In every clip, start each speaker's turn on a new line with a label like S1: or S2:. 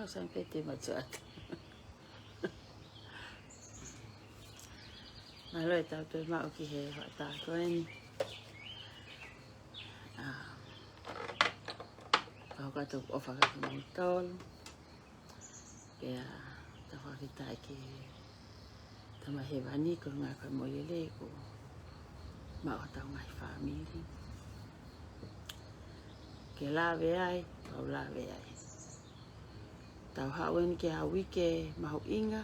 S1: sang pete machuat. Maloi tau tu mau ki he ta ko ni. Kau kata ofa ka mo tol. Ya ta fa kita ki tama he vani ko nga ka mo lele ko. Ma o ta ngai family. Ke la ve ai, au la ve ai. Tau hawen ke hawi ke mahu inga.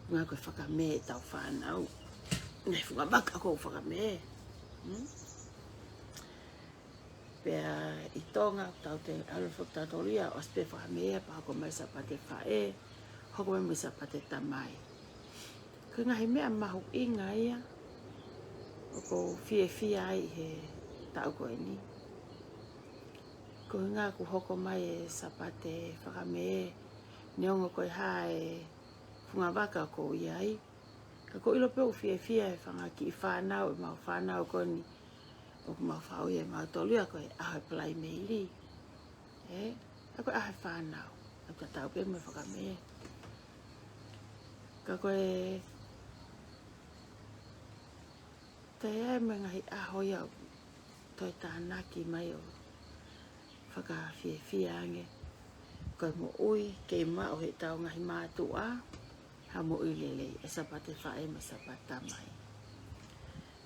S1: Nga ko whakame tau whanau. Ngai whunga baka ko whakame. Pea i tonga tau te alufok tatoria o spe whakamea pa hoko mai sa pate whae. Hoko mai sa pate tamai. Ko ngahi mea mahu inga ia. O ko fie ai he tau koe ni. Ko ngā ku hoko mai e sa pate whakamea. Neongo koe hae whunga waka ko iai. Ka ko ilo peo fie e whanga ki i whanau e mau whanau koni. O ku mau whau e mau tolu a koe ahe plai meili. A koe ahe whanau. A koe tau pe me whakamea. Ka koe te e me ngahi ahoi au. Toi tānaki mai o whaka fie ange. Koe mo ui ke ma o he tau ngahi mātua. Ha mo ui lele e sapate whae me sapata mai.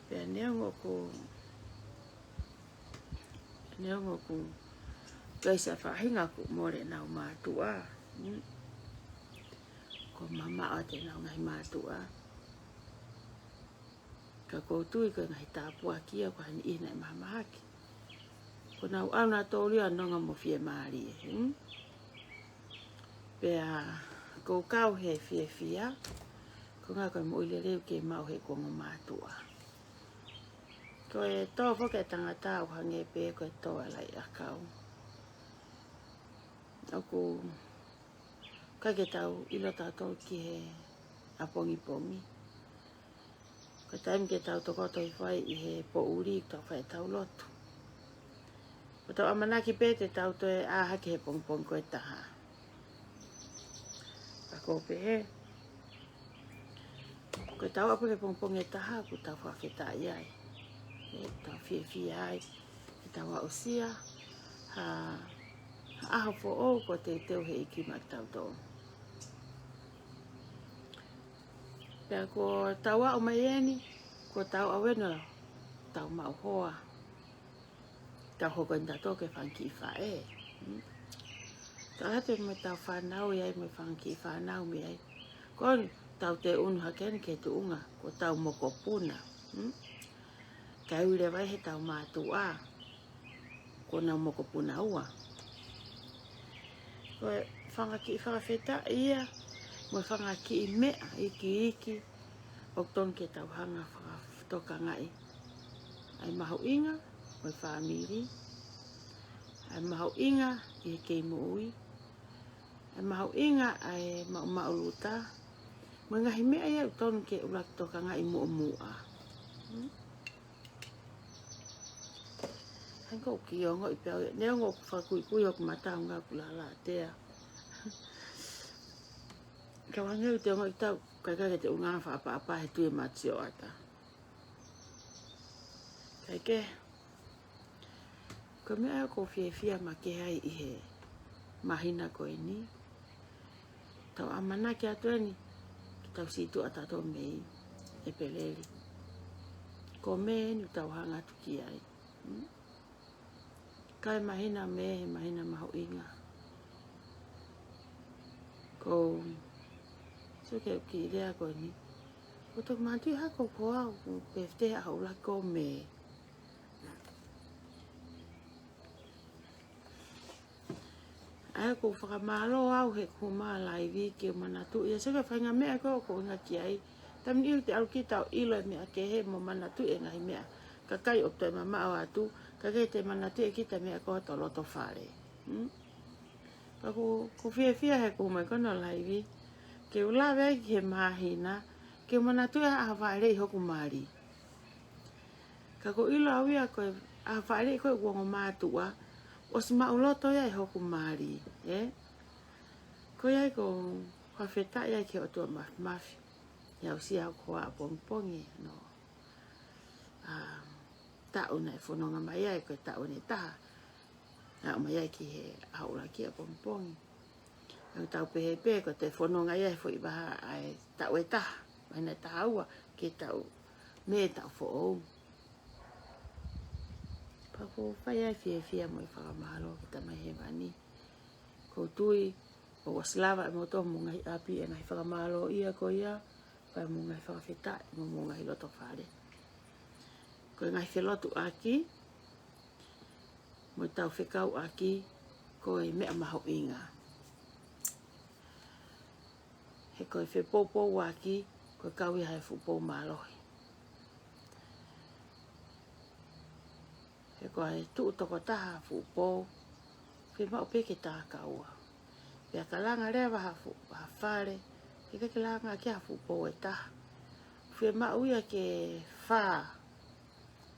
S1: Pea neongo ku kaisa whahinga ku more nau mātua. Ko mama o te nau ngahi mātua. Ka koutui koe ngahi tāpua kia ko hani ina e mamahaki. Ko nau au nā tōria nonga mo fie maari e. Pea ko kau he fie. Ko ngā koe mo ileleu ke mau he kongo mātua. Ko e tō whoke tangata o hange pē koe tō alai a kau. Oku kake tau ilo tātou ki he apongi. Ko taim ke tau tokoto i whai i he po uri tau whai tau lotu. Ko tau amanaki pē te tau toe āhaki he pongpong koe taha. Ko pe he. Ko tau apu he pongpong e taha ku tau whawheta iai. Tau fie ai. Tau a osia. Ha aho fo o ko te teo he iki mak tau tō. Pea ko tau a o mai eni. Ko tau a wena tau mau hoa. Tau hoko nda tō ke whanki i whae. Tau hate me tau whanau iai me whanki i whanau mi ai. Kon tau te unu hakeni ke tu unga. Ko tau moko puna. Kai ure vai he tau mātua. Ko nau moko puna ua. Ko whangaki i whakawheta ia. Mo whangaki i mea iki. O ton ke tau hanga whakatoka ngai. Ai mahu inga. Mo whamiri. Ai mahu inga i he kei mo ui. Ai mahu inga ai mauluta. Mo ngahi mea ia o ton ke ulak toka ngai mua. Hangko ki o ngoi pēo. Neo ngō whakui o kumatau ngā kulala tea. Ka wangeu te ngoi tau. Kai te unga whaapa he tue mati o ata. Kai ke. Ko mea ko fie ma ke hai i he mahina koe ni. Tau amana ki atu ni. Ki tau situ atato mei. E peleli. Ko me ni tau hanga tuki ai. Kai mahina me, mahina mahu inga. Ko ke ki rea koe ni. Ko tō mātui hako ko au. Pefte a ula ko me. Ai ko whakamalo au he kuma laivi ke manatu. Ia seka whainga mea ko inga ki ai. Tam iu te alu ki tau ilo e mea ke he mo manatu e ngai mea. Kakai o toi mama o atu. Kakai te manatu e kita mea ko to loto whare. Ko fie he kuma kono laivi. Ke ula wei ki he mahina. Ke manatu e a whaere i hoku maari. Ka ko ilo au ia koe a whaere i koe uongo mātua. O si mauloto ia i hoku maari. ko ia ko whawheta ia ki o tua mafi iau si au koa a pongpongi no tau nei whanonga mai ai koe tau nei taha na o mai ai ki he haura ki a pongpongi au tau pehe pehe ko te whanonga ia fo i baha ai tau e taha mai nei taha ua ki tau me tau fo ou pa ko whai ai fia mo i whakamahalo ki ta mai he mani ko tui o waslava e moto mungai api e ngai whakamahalo ia ko ia pa mungai whakawheta mo mungai loto whare ko ngai whelotu aki mo tau whekau aki ko e mea maho inga he ko e whepopo aki ko e kaui hai fupo malohi he ko e tuu toko taha fupo whe mao peke taha kaua pia kalanga rea waha whare he ke langa ki a fupo e taha whe mao ia ke whaa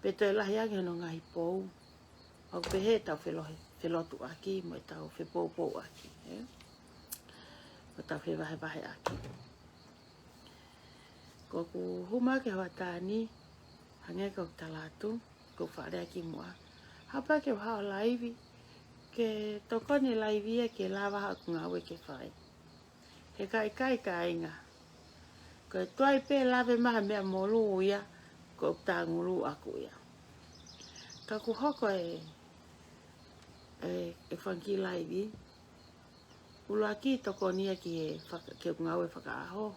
S1: peto e lahi ange no ngahi pou au pehe tau whelotu aki mo e tau whepopo aki o tau whewahe aki ko ku huma ke hawatani hange kau talatu ko whare aki mua hapa ke wahao laivi ke tokoni laivi e ke lawa haku ngawe ke whai he kai inga ko e tuai pe lawe maha mea molu ia ko ta ngulu aku ia ka ku hoko e whanki laivi ulu aki tokoni e ki ke ngawe whakaaho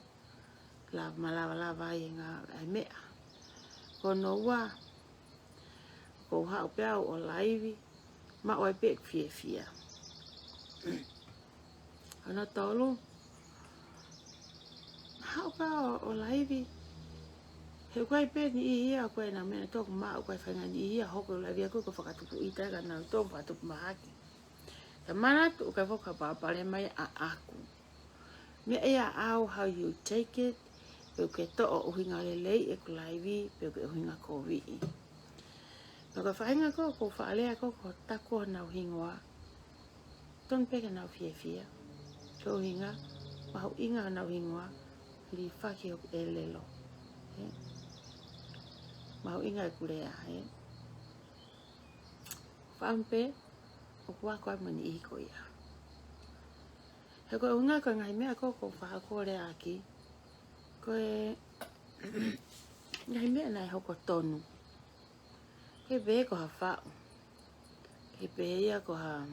S1: la malawa lava i ngā mea ko no ua ko hao peau o laivi ma oi pe fia ana tolu hao peau o laivi he koe pe ni ia koe na mena toku maa koe whainga ni ia hoko laivi a koe ko whakatupu i taika na tōku whakatupu mahaki ka manatu ka whoka pāpare mai a aku me ea au how you take it pe ke to o uhinga lelei e ku laivi pe ke uhinga kovi'i ka whainga ko whaalea ko tako na uhingoa ton peke na fia ko uhinga mahu inga na uhingoa li whaki o e lelo mahu inga e kurea whampe o kua koe mani i ko ia he koe unga koe ngai mea ko whakakore aki koe ngai mea nai hoko tonu he be ko ha whao he be ia ko ha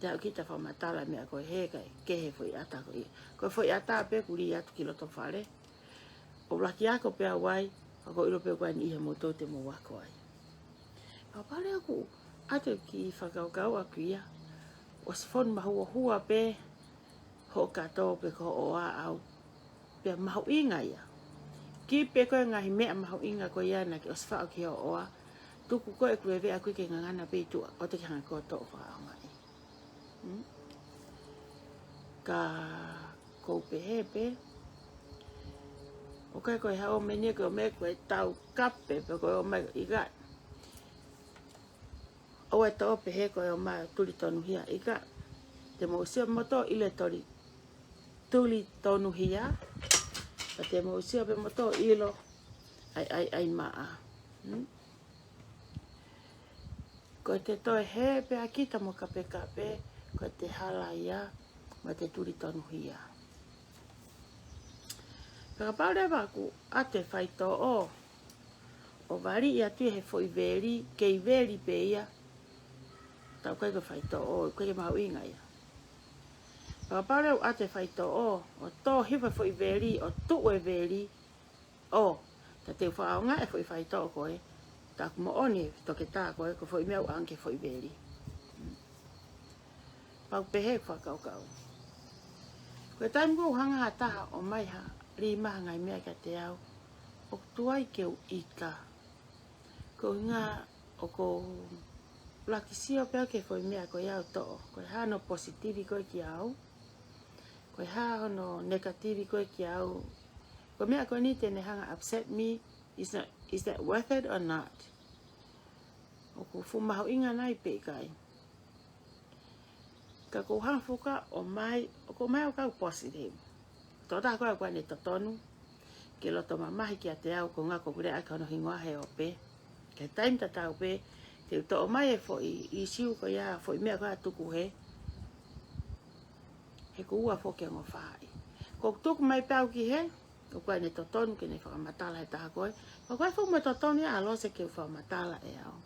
S1: tau kita whamatala mea koe he kai ke he fwoi ata ko ia koe fwoi ata pe kuri atu ki loto whare o laki ako pea wai ako ilo pe koe ni iha mo te mo wako ai papare aku atu ki whakaukau aku ia o se whon mahua hua pe ho katoa pe ko o a au pe mahu inga ia ki pe koe ngahi mea mahu inga ko ia na ki o se whao ki o oa tuku koe kue vea kui ke ngangana pe tu o te hanga ko to whao ngai ka kou pe he pe o kai koe hao menia koe me koe tau kape pe koe o mai i gai o e tau pe he koe o mai tuli tonu hia i gai te mo usio moto ile tuli tonu hia pa te mo usio pe moto ilo ai maa koe te toe he pe akita mo kape koe te hala ia ma te tuli tonu hia peka paurewa ku a te whaito o wari ia tui he fo i veri kei veri pe ia tau kai ko whaito o koe ke mahu inga ia peka paurewa a te whaito o tō hiwa fo i veri o tu e veri o ta te whaonga e fo i whaito o koe ta kumo oni toke tā koe ko fo i meu anke fo i veri pau pehe whakaukau koe taimu hanga taha o mai ha rima ngai mea ka te au o tuai ke u ika ko ngā o ko lakisio pea ke foi mea ko iau to ko ha no positivi ko ki au ko ha no negativi ko ki au ko mea ko ni te ne hanga upset me is that worth it or not o ko fu mau inga nai pe kai ka ko hang fuka o mai o ka positive to ta ko ni to tonu ke lo toma mai ki ate au ko nga ko kure aka no hingoa he ope ke time ta ta ope te to mai fo I siu ko ya fo me ka tuku he ko ua fo ke ngo fai ko tuku mai pau ki he ko ko ni to tonu ke ni fa matala ta ko ko fo me to tonu ya lo se ke fa matala e au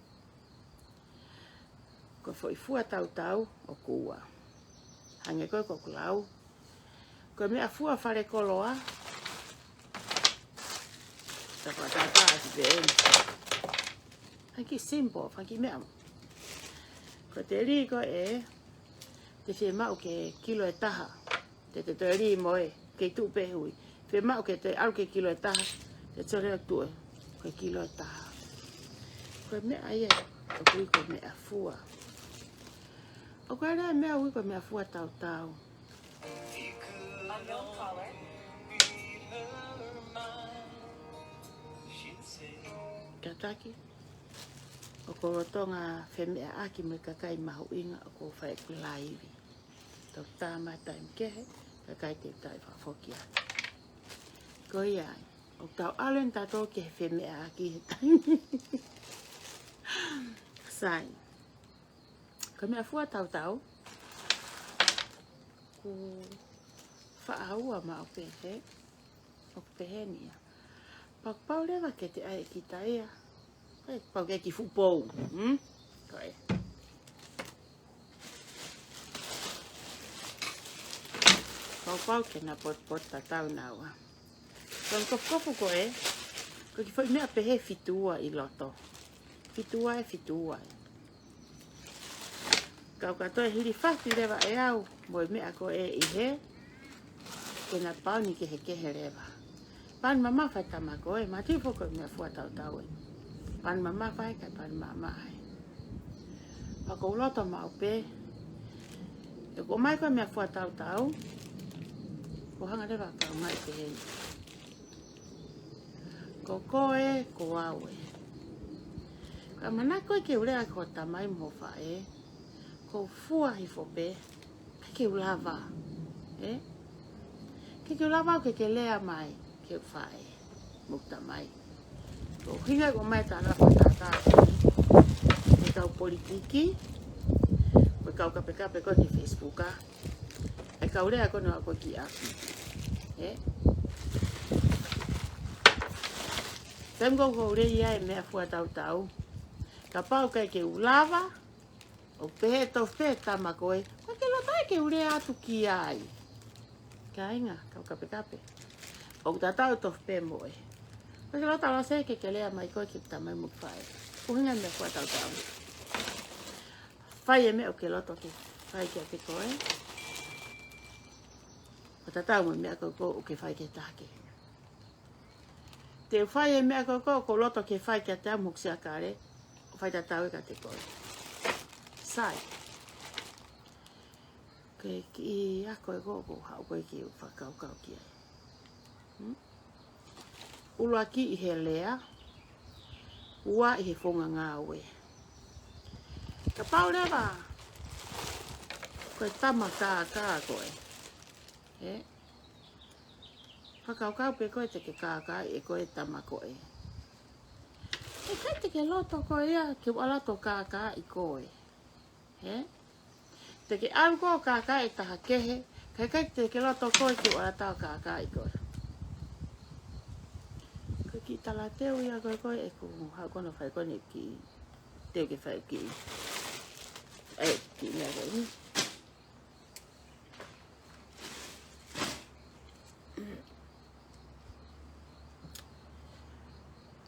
S1: ko fo fu tau tau o kua hange ko kulau ko me afua fare koloa ta patata ben hanki simple hanki me ko te ri ko te fe mau ke kilo e taha te ri mo ke tu pe hui fe mau ke te au ke kilo e taha te tore tu ko kilo e taha ko me ai ko me afua o ko era me au ko me afua tau tau kataki o ko tonga feme aki me kakai mahu inga o ko fai kulaivi to tama time ke kakai te tai fa fokia ko ia o tau alen ta to ke feme aki sai ko me afua tau tau ko fa aua ma o pe nia pak pau leva ke te ai ki taia pau ke ki fupou kai pau ke na pot ta tau nawa kon kofu ko ko ki foi me pe he fitua I loto fitua kau ka toi hiri fati leva e au moi me ako I he ke na pau ni ke he leva pan mama fai tamako mati foko me fua tau tau pan mama fai ka pan mama ai pa ko loto ma pe e ko mai ko me fua tau tau ko hanga leva ka mai pe he ko ko awe ka mana ko ke ule ko tamai mo fa ko fua I fo pe ke ulava ke ulava ke lea mai ke fai mukta mai ko hinga ko mai ta na patata e kau politiki ko kau kape ko di Facebook e kau lea ko no ko ki a tengo ko le ia me afua tau tau ka pau ke ulava o pe to fe tama ko ko ke lo tai ke ule atu ki ai kainga kau kape o tatau to pe mo ko lo tala se ke lea mai ko ki tamai mo fai ko hinga me fua tau tau fai me o ke lo to ke fai ke ko o tatau mo me ko ke fai ke take te fai me ko lo to ke fai ke ta mo sia kare o fai tatau ka te ko sai ke ki ako ko ha ko ki fa kau ki Ulaki I he lea, ua I he whonga ngāwe. Ka pau lewa, koe tama kā koe. Whakaukau pe koe te ke kā e koe tama koe. E kai te ke loto koe ia, ke walato kā I koe. Te ke aluko kā I taha kehe, kai te ke loto koe ke walatao kā I koe. Ki tala teo ia koe e ku ha kono fai kone ki teo ke fai ki ki mea koe ni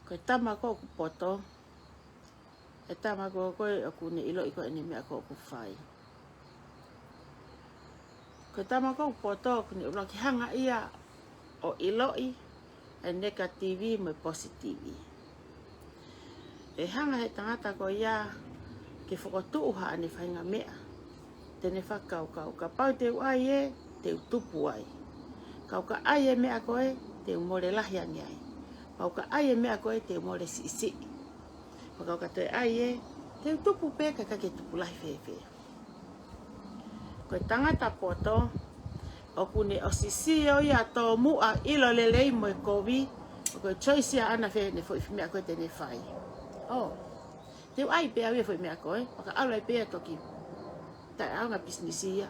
S1: koe tama ko ku poto e tama ko koe o ku ne ilo I koe ni mea ko ku fai koe tama ko ku poto ku ne ulo ki hanga ia o iloi e negative mo positive. E hanga he tangata ko ia ke whakatuuha ane whainga mea. Tene whakau ka pau te uai te utupu ai. Kau ka ai mea koe te umore lahi ane ai. Kau ka ai mea koe te umore si. Kau ka te ai te utupu pe ka ke tupu lahi whewhe. Koe tangata poto. O kune o sisio ia tō mua ilo lelei mo e kovi. O koe choice a ana fe ne foi mea koe tene whai. Oh. Te ai pēa ue foi mea koe. Waka aula i pēa toki. Tai aunga businessia.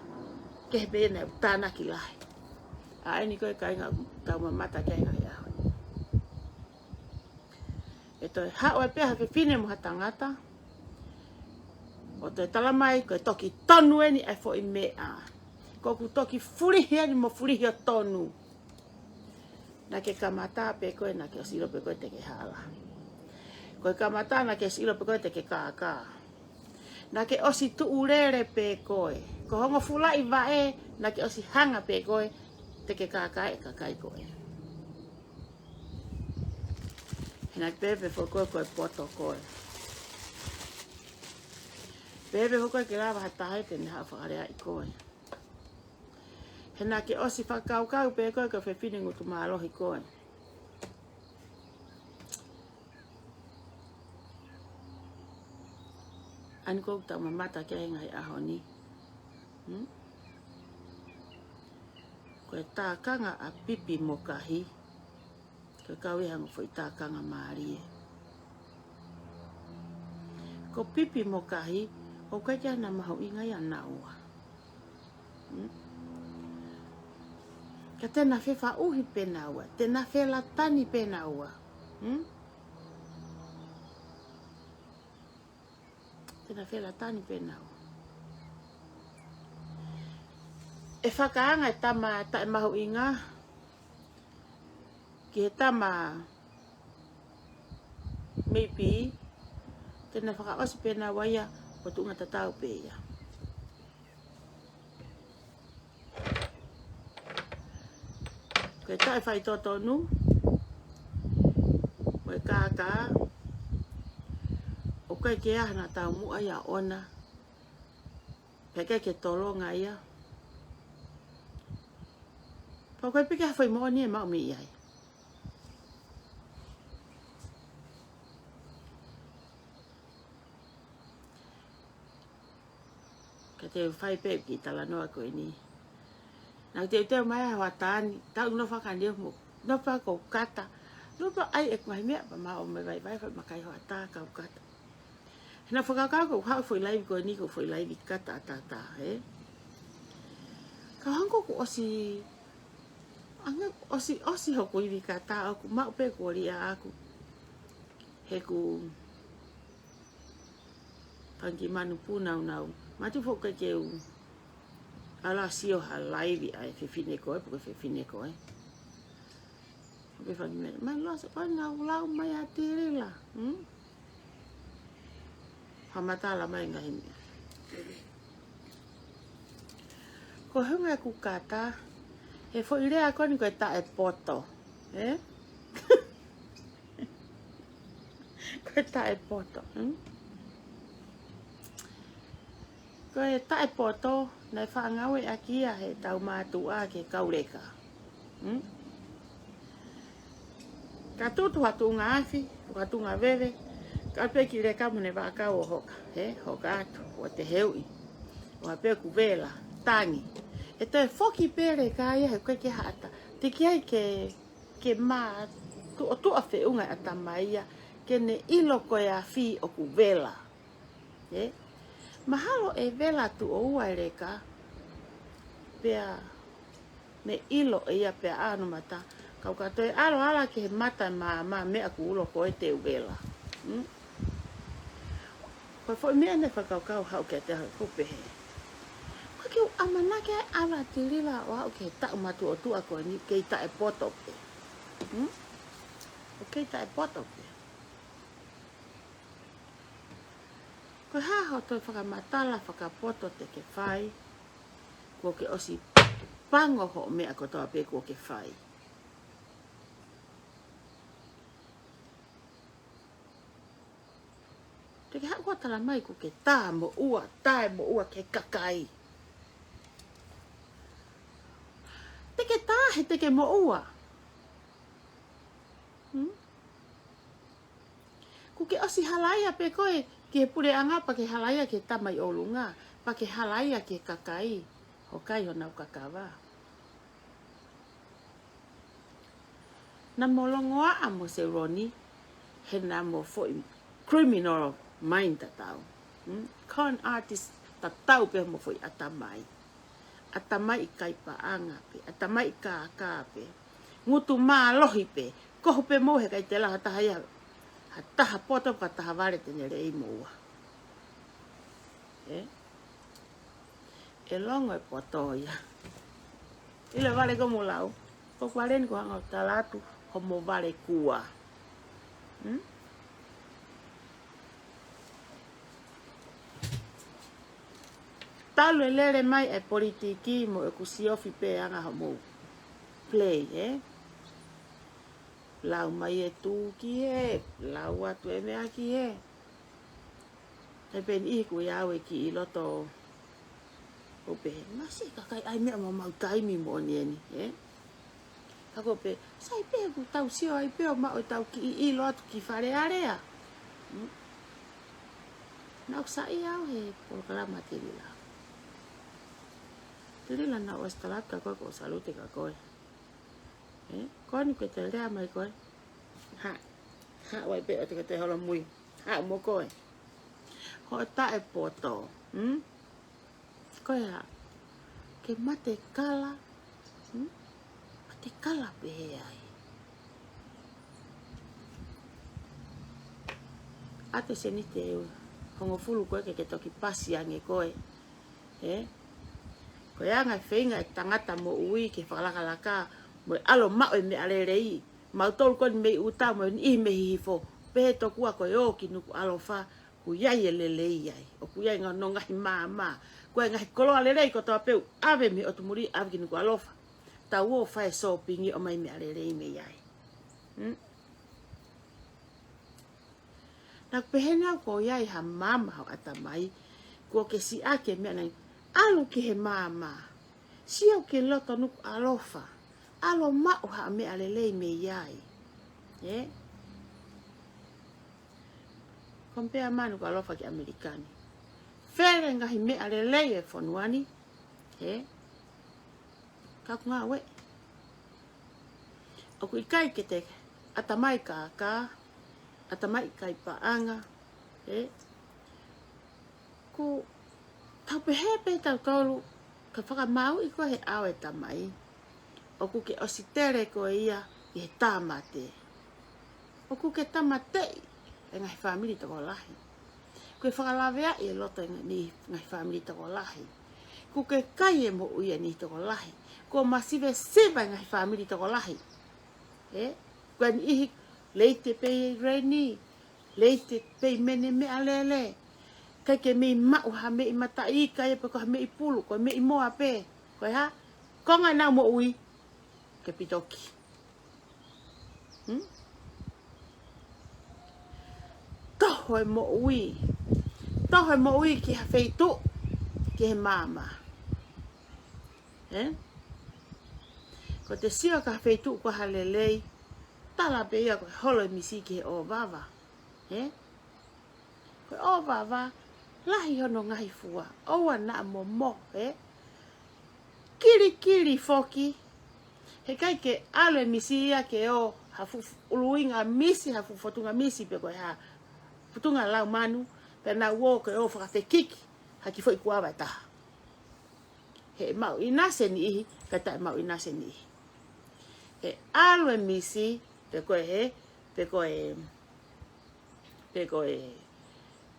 S1: Ke he pēa nei tāna ki lahi. A eni koe ka inga tau mamata kia inga ia. E toi hao e pēha fe fine mo ha tangata. O toi talamai koe toki tonu eni ai foi mea. Koku toki furihi ani mo furihi o tonu. Na ke kamata pe koe na ke osilo pe koe te ke hala. Koe kamata na ke osilo pe koe te ke kākā. Na ke osi tu urere pe koe. Ko hongo fulai vae na ke osi hanga pe koe te ke kākā e kakai koe. Hena pepe fo koe koe poto koe. Pepe fo koe ke rawa hatahe te ne haa whakarea i koe. Hena ke osi whakaukau pe koe ka whewhine ngutu mālohi koe. Ani kou tau mamata kia inga i aho ni. Koe tākanga a pipi mo kahi. Koe kau i hango fwoi tākanga maarie. Ko pipi mo kahi, o kai kia na maho inga i anaua. Ka tēnā whewha uhi pēnā ua, tēnā whela tani pēnā ua. Tēnā whela tani pēnā ua. E whakaanga e tama tae mahu inga, ki he tama maybe, tēnā whakaosi pēnā ua ia, o tunga tatau pēia. Koe tae whai tōtonu, koe kākā, o koe ke ahana tau mua ia ona, peke ke tolonga ia. Pau koe peke hawhai moa ni e mau mi iai. Ka te whai pepe ki tala noa koe ni. Nau te uteo mai hawa tāni, tau no whakaneo mo, no whako kata. No pa ai e kumahi mea, pa maa o me vai vai, makai hoa tā kau kata. Hena whakakau ko hau fwoi laivi koe ni ko fwoi laivi kata a tātā, he? Ka hanko ko osi, anga osi hoko iwi kata, aku mau pe ko ria aku. He ku pangi manu pūnau nau, matu whoka ke u, ala sio ha laivi ai whewhine koe, puke whewhine koe. Puke whangi mea, mai loa sa koe ngau lau mai a tirila. Hamatala mai ngahi mea. Ko hunga ku kata, he fo i rea koe ni koe ta e poto. Koe ta e poto. Koe ta e poto, nei whaangawe a kia he tau mātu a ke kaureka. Ka tutu hatu ngā awhi, hatu ngā wewe, ka peki re kamune wākau o hoka, hoka atu, o te heui, o a peku vela, tangi. E toi whoki pere ka ia he koe ke hata, te kiai ke mā, o tua whiunga a tamaia, ke ne ilo koe a whi o ku vela. Mahalo e vela tu o ua reka, pea me ilo e ia pea anu mata, kau katoe alo ala ke he mata ma mea ku ulo koe te uvela. Koe fo mea ne whakaukau hau ke te hau kupehe. Koe ki u amanake ala tirila o hau ke tau matu o tua koe ni kei ta e poto pe. O kei ta e poto pe. Koe haho toi whakamatala whakapoto te ke whai, kua ke osi pango ho mea ko toa pe kua ke whai. Te ke hau tala mai ko ke tā mo ua, tae mo ua ke kakai. Te ke tā he te ke mo ua. Ko ke osi halaia pe koe, ki he pure anga pa ke halaia ke tamai o lunga, pa ke halaia ke kakai. ko kai ho nau kakawa na molongoa a mo se roni he na mo fo criminal mind tatau con artist tatau pe mo fo atamai kai paanga pe atamai ka pe ngutu ma lohi pe ko pe mo he kai te la ta ya ta poto pa ta vale te nere i mo e longo e poto ya ile vale como lau ko kwaren ko hanga talatu ko mo vale kua talo lere mai e politiki mo e kusiofi pe anga mo play lau mai e tu ki lau atu e mea ki e pen i ku iau e ki i loto o pe masi kakai ai mea mo mau taimi mo nieni ako pe sai pe ku tau sio ai pe o ma o tau ki i loto ki fare area na sa iau he programa tiri la na o stalat ka ko salute ka ko ko ni ke te rea mai ko ha wai pe te te hola mui ha mo ko ho ta e poto ko ya ke mate kala pe ai ate senite hongo fulu ko ke toki pasi ange ko ko ya nga feinga tangata mo ui ke whakalaka mo alo ma o me ale rei ma tol ko me uta mo i me hifo pe to ku ko yo ki nu alo fa ku ya ele le ai o ku ya nga no nga mama ko nga kolo ale rei ko to pe ave mi o tu muri ave ki nu alo fa ta wo fa so pingi o mai me ale rei me ai na pehena ko ya ha mama ha atamai ko ke si ake me na alu ki he mama sio ke loto nu alofa alo ma o ha me alele me yai compare manu ko alofa ki americani fere nga hi me alele e fonwani ka kunga we o ku kai ke te atamai ka atamai kai paanga ku tau pehepe tau tolu ka whakamau i ko he awe tamai o ku ke ositere ko ia i he tamate o ku ke tamate e ngai family toko lahi ku e whakalawea i loto ni ngai family toko lahi ku ke kai e mo uia ni toko lahi ku masive siva ngai family toko lahi ku an ihi leite pe reni leite pe mene me alele kai ke me ma o ha me mata i kai pe ko me pulu ko me mo ape ko ha ko nga na mo ui ke pitoki to ho mo ui ki ha feitu ke mama ko te sio ka feitu ko halelei tala pe ia ko holo misi ke o vava ko o vava lahi hono ngai fua o ana mo kiri foki he kai ke alo misi ia ke o hafu uluinga misi hafu fotunga misi pe ko ha fotunga la manu pe na wo ke o fa te kiki ha ki foi kuava ta he mau inase ni kata mau inase ni he alo misi pe ko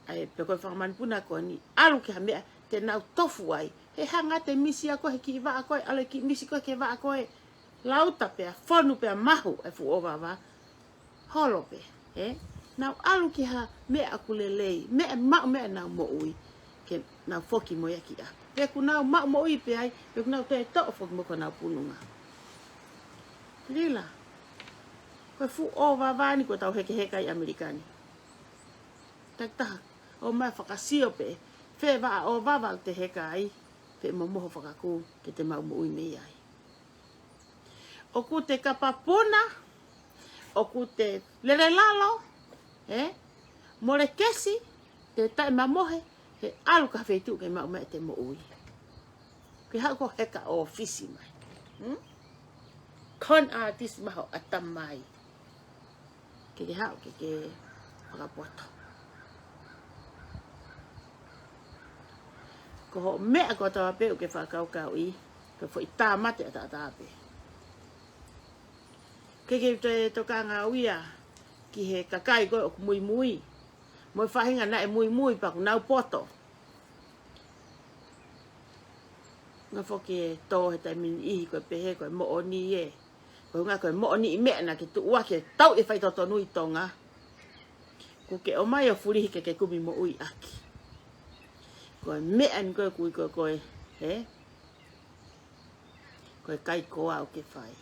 S1: ai pe ko faman puna ko ni alu ke me te na tofu ai he hanga te misi ko he ki va ko ale ki misi ko ke va ko lauta pe fonu pe mahu e fu ova va holo pe na alu ki ha me akulelei me na mo ui ke na foki mo ya ki a pe ku na mo ui pe ai pe ku na te to foki mo ko na pununga lila ko fu ova va ni ko tau he kai americani tak o mai whakasio pe fe va o vava te he kai pe mo moho whakaku ke te mau mo ui me ai o ku te kapapuna o ku te lere lalo mo le kesi te tai mamohe he alu ka feitu ke mau me te mo ui ke ha ko heka ofisi mai con artist ma ho atamai ke ha ke whakapoto ko ho mea ko tawa pe ke whakaukau i ke fo i tā mate a tātāpe ke te tokanga uia ki he kakai ko o mui mui mo whahinga na e mui mui pa ku nau poto nga foke to he tai min I ko pehe ko mo oni e ko nga ko mo oni me na ki tu wa ke tau e fai toto nui tonga ko ke o mai o furi ke kumi mo ui aki ko me an ko he ko kai ko au ke fai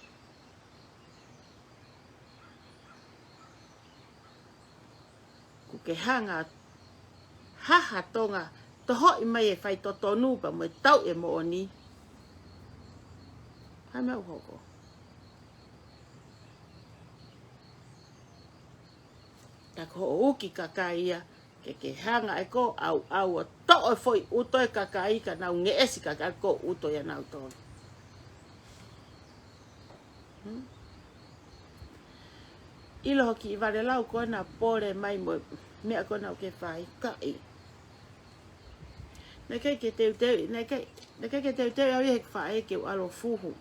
S1: ko ke hanga haha tonga to hoi mai e fai toto nu pa mo tau e mo oni ha me hoko ta ko uki kakaia ke hanga e ko au to e foi uto e kakai ka na nge esi kakai ko uto ya na uto ilo ki vale lau ko na pore mai mo me ko na ke fai kai ne ke te ai he fai ke alo fuhu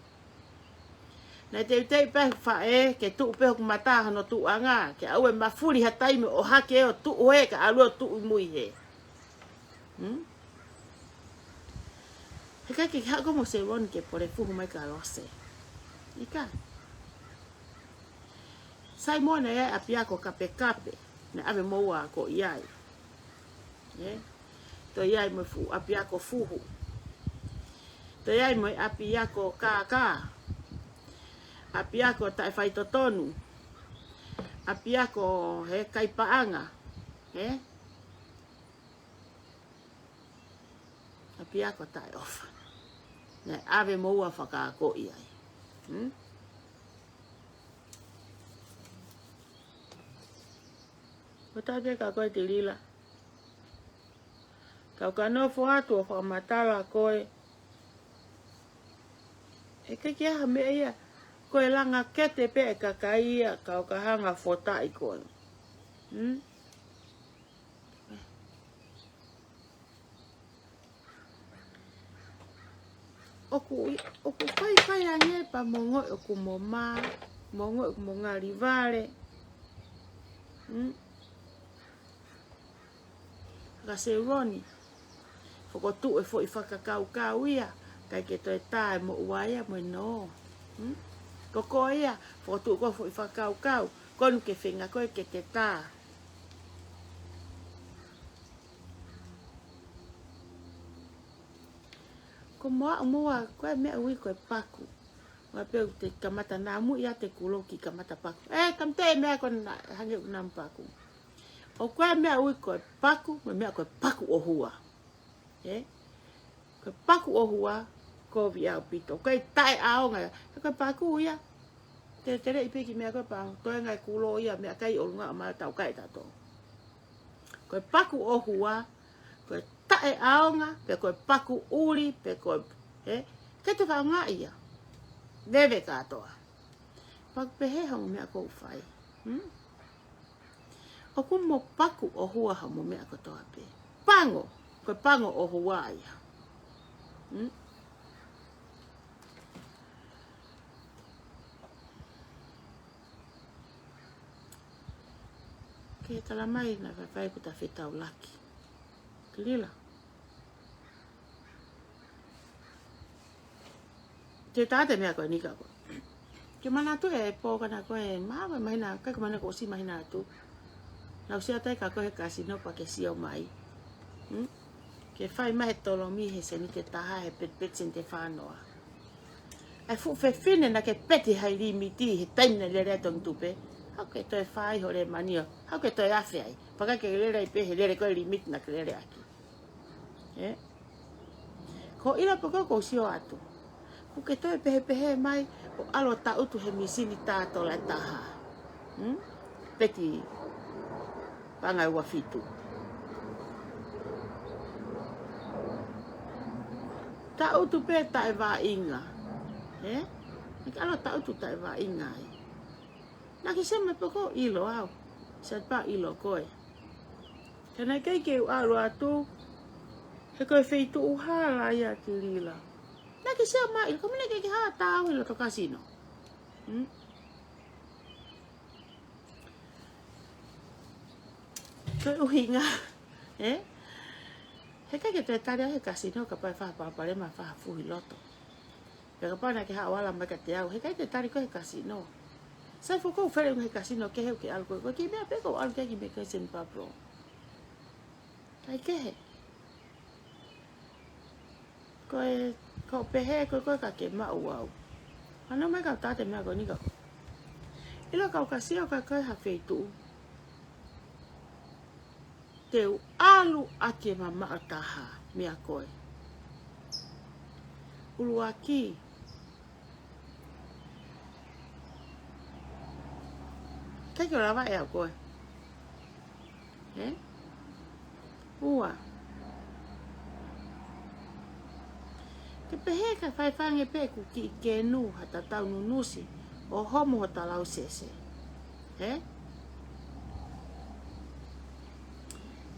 S1: na te pe fai ke tu pe ko mata no tu anga ke au e mafuri hatai me o hake o tu oe ka alo tu mui he he ke ha como se von ke por fuhu mai ka lose ika sai mona e apia ko kape na ave moa ko iai to iai mo fu apia ko fuhu to iai mo apia ko ka apia ko tai fai totonu apia ko he kai paanga apia ko tai ofa na ave moa faka ko iai Kota te ka koe te lila. Kau ka no fo atu o whamatala koe. E ke kia ha mea ia. Koe langa kete pe e kakaia kau ka hanga fotai koe. Oku kai ange pa mongo oku mo ma. Mongo oku mo ngari vale. Ka se roni foko tu e fo I whakakau ia kai ke toi tae mo uaia mo no ko ko ia foko tu ko fo I whakakau konu ke whenga koe ke te tā ko moa koe mea ui koe paku wa peu te kamata nā mu ia te kulo ki kamata paku kam te mea koe hange unam paku o koe mea ui koe paku, me mea koe paku o hua. Koe paku o hua, ko vi au pito. Koe tae aonga, koe paku ia. Te rei peki mea koe pao, toe ngai kulo ia, mea kai olunga o maa tau kai tato. Koe paku o hua, koe tae aonga, pe koe paku uri, pe koe, kai te whao ngā ia. Neve katoa. Paku pehe hangu mea kou whai. O mo paku o hua ha mo mea katoa pe. Pango, koe pango o hua ia. Ke tala mai na whai ko ta whetau laki. Kilila. Te tāte mea koe nika koe. Ke mana tu e pōkana koe mawa mahina, kai ko mana ko si mahina tu. Nau sia tai ka koe kasino pa ke sio mai. Ke whai mahe tolo mi he se ni te taha he pet sen te whanoa. Ai fu whine na ke peti hai limiti he taimina le rea tong tupe. Hau ke toi whai ho le manio. Hau ke toi awhi ai. Paka ke le rea pe he le koe limiti na ke le rea aki. Ko ila pako ko sio atu. Ku ke toi pehe mai o alo ta utu he misini tāto la taha. Peti pangai wa fitu. ta utu pe ta va inga kalau ta utu ta va inga na ki se me poko ilo au se pa ilo koe kana kai ke alo atu he koe feitu uhala ya kilila na ki se ma il como ne ke ha ta ilo to casino koe uhinga he kai ke te tare he casino ka pa fa pa le ma fa fu loto ka pa na ke ha wala ma ka te au he kai te tare ko he casino sai fu ko fere he casino ke he ke algo ko ki me pe ko algo ki me ke sen pa pro ai ke he ko pe he ko ka ke ma au ana ma ka ta te me ko ni ka ilo ka casino ka ha feitu teu alu ake mama ataha mea koe. Ulu aki. Kai ke rawa e a koe. Ua. Ke pehe ka whaiwhange pe ku ki ke nu hata tau nunusi o homo ho talau sese.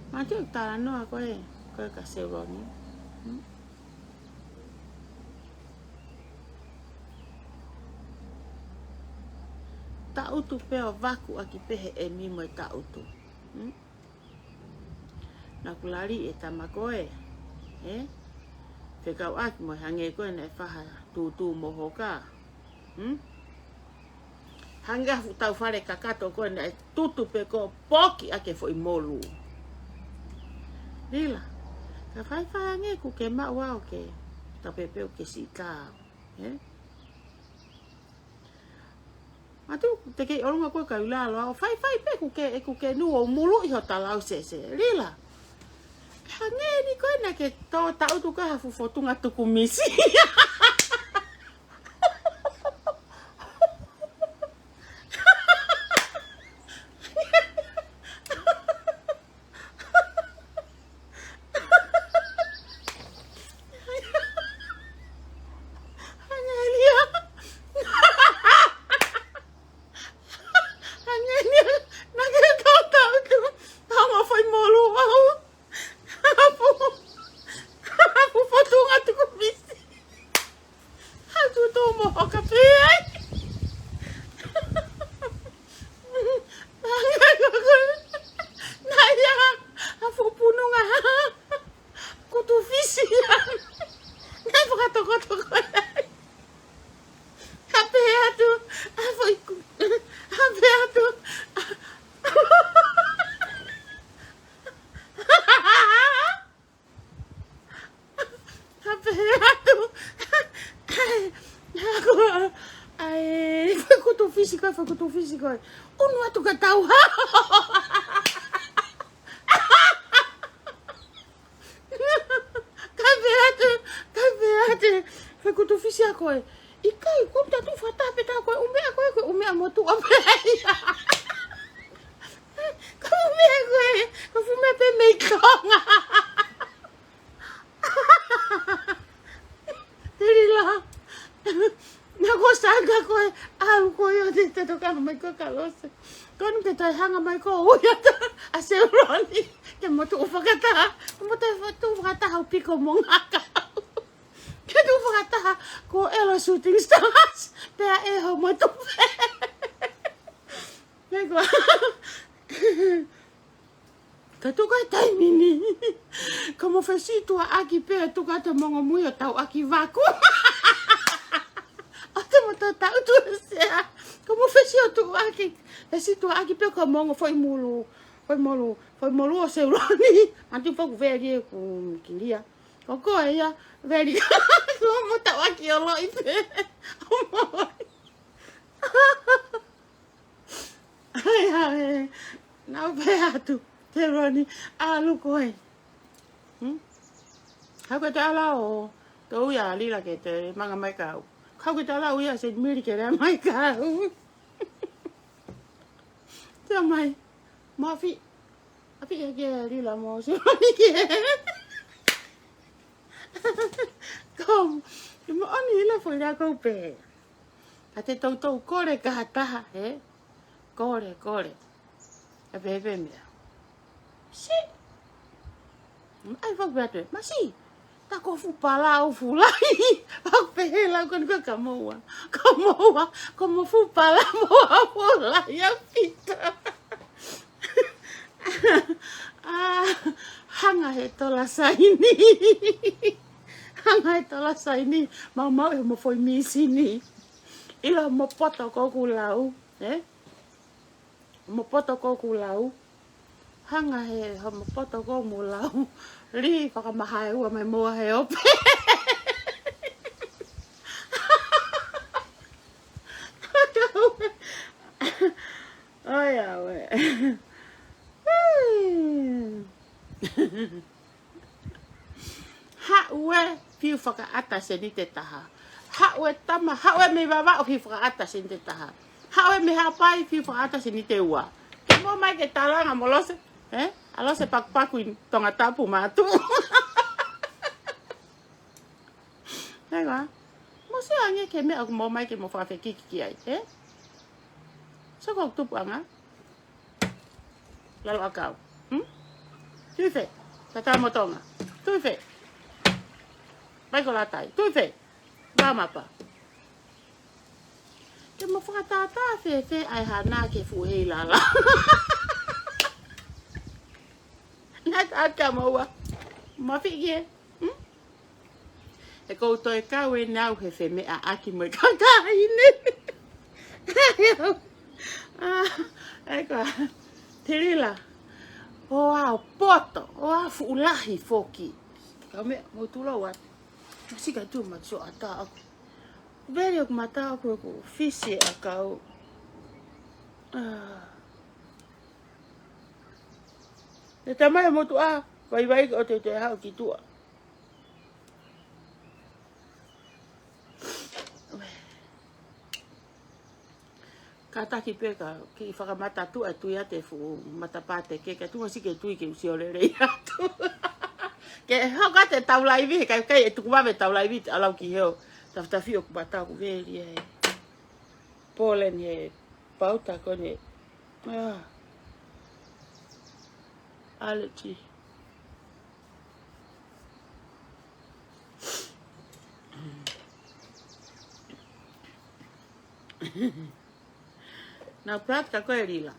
S1: Mati o tara noa koe ka seuroni. Ta utu peo vaku aki pehe e mimo e ta utu. Na kulari e tama koe. Whekau aki mo hange koe na e whaha tūtū moho ka. Hanga tau whare kakato koe na e tutu pe ko poki ake fo i molu. Lila, ka whaiwhange ku ke maua o ke tapepeo ke si kao. Matu, te kei orunga koe ka ulalo au, whai pe ku ke nu o mulu iho talau sese. Lila, hange ni koe na ke tō tau tu ka hafu fotunga tuku misi. Foi kutu físico. Unu atu ka tau ha. Kaveate. Foi kutu físico. Ikai kunta tu fata peta ko umea motu ape. Ko umea ko fume pe meikonga. Terila. Nagosaga ko au ko yo te toka mai ko kalose. Kon te tai hanga mai ko uia a seuroni. Ke motu ufakata. Motu ufakata hau piko mongaka. Ke tu ufakata ko elo shooting stars. Pea e ho motu pe. Pego. Ka tu kai tai mini. Como fesi tua aki pe tu ka te mongo muio tau aki vaku. Tau tu sea como fechou tu aqui esse tu aqui pelo caminho foi molo o seu nome antes foi velho com queria cocoia velho como tau aqui o loi ai não veado teroni alu coi Haka te ala o tau ia lila ke te manga mai kau. Kau ke te ala o ia se miri ke rea mai kau. Tia mai. Mafi. Api ke lila mo se mani ke. Kom, mo ani la foi la ko pe. Ate tau kore ka taha, he? Kore. E bebe mea. Si. Ai wak beate, ma si. Ta ko fu pala o fu lai. Wak pehe la kon ko kamoa. Como fu pala moa fu lai a pita. Hanga he tola saini. Hanga he tola saini. Mau e mo foi misini. Ila mo poto ko kulau, mo poto ko kulau. Hanga he mo poto ko mulau. Li whakamahai ua mai moa he ope. Ai awe. Haue piu whakaata se ni te taha. Haue tama, haue me wawa o piu whakaata se ni te taha. Haue me hapai piu whakaata se ni te ua. Ke mo mai ke talanga mo lose, alose paku in tonga tapu matu. Hega, mo se ange ke me aku mo mai ke mo whakawhekiki ki ai, So kau tupu anga. Lalu akau. Tuife, tata mo tonga. Tuife. Pai ko latai. Tuife. Mapa. Ke mo whakatata fe ai hana ke fuhei lala. Nat ata maua. Mawhiki e koutou e kau e nau he fe me a aki mo e kakaine. Eka, terila. O au poto, o au fuulahi foki. Kau me mo tula wat. Masika tu matso ata aku. Veri aku mata aku fisi akau. E tamai mo tu vai o te hau ki tua. Kata ki peka ki whakamata tu a tui ate fu matapate ke ka tu si ke tui ke usi ole rei atu. Ke hau te taulaivi kai e tukumawe taulaivi alau ki heo. Tawhitawhi o kubata ku veri e. Polen he pauta kone. Allergy. Na prática ko e rila.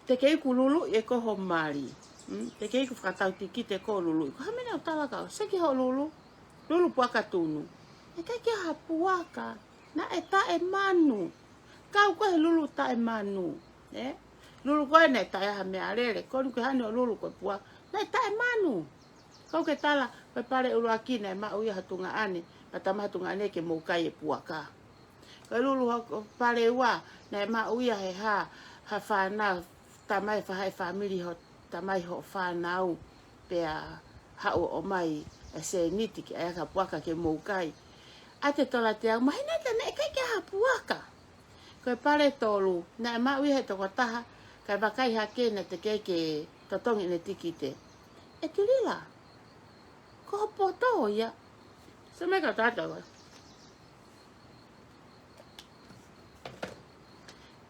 S1: Te kei ku lulu e ko ho mari. Te kei ku whakatau tiki te ko lulu. Ko hamena o talaka o seki ho lulu. Lulu puaka tunu. E kei ki ha puaka. Na e ta e manu. Kau ko he lulu ta e manu. Lulu ko e ne ta e ha mea rere. Koni ko hane o lulu ko puaka. Na e ta e manu. Kau ke tala. Koe pare uru akina e ma uia hatunga ane. Patama hatunga ane ke moukai e puaka. Koe lulu pare ua. Na e ma uia he ha whanau. Tamai whahai whamiri ho tamai ho whanau pea hao o mai e se niti ki aia ka puaka ke moukai. A te tola te au, mahi nata na e kai ke ha puaka. Koe pare tolu, na e maui he toko taha, kai wakai hake na te kei ke totongi ne tiki te. E tulila, ko poto ia. Se me ka tata koe.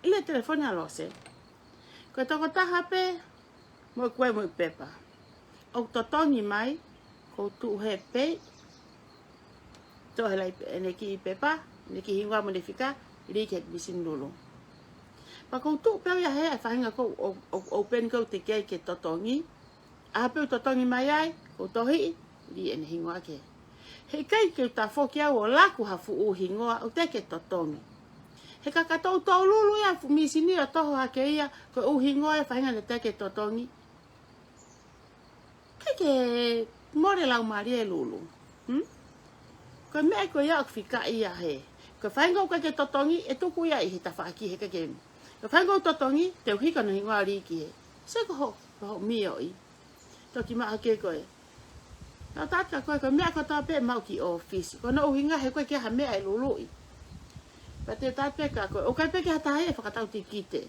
S1: Ile telefoni alose. Koe toko taha pe, mo koe mo pepa. O totongi mai, ko tu he pe, to he lai ene ki pepa, ene ki hingwa mo ne fika, li ke bisin lulu. Pa ko tu pe ya he, whahinga ko open ko te kei ke totongi, a pe totongi mai ai, ko tohi, li ene hingwa ke. He kai ke ta foki au o laku hafu u hingoa, o te ke totongi. He kakatou tau lulu ia, misini a toho hake ia, ko u hingoa e whahinga ne te ke totongi. Kai ke more lau mari e lulu. Ko mea ko ia ak whika ia he. Ko whainga o ke totongi e tuku ia i he tawhaki he kake. Ko whainga o totongi te uhika no hingoa riki he. Se ko ho mio i. Toki maa ke koe. Nā tātka koe ko mea ko tā pe mau ki office. Ko no uhinga he koe ke ha mea e lulu i. Pa te tāpeka koe. O kai peke hatahe e whakatau te kite.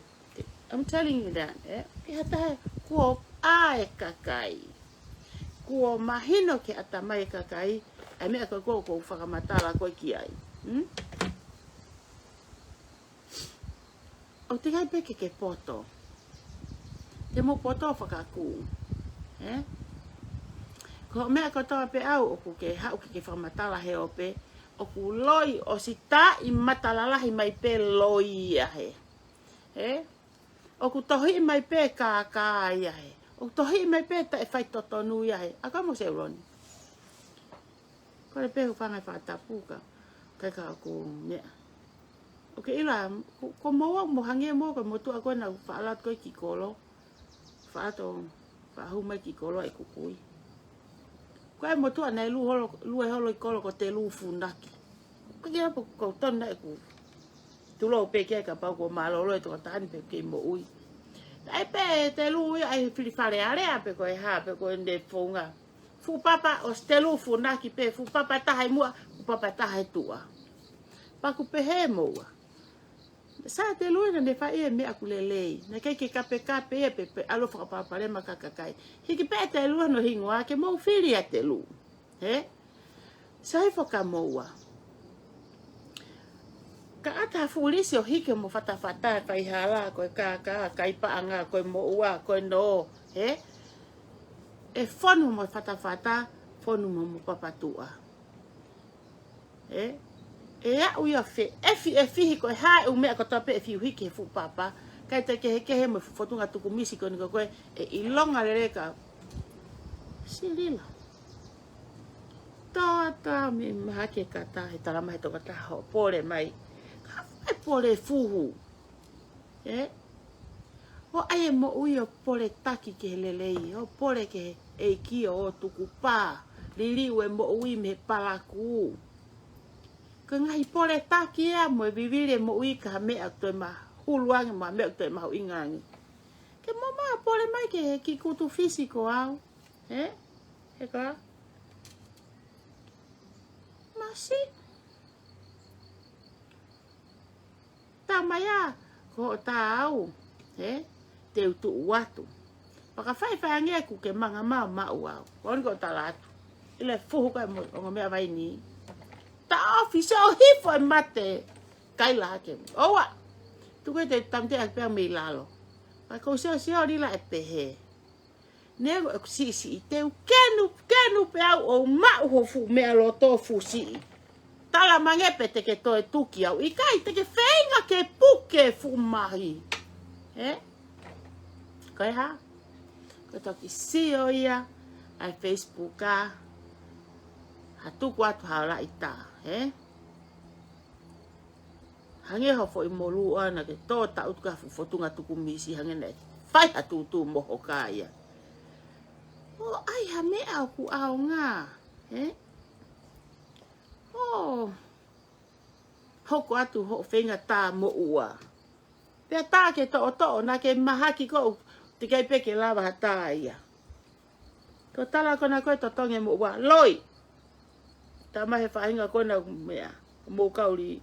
S1: I'm telling you that. Ke hatahe kua a e kakai. kua mahino ke atamai kakai, ai mea ko whakamatala koe ki ai. O te kai peke ke poto. Te mo poto whakaku. Ko mea katoa pe au, oku ke hau ke whakamatala he ope, oku loi o si tā I matalalahi mai pe loi ahe. Oku tohi mai pe kā iahe. Oku tohi mai pe ta e whai totonu iahe. Aka mo se uroni. Kore pe whangai whatapuka. Kai ka aku mea. Oke ila, ko moa mo hange mo ka mo tua koe na whaalat koe ki kolo. Whaato, whahu mai ki kolo e kukui. Koe mo tua nei lue holo I kolo ko te lu funaki. Koe kia po ko tona e ku. Tulo pe kia ka pau ko malolo e toka tahani pe ke mo ui. Ai pe te lu ai whiwhare area pe koe ha pe koe ne whunga. Fu papa o te lu funaki pe fu papa tahai mua, fu papa tahai tua. Paku pe he moa. Sa te luina ne whai e mea kulelei. Na kei ke kape e pe alo whakapapare makakakai. Hiki pe te lua no hingoa ke mou whiri a te lu. Sa i whaka moa. Ka ata fulisi o hike mo whatawhata kai hala koe kai paanga koe mo ua koe no. E whonu mo whatawhata, whonu mo papatua. E a uia whi, e fihi koe hae umea ko tape e fihi ke fu papa, kai te kehe mo whotunga tuku misi koe niko koe, e ilonga rereka. Silila. Tō me maha ke kata, he tala mahi toka taha, pore mai. Ka whai pore fuhu. O ai e mo ui o pore taki ke lelei, o pore ke e kia o tuku pā, liliu e mo ui me palaku. Ka ngai pore taki ea mo e vivire mo ui ka mea toi ma huluangi ma mea toi ma ingangi. Ke mo maa pore mai ke ki kutu fisiko au. Heka? Masi. Tā mai a, ko o tā au. Te utu uatu. Paka whai angea ku ke manga mau au. Koni ko tā latu. Ile fuhu kai mo o mea vai ni. Ta office o hifo e mate kai la ke owa tu ko te tamte a pe me lalo pa ko se o rila e pehe ne si te kenu pe au o ma ho fu me lo to fu si tala mange pete ke to e tuki au I kai te ke feinga ke puke fu mahi kai ha ko to ki si o ia ai Facebook a hatu kwatu hala ita hange ho foi molu ana ke to ta utka fotunga tuku misi hange nei fai hatu tu mo kaya o ai ha me au ku au nga hoko atu ho fenga ta mo ua pe ta ke to na ke mahaki ko te kai pe ke lava ta ia ko tala kona ko to tonge mo ua loi tama he whainga kona mea, mō kauri.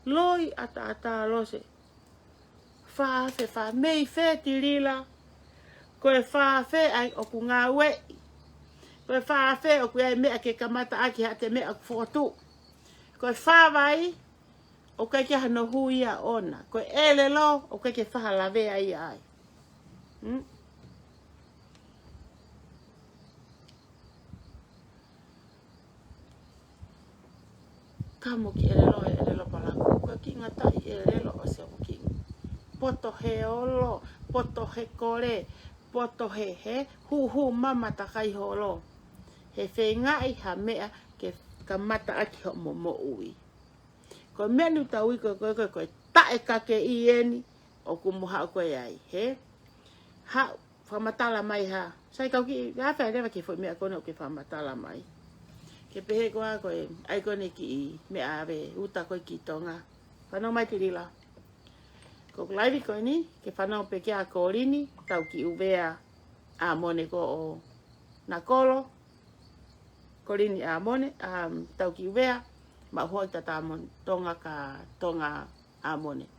S1: Loi ata lose. Wha mei whe tirila. Koe wha whe ai oku ngā we. Koe wha whe oku ai mea ke kamata aki ha te mea kufotu. Koe wha vai, o kai ke hano huia ona. Koe ele lo, o kai ke wha lawe ai ai. Kamo ki elelo palaku, ko ki ngatai elelo o se ki. Poto he olo, poto he kore, poto he, hu mama takai holo. He whengai ha mea ke kamata aki ho mo ui. Ko menu tau iko koe tae kake I eni, o kumuha koe ai, Ha, whamatala mai ha. Sai kau ki, hawhai rewa ke fwoi mea kone o ke whamatala mai. Ke pehe koa koe, ai kone ki mea awe, uta koe ki tonga. Whanau mai tirila. Ko laivi koe ni, ke whanau pe kia kōrini, tau ki uvea a mone ko o nakolo. Kōrini a mone, tau ki uvea, ma hoi tata tonga ka tonga a mone.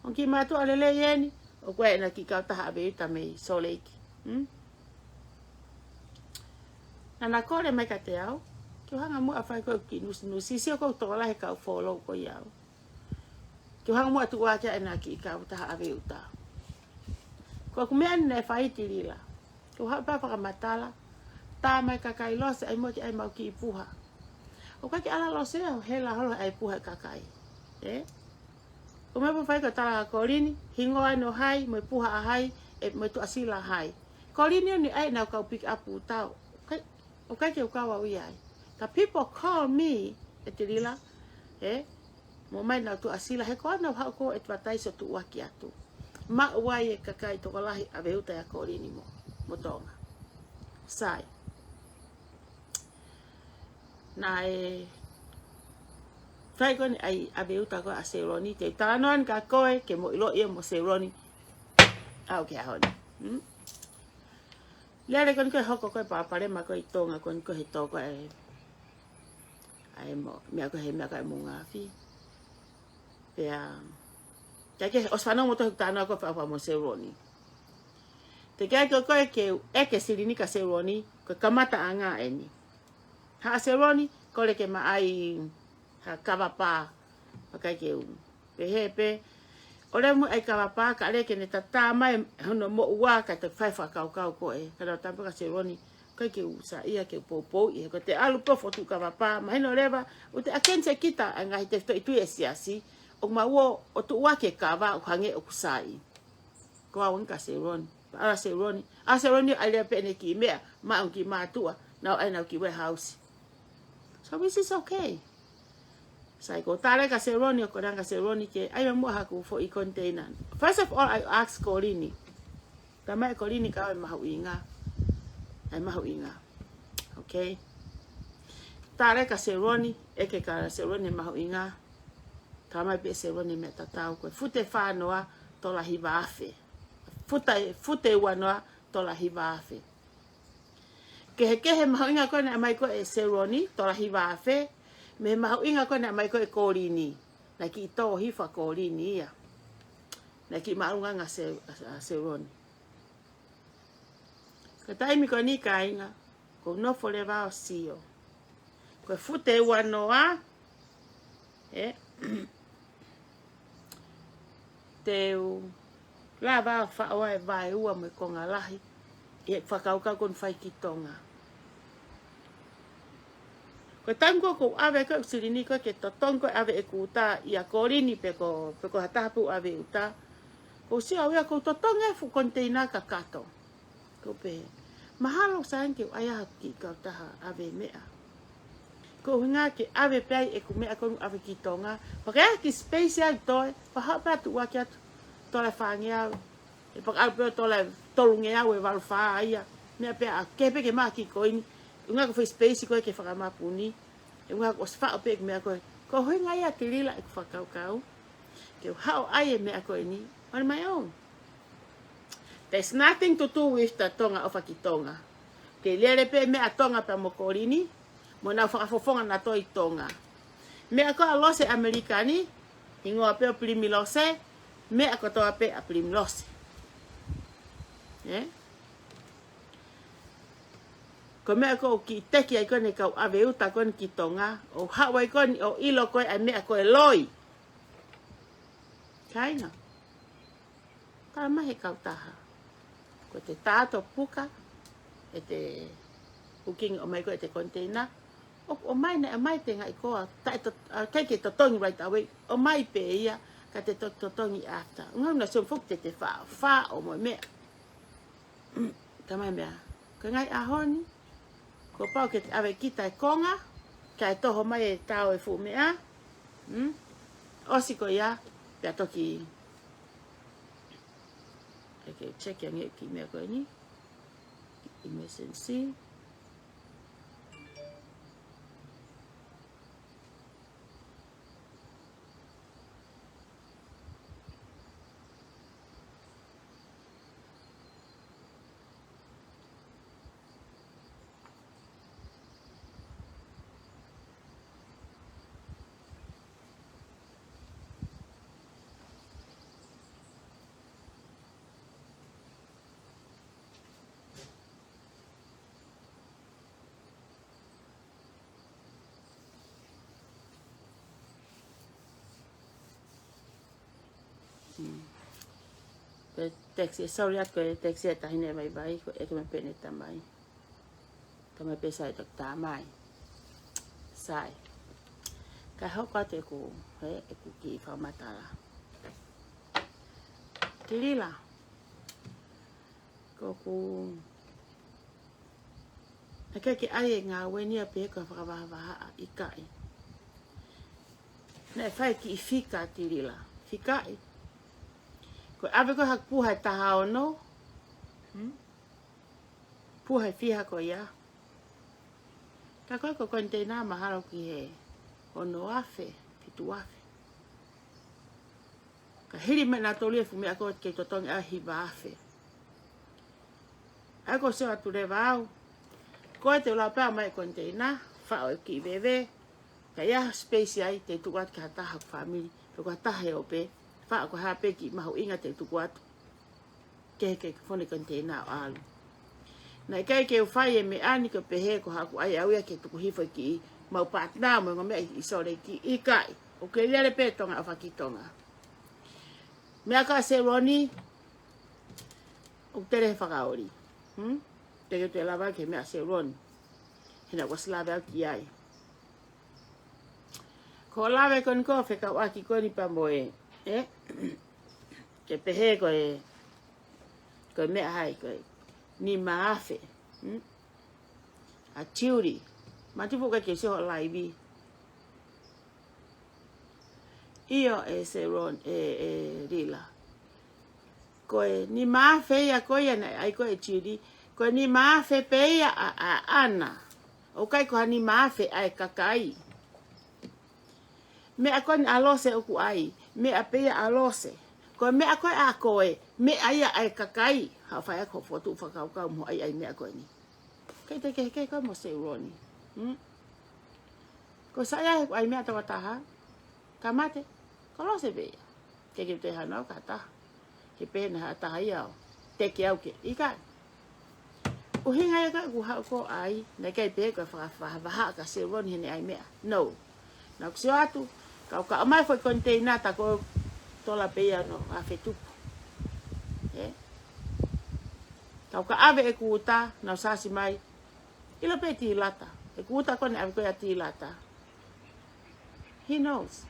S1: On ki mātu alele ieni, o koe na ki kautaha awe uta mei soleiki. na ko le mai ka te au ke hanga mo a fai ko ki nu si ko to la he ka follow ko iau ke hanga mo tu wa ka na ki ka uta ave uta ko ku me ne fai ti lila ko ha pa pa matala ta mai ka kai los ai mo ki ai mau ki puha o ka ki ala los e he la holo ai puha ka kai o me pa fai ka tala ko lini hingo ai no hai mo puha a hai e mo tu asila hai ko lini ni ai na ka pick up uta o ka ke ka wa wi ai the people call me e te lila mo mai na tu asila he ko na ha ko advertise tu wa ki atu ma wai e kakai to lahi a veuta ya ko lini mo tonga sai na fai ko ai a veuta ko a seroni te tanon ka koe ke mo ilo e mo seroni au ke ahon lere kon ko hoko ko pa pare ma ko i tonga kon ko he to ko ai mo me ko he me ka mo ngafi pe ke os fanong mo to tano ko pa mo seroni te ke ko ke silini ka seroni ko kamata anga eni ha seroni ko le ke ma ai ha kava pa ka ke pe he pe ole mo ai kava pa ka le ke ne tata mai hono mo wa ka te fai fa ka ko ka ta ka seroni ka ke usa ia ke popo ia ko te alu po fotu kava pa mai no leva o te akense kita anga te to itu esiasi o mawo o tu wa ke kava o hange o kusai ko awon ka seroni a seroni ale pe ne ki me ma on ki ma tua na ai na ki warehouse so this is okay sai ko tare ka seroni ko ranga seroni ke ai mo ha ku fo i container first of all I ask Kolini kama Kolini ka ma huinga ai ma huinga okay tare ka seroni e ke ka seroni ma huinga kama pe seroni me tatau ko fute fa noa to la hiva afe fute wanoa to la hiva afe ke he mahuinga ko na mai ko e seroni to la hiva afe me mahuinga ko na mai ko e Kolini na ki to hifa Kolini ia na ki maunga nga seroni ka taimi ko ni kainga ko no forever sio ko fute wanoa teu lava fa wa vai ua me ko ngalahi e whakauka kon whai ki tonga ko tango ko ave ko sirini ko ke totongo ave e kuta ia Kolini pe ko hatapu ave uta ko si awe ko totonga fu container ka kato ko pe mahalo san ke aya ki ka taha ave mea ko hinga ke ave pe e ku mea ko ave ki tonga pa ki space ya to pa ha pa tu wa kia to la fangia e pa alpe to la tolungia we val fa ia me pe a ke pe ke ma ki ko ini unga ko space ko ke fa ma puni e unga ko sfa pe me ko hinga ya ke lila e fa kau ke how I me ko ini on my own there's nothing to do with the tonga of Akitonga ke lele pe me a tonga pa mo Kolini mo na fa fofonga na to i tonga me ko a lose americani ingo pe primi lose me a ko to pe a primi lose ko me ko ki teki ai ko ne ka ave uta kon ki tonga o hawai kon o ilo ko ai me ko e loi kaina ka ma he ka taha ko te tato puka e te booking o mai ko e te container o mai na mai te ngai ko ta kai ke to tongi right away o mai pe ia ka te to tongi after ngau na so fuk te fa o mo me tama me ka ngai ahoni ko pau ke ave kita e konga kai to ho mai e tau e fu mea o si ko ia pe toki okay check yang ki me ko ni emergency Teksi sauliat ko teksi tahine mai bai ko me pene tamai. Tamai pesai tok tamai. Sai. Ka hoka te ku ku ki whamatara. Tilila. Ko ku ke ai ngā wenia pe ko whakawaha i kai. Nei whai ki i whika tilila. Whikai. Ko ave ko hak puhai taha ono. Puhai whiha ko ia. Ka koe ko kontena maharo ki he. Ono afe. Pitu afe. Ka hiri me nā tolia fu mea koe ke totongi a hiva afe. Ako se atu rewa au. Koe te ula pēr mai kontena. Whao e ki vewe. Ka ia space ai te tukuat ka taha ku family. Ka taha e ope. Wha ko hape ki mahu inga te tuku atu. Ke whone kontena o alu. Nai kai ke uwhai e me ani ko pehe ko haku ai au ia ke tuku hifo ki mau patna mo ngomea i sore ki i kai. O ke lere pe tonga o whakitonga. Mea ka se roni o tere whakaori. Te te lava ke mea se roni. Hena waslawe au ki ai. Ko lawe kon ko wheka waki koni pa moe. Ke pehe ko mea hai ko ni maafe. A tiuri. Matipu ka ke seho laivi. Io e se ron rila. Ko ni maafe ya ko ya na ai ko e tiuri. Ko ni maafe pe ya a ana. O kai ko ni maafe ai kakai. Me akon alose oku ai. Me apea alose. Ko me ako a koe. Me ai ai kakai. Ha fai ko fotu whakau mo ai me ako ni. Kei te ke ko mo se roni. Ko saya ai me atawa taha. Kamate. Ko lo se bea. Ke te hana ka ta. Ke pena taha ia. Te ke au ke. Ika. O hinga ia ku ha ko ai. Na kai pe ko fa ka se roni ni ai me. No. Na ku se atu. Kau ka mai foi container ta ko tola peia no a fetupu. Kau ka ave e kuta na sasi mai. Ila pe ti lata. E kuta ko ne ave ko ya ti lata. He knows.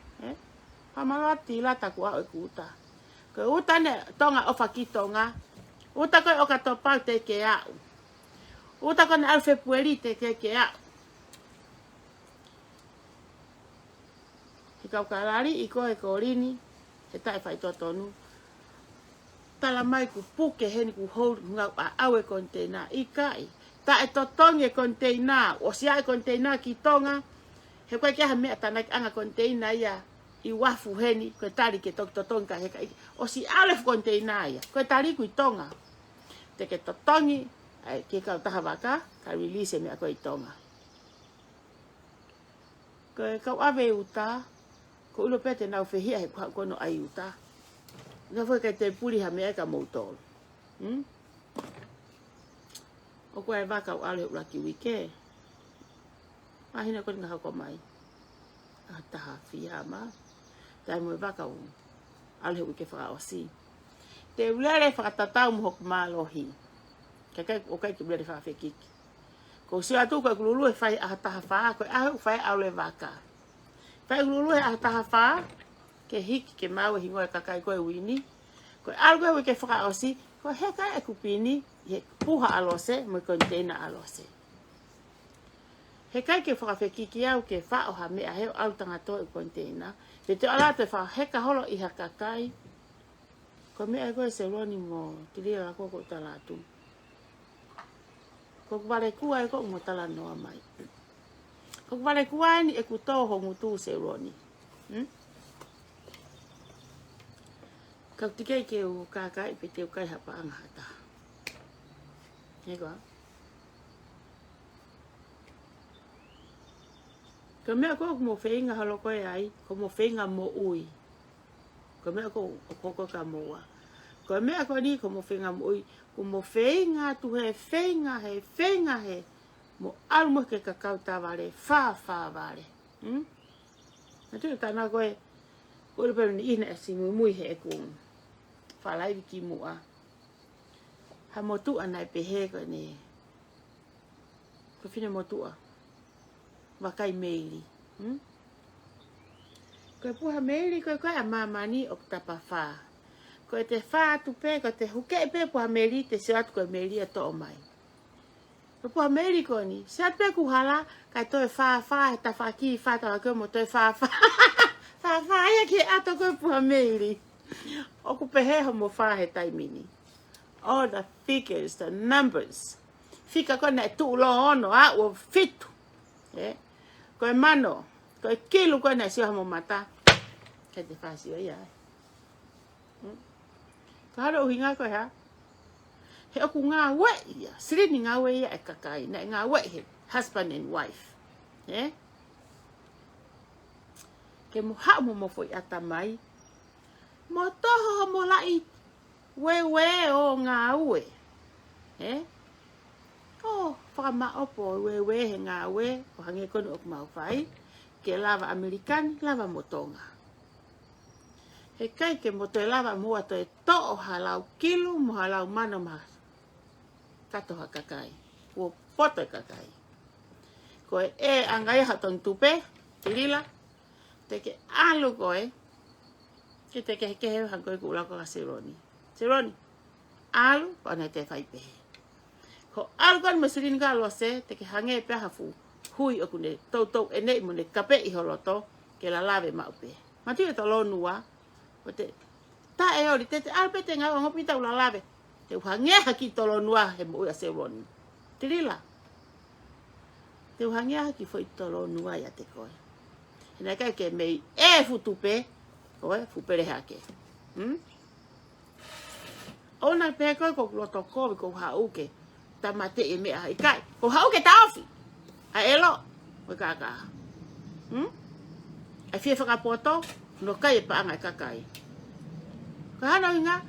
S1: Pamala ti lata ko e kuta. Ko uta ne tonga o fakitonga. Uta ko o ka topa te ke a. Uta ko ne alfe pueri te ke a. Kau karari i koe korini, he tae whai totonu. Tala mai ku puke heni ku hou ngau a awe kontena i kai. Tae totongi e kontena, o si ai kontena ki tonga. He koe kia mea tanak anga kontena ia i wafu heni, koe tari ke totongi ka heka. O si alef kontena ia, koe tari ku i tonga. Te ke totongi, ke kau taha waka, ka release mea koe i tonga. Koe kau ave uta, ko ulo pete nau whehia he kono ai uta. Nga fwe kai te puri ha mea ka moutoro. O koe waka o ale uraki wike. Mahina koni nga hako mai. A taha whiha ma. Tai mwe waka o ale wike whaka o si. Te ulere whakatatau mo hoku mālohi. O kai ki ulere whakawhekiki. Ko si atu koe kululu e whai a taha whaa. Koe ahu whai aule waka. Pai ululu a taha wha, ke hiki ke mau e hingoe kakai koe wini. Koe algoe wike whaka osi, koe heka e kupini, he puha alose, mo kontena alose. Hekai ke whakawhekiki au ke wha oha mea heo au tangato e kontena. Pe te ala te wha heka holo i hakakai. Ko mea e koe se roni mo, tiria la koko talatu. Ko wale kua e ko mo tala noa mai. Ko wale kuani e kuto hongu tu se roni. Kau tikai ke u kakai pe te ukai hapa anga hata. Ego. Ka mea ko mo whainga halo koe ai, ko mo whainga mo ui. Ka mea ko koko ka moa. Ka mea ko ni ko mo whainga mo ui, ko mo whainga tu he whainga he. Mo almo ke kakau tā wale, wha wale. Na tū tāna koe, koe peru ni ina e si mui he e kūng. whalai wiki mua. Ha motua nai pehe koe ne. Ko whine motua. Wakai meili. Koe puha meili koe koe a mamani o tapa wha. Koe te wha atu pe, koe te huke pe puha meili te se atu koe meili a to o mai. Koe puha meili koe ni, se atu pe kuhala, kai toe wha he ta wha ki wha tawa koe mo toe wha. Wha ia ke ato koe puha meili. O ku pehe ho mo wha he taimini. All the figures, the numbers. Fika koe na tu lo ono a o fitu. Koe mano, koe kilu koe na sio mo mata. Kei te wha sio ia. Ka haro uhinga koe ha. He oku ngā we ia. Sirini ngā we ia e kakai. Na ngā we he husband and wife. Ke mo hao mo foi ata mai. Mo toho mo lai we o ngā ue. Oh, whakamaaopo we he ngā we. O hange kono ok mau whai. Ke lava Amerikani, lava motonga. He kai ke mo te lava mua to e to'o halau kilu, mo halau mana ma kato ha kakai. Ua poto kakai. Koe e angai hatong tupe, te lila. Te ke alu koe. Ke te ke hehe hankoe kulako ka seroni. Seroni, alu, kone te whaipehe. Ko alu kone masirin ka aloa se, te ke hange pe hafu. Hui o kune tau e nei mo ne kape i holoto, ke la lave maupe. Matu e talo nua, o te ta e ori, te alpe te ngā ngopi tau la lave. Te uhange haki tolo nua he mo ua seroni. Te lila. Te uhange haki foi tolo nua ia te koe. Hena kai ke mei e futupe, oe, fupere hake. Ona pe koe ko loto koe ko hauke, ta mate e mea hai kai. Ko hauke taufi. A elo, o kaka. A fie whakapoto, no kai e paanga kakai. Ka hana inga,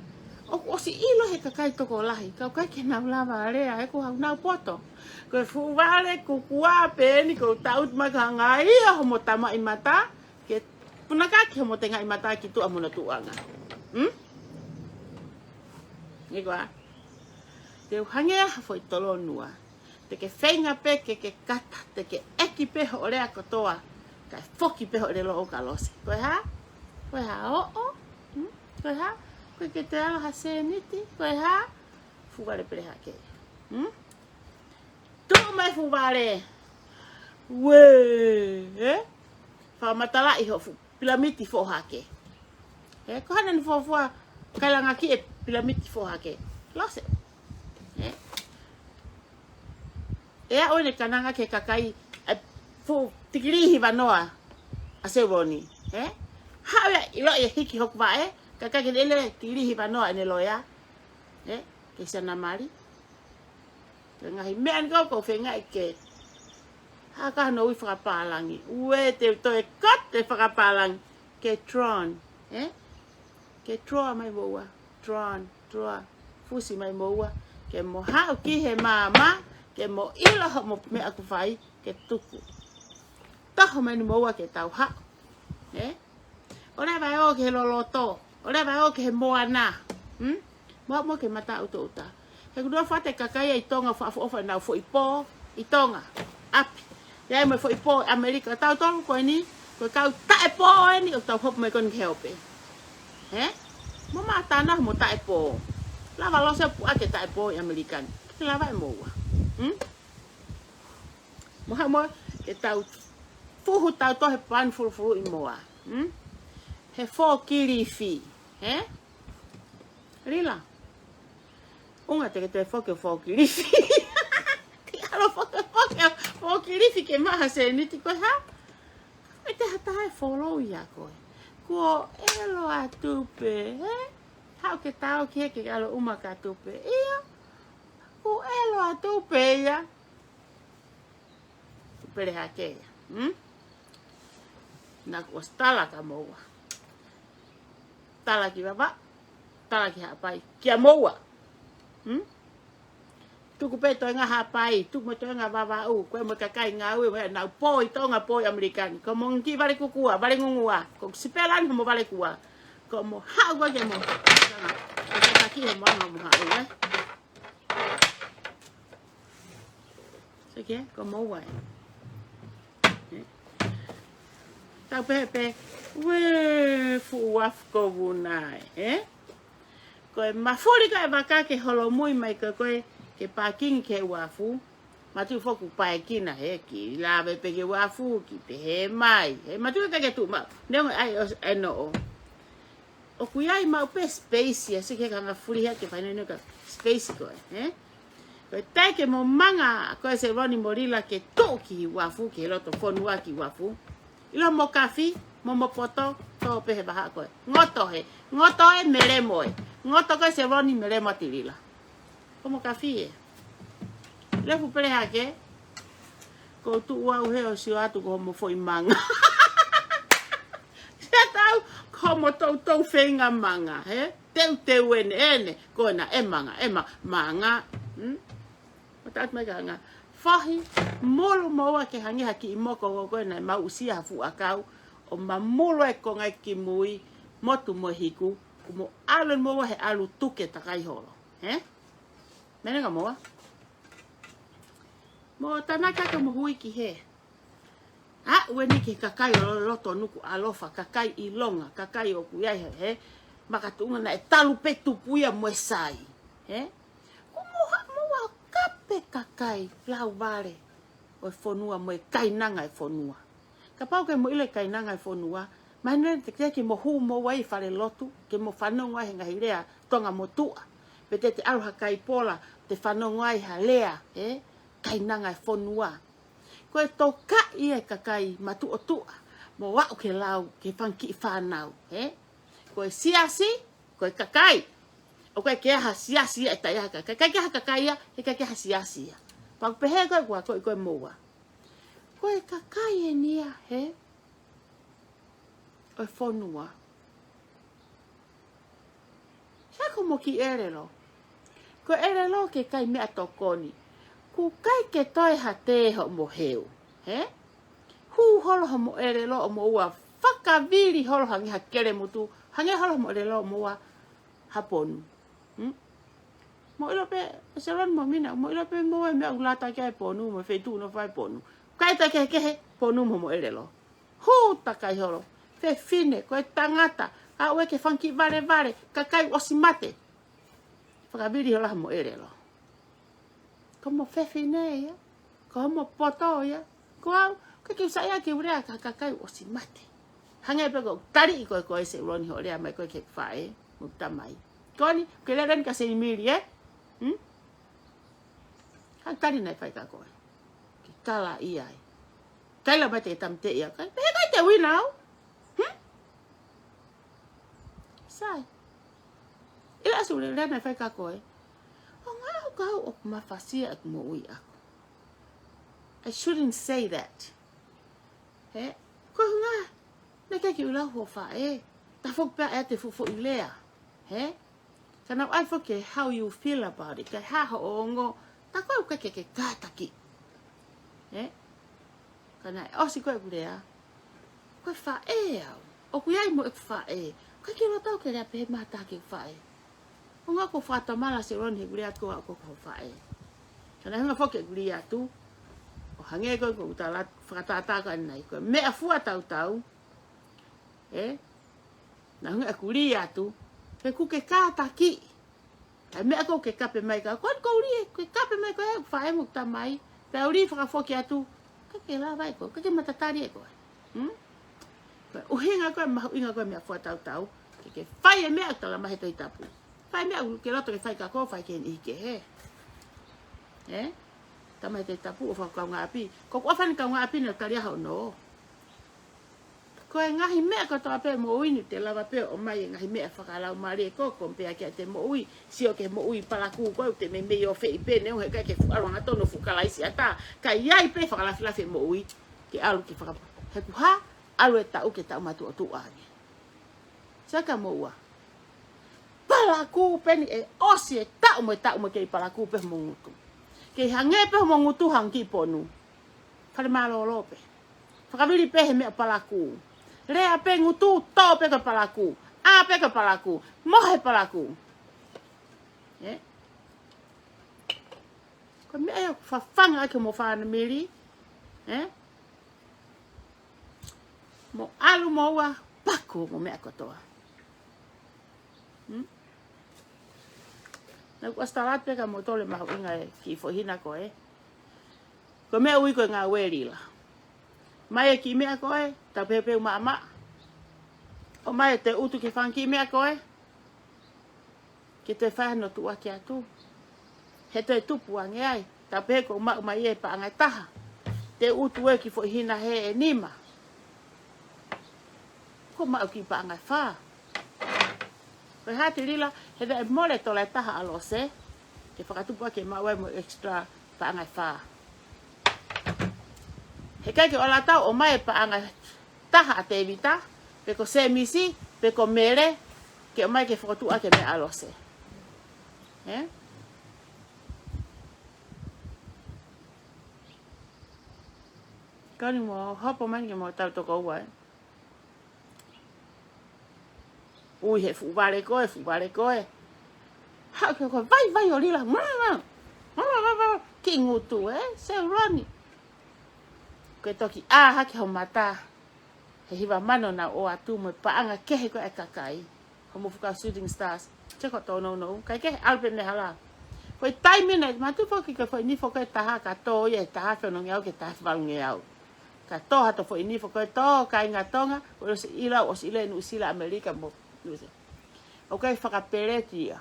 S1: o si ilo he kakai toko lahi, kau kai ke nau lava area, e ko hau nau poto. Ko e fuwale, ko kuape, ni ko taut makanga ia homo tama i mata, ke punakaki homo tenga i mata ki tu amuna tuanga. Ni koa, te uhangea foi tolo nua. Te ke whainga pe ke kata, te ke eki peho o rea kotoa, kai foki peho o re lo o kalose. Koe ha? Koe ha o? Koe ha? Koe ke te aloha se niti? Koe ha? Fuware pere hake. Tuo mai fuware. Wee! Whamatala i ho pilamiti fo hake. Ko hana ni fua kailanga ki e pilamiti fo hake. Lose. Ea oine kananga ke kakai fu tikirihi wanoa a seroni. Hau ilo e hiki hok vae, kakai ke ele tikirihi wanoa ene loia. Ke sana mari. Ke ngahi mean kau whenga i ke haka no ui whakapalangi. Ue te toe kot te whakapalangi ke tron. Ke troa mai moua. Tron, troa. Fusi mai moua. Ke mo hau ki he mama. Ke mo ilo ho mo me aku whai ke tuku. Taho mai ni moua ke tau hao. Ora vai o ke loloto. Ora vai o ke moana. Mo ke mata uto uta. He kudua whate kakai i tonga whaafofa nau fo ipo. I tonga. Api. Iai mai fo ipo Amerika. Tau tonga koe ni. Koe kau tae po e ni. O tau hopu mai koni ke hope. Mo maa tanah mo tae po. Lava lo se pu ake tae po i Amerikan. Ke lava e moua. Moha mo ke tau fuhu tau tohe pan furu i moa. He 4 kirifi. Rila. Unga te ke te foke 4 kirifi. Ti alo foke 4 kirifi ke maha se niti koe ha. E te hatae follow ia koe. Ko elo a tupe. Hau ke tau ki ke alo uma ka tupe. Ia. Ko elo a tupe ia. Pere hake. Na kuas tala ka moua. Tala ki baba. Tala ki hapai. Kia moua. Tuku pe toi ngā hapai. Tuku me toi ngā baba u. Koe mo kakai ngā ue. Nau poi tonga poi Amerikani. Ko mo ngi vale kukua. Vale ngungua. Ko sipelan mo vale kua. Ko mo hau kwa ke mo. ki ho manga mo haru e seke ko mo wai tau pe we fu waf ko bunai ko mafuri ka baka ke holo mui mai ko ke parking ke wafu matu foku pai kina ki la be pe ke wafu ki pe he mai matu ka ke tu ma ne ai no o kuiai ma pe space ya se ke ka furi ha ke fai no ka space ko ko tai ke mo manga ko se roni morila ke toki wafu ke loto fonua ki wafu ilo mo kafi mo poto to pe he baha ko ngoto he mere moi ngoto ko se roni mere matilila como kafi le fu pere hake ko tu wa he o si atu ko mo foi manga se tau como to fenga manga te ene ko na manga tat mai nga fahi molo moa ke hangi haki imoko ko na mausia fu akau o mamolo e ko ngai ki mui motu mo hiku mo alo mo he alu tuke takai holo menenga moa mo tanaka ko mo hui ki he weni ke kakai o loto nuku alofa kakai ilonga kakai o kuiai he makatunga na talu petu puia mo sai kape kakai lau vale o fonua mo kainanga e fonua ka pau ke mo ile kainanga e fonua mane te ke mo hu mo wai fale lotu ke mo fanonga he ngahilea tonga mo tua pete te alu hakai pola te fanonga i halea kainanga e fonua ko e toka i e kakai matu o tua mo wa ke lau ke fanki fanau ko e siasi ko e kakai o kai ke hasiasi e tai haka kai ke haka kai ya ke hasiasi pa pehe ko moa ko e kakai e nia o fonua sa como ki erelo ko erelo ke kai me atokoni ku kai ke toi hate ho mo heu hu holo mo erelo mo wa fakavili holo hangi hakere mutu hangi holo mo erelo mo wa haponu mo ilo pe seron mo mina mo ilo pe mo me ulata ke ponu mo fe tu no fai ponu kai ta ke ponu mo elelo hu ta kai holo fe fine ko tangata a we ke fanki vale ka kai osimate fa biri hola mo elelo como fe fine ya como poto ya ko ke sa ya ke ura ka kai osimate hanga pe ko tari ko ese roni hole mai ko ke fai mo tamai koni ke le ren ka se mili tari nai fai ka koe ki kala iai kaila ba te tamte ia kai pe kai te wi now sai ila su le nai fai ka koe o nga ka o ma fasia ak mo wi ako I shouldn't say that ko nga na ka ki ula ho fa ta fo pa te fo ilea kana ai fo ke how you feel about it ka ha ho ngo ta ko ka ke kataki kana o si ko gulea ko fa o ku ai mo fa ka ke lo tau ke la pe mata ke fa o nga ko fa ta mala se ron he gulea ko fa kana nga fo ke gulea tu o hange ko ta la fa ta ka nai ko me afua tau na nga gulea tu pe ku ke kataki ai me ko ke kape mai ka kon ko ri ke kape mai ko fa mo ta mai pe uri fa fo ke atu ka ke la vai ko ke mata tari ko o hinga ko ma hinga ko me fa tau ke fai me ata la mai to itapu fai me ke lo to ke fai ka ko fai ke ni ke ta mai te tapu o fa ka ngapi ko fa ni ka ngapi na tari ha no ko ngahi me ko to ape mo ui ni te lava pe o mai ngahi me fa ka la mari ko pe ke te mo ui si o ke mo ui pala ku ko te me me o fe pe ne o he ka ke fu aro ngato no fu kala isi ata ka yai pe fa la fila fe mo ui ke alu ki fa he ku ha alu ta o ke ta ma tu tu ani saka mo wa pala ku pe ni o si ta mo ke pala ku pe mo ngutu ke hange pe mo ngutu hangi ponu fa ma lo pe fa ka vili pe he me pala ku rea pe ngutu to pe ka palaku a pe ka palaku mo he palaku ko me ai fa fanga ke mo fa na mili mo alu mo wa paku mo me akotoa na ko starat pe ka mo tole ma inga ki fo hina ko ko me ui ko nga weli la mai ki me ko ta pepe ma o mai te utu ki fan ki me ko ke te fa no tu aki atu he te tupu ange ai ta pe ko ma mai e pa anga taha te utu e ki fo hina he e nima ko ma ki pa anga fa ko ha te lila he de mole to la taha alo se ke fa tu pa ke ma wa mo extra pa anga fa he kai ke ola tau o mai pa anga taha te vita pe ko se misi pe ko mere ke mai ke fo tu ake me alo se Kani mo hopo man ke mo tau to ko wa ui he fu vale koe ha ke ko vai o lila ki ngutu se roni ke toki ha ke ho mata he hiva mano na o atu mo pa anga ke he ko e kakai ho mo fuka shooting stars che ko to no kai ke alpe ne hala ko tai minute ma tu fo ki ko ni fo ko ta ka to ye ta ko no ngau ke ta va ngau ka to ha to fo ni fo ko to kai nga tonga o se ila nu sila america mo o kai fa ka peleti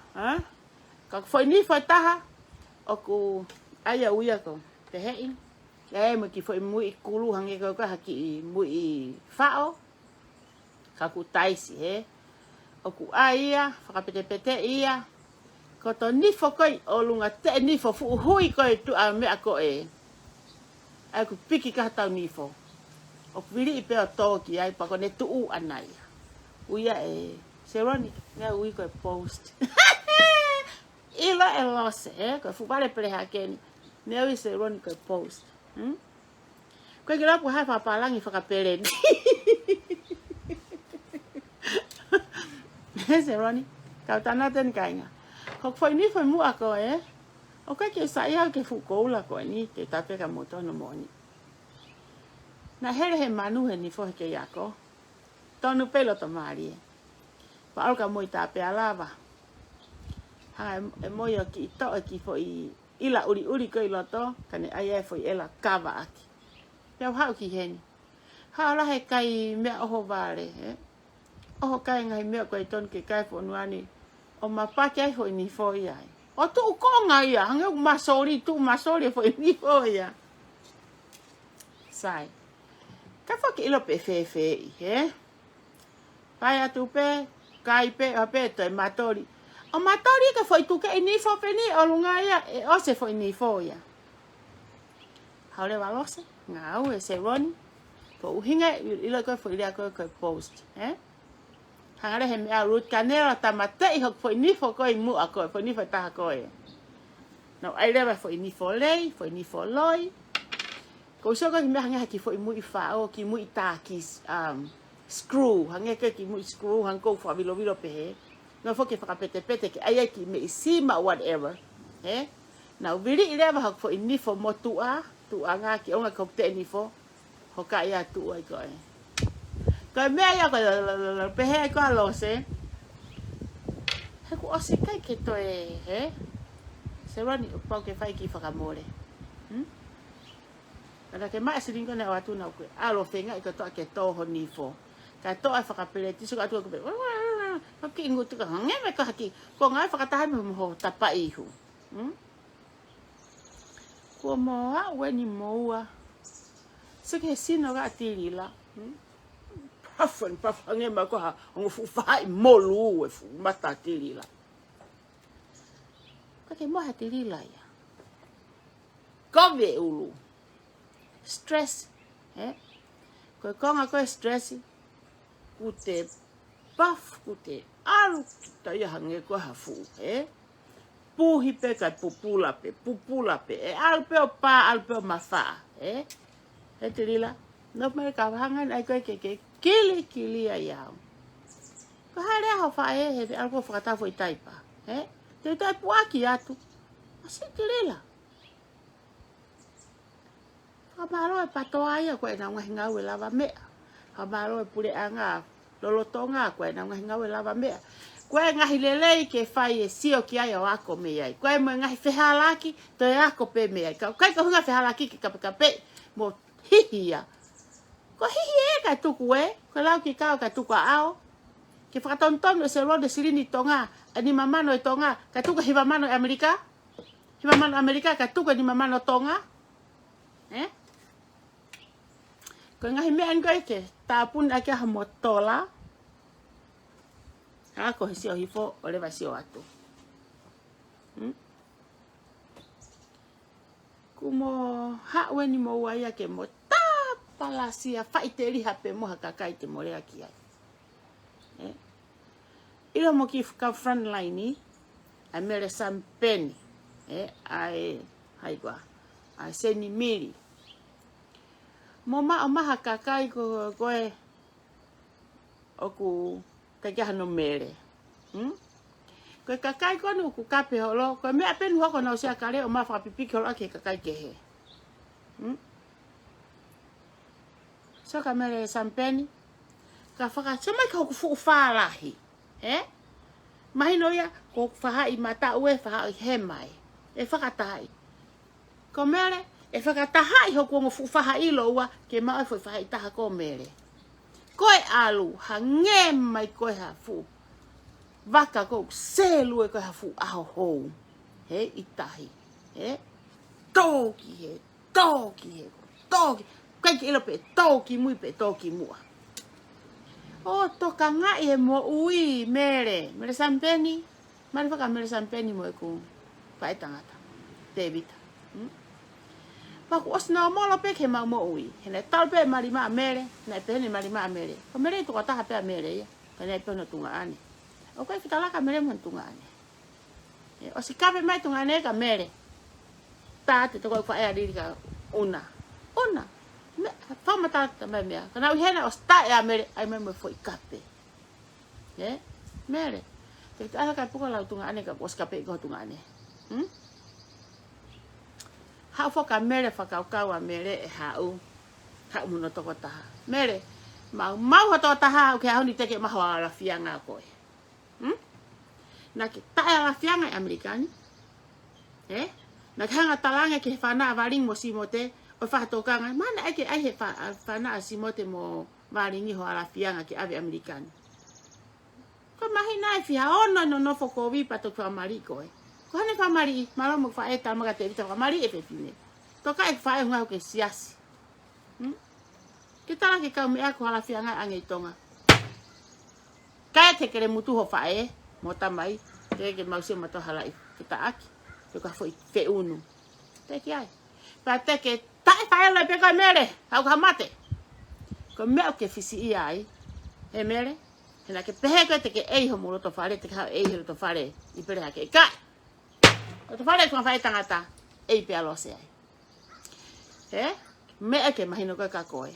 S1: ka fo ni fo ta o ku aya uia ko te he mo ki fo mu i kulu hange ko ka ki mu i fao ka ku taisi o ku aia fa ka pete ia ko to ni fo ko o lunga te ni fo fu hui ko tu a me ko ai ku piki ka ta ni fo o vili i pe o toki ai pa ko ne tu u anai uia seroni nga ui ko post ila lose ko fu vale pre ha ken ne ui seroni ko post ko ke la pu ha fa palangi fa ka pelen seroni ka tana ten kainga ko foi ni foi mu ako o ka ke sa ia ke fu ko la ko ni te ta pe ka moto no moni na hele he manu he ni fo ke yako tonu pelo to mari pa al ka moi ta pe alava ha moi ki to ki fo ila uri ko ilo to kane ai fo ela kava aki ya ha ki hen ha la he kai me o vale o kai ngai me ko ton ke kai fo nuani o ma pa ke fo ni fo ia o tu ko ngai ya nge masori fo ni fo ia sai ka fo ke ilo pe fe pai atu pe kai pe a pe to matori o matori ka foi tu ke ni fo pe ni o lunga ia o se foi ni fo ia hale valose ngau se ron ko hinga ilo ko foi ia ko post hangare he mea root canela tamate i hok foi ni fo ko i mu ako foi ni fo ta ko no ai leva foi ni fo lei foi ni fo loi ko so ko me hanga ki foi mu i fa o ki mu i ta ki screw hanga ke ki mu i screw hang ko fo vilo pe no fo ke fa pete ke ai ki me sima whatever na vili i leva hok foi ni fo mo tu anga ki onga ko te ni fo hoka ia tu ai ko ka mea ia ko pe he ko lo se he ko se kai ke to se rani o pa ke fai ki fa kamore kada ke mai se lingo na watu na ko alo fenga ko to ke to ho ni fo ka to fa ka pele ti so ka to ko ko ki ngutu ka nge me ka ki ko ngai fa ka ta mo ho tapa i hu ko mo a we ni mo a se ke sino ga tiri la Pafan nge ma ko ha ngo fu fai molu fu mata tiri la ka ke mo ha tiri la ya ko ve ulu stress ko nga ko stress kute paf kute alu ta ya hange ko ha fu puhi pe ka pupula pe alpe o pa alpe o mafa tiri la no me ka hangan ai ko ke kili ai au ko hare ho fa he algo fa ta foi taipa Te tai puaki atu. Asi tilela. Kamaro e patoa ia ko e na ngau e lava mea. Kamaro e pule anga lolotonga ko e na ngau e lava mea. Ko e ngahi lelei ke fai e sio ki ai o ako me ai. Ko e mo ngahi fehalaki to e ako pe me ai. Kai ka hunga fehalaki ki kape mo hihia. Ko hihi e ka tuku e. Ko lau ki kao ka tuku ao. Ke whakatonton e se ronde sirini tonga. Ani mamano e tonga. Ka tuku hiwa mano e Amerika. Hiwa mano Amerika ka tuku ni mamano tonga. Ko ngahi mea ngoi ke. Tāpun ake ha motola. Ako he sio hifo o lewa sio atu. Kumo hawe ni mo waia ke mo tapalasia faiteri hape mo hakakai te morea ki ai. Ilo mo ki ka front line ni a mere sampeni. Ai haigwa. Ai seni miri. Mo ma o maha kakai ko koe oku kakia no mere. Ko kakai ko no ku kape holo ko me apen ho ko no sia kare o ma fa pipi ko ake kakai ke he. So ka mere sampeni ka faka chama ka ku fu falahi. Mai no ya ko fa i mata ue fa he mai. E faka tai. Ko mere e faka taha i ho ko fu fa i lo wa ke ma fa fa i taha ko mere. Koe alu hange mai koe ha fu. Waka ko selu e koe ha fu aho hou. He itahi. Toki he. Toki. Kai ki ilo pe toki mui pe toki mua. O toka ngai e mo ui mere. Mere sampeni. Mari whaka mere sampeni mo e ku whae tangata. Te vita. Paku osna o molo pe ke mau mo ui. Hene tal pe marima mere. Na pe hene marima mere. Ko mere tu kata hape mere ia. Kane pe no tunga ane. O koe fitalaka mere mo tunga ane. O si kape mai tunga ane ka mere. Tate te koe whae ariri ka una. Whama tata mai mea. Kana ui hene o sta e a mere. Ai mai mo foi kape. Mere. Te kita ka puka lau tunga ane ka os kape ko tunga ane. Hau foka mere whakaukau a mere e hau. Hau muno toko taha. Mere, mau ho toko taha o ke hau ni teke maho a la fianga koe. Na ke tae a la fianga e Amerikani. Na ke hanga talange ke whana a waring mo simote o whahatokanga. Mana eke ai he whana a simote mo waringi ho a la fianga ke ave Amerikani. Ko mahi nai whiha ono no nofo ko wipa to kwa mari koe. Ko hane whamari, maro mo whae tamaga te vita whamari e pepine. Toka e whae hunga ke siasi. Ke tala ke kau mea ko hala whianga ange tonga. Kaya te kere mutu ho whae, mo tamai, te ke mausia mato hala i kita aki. Te ka fo i fe unu. Te ki ai. Pa te ke tae whae lai peka mere, hau ka mate. Ko mea ke fisi i ai, he mere. Hena ke pehe koe te ke eiho mo roto whare, te ke hau eiho roto whare, i pere hake kai. O te whare kua whae tangata, ei pe alose ai. Mea ke mahino koe ka koe.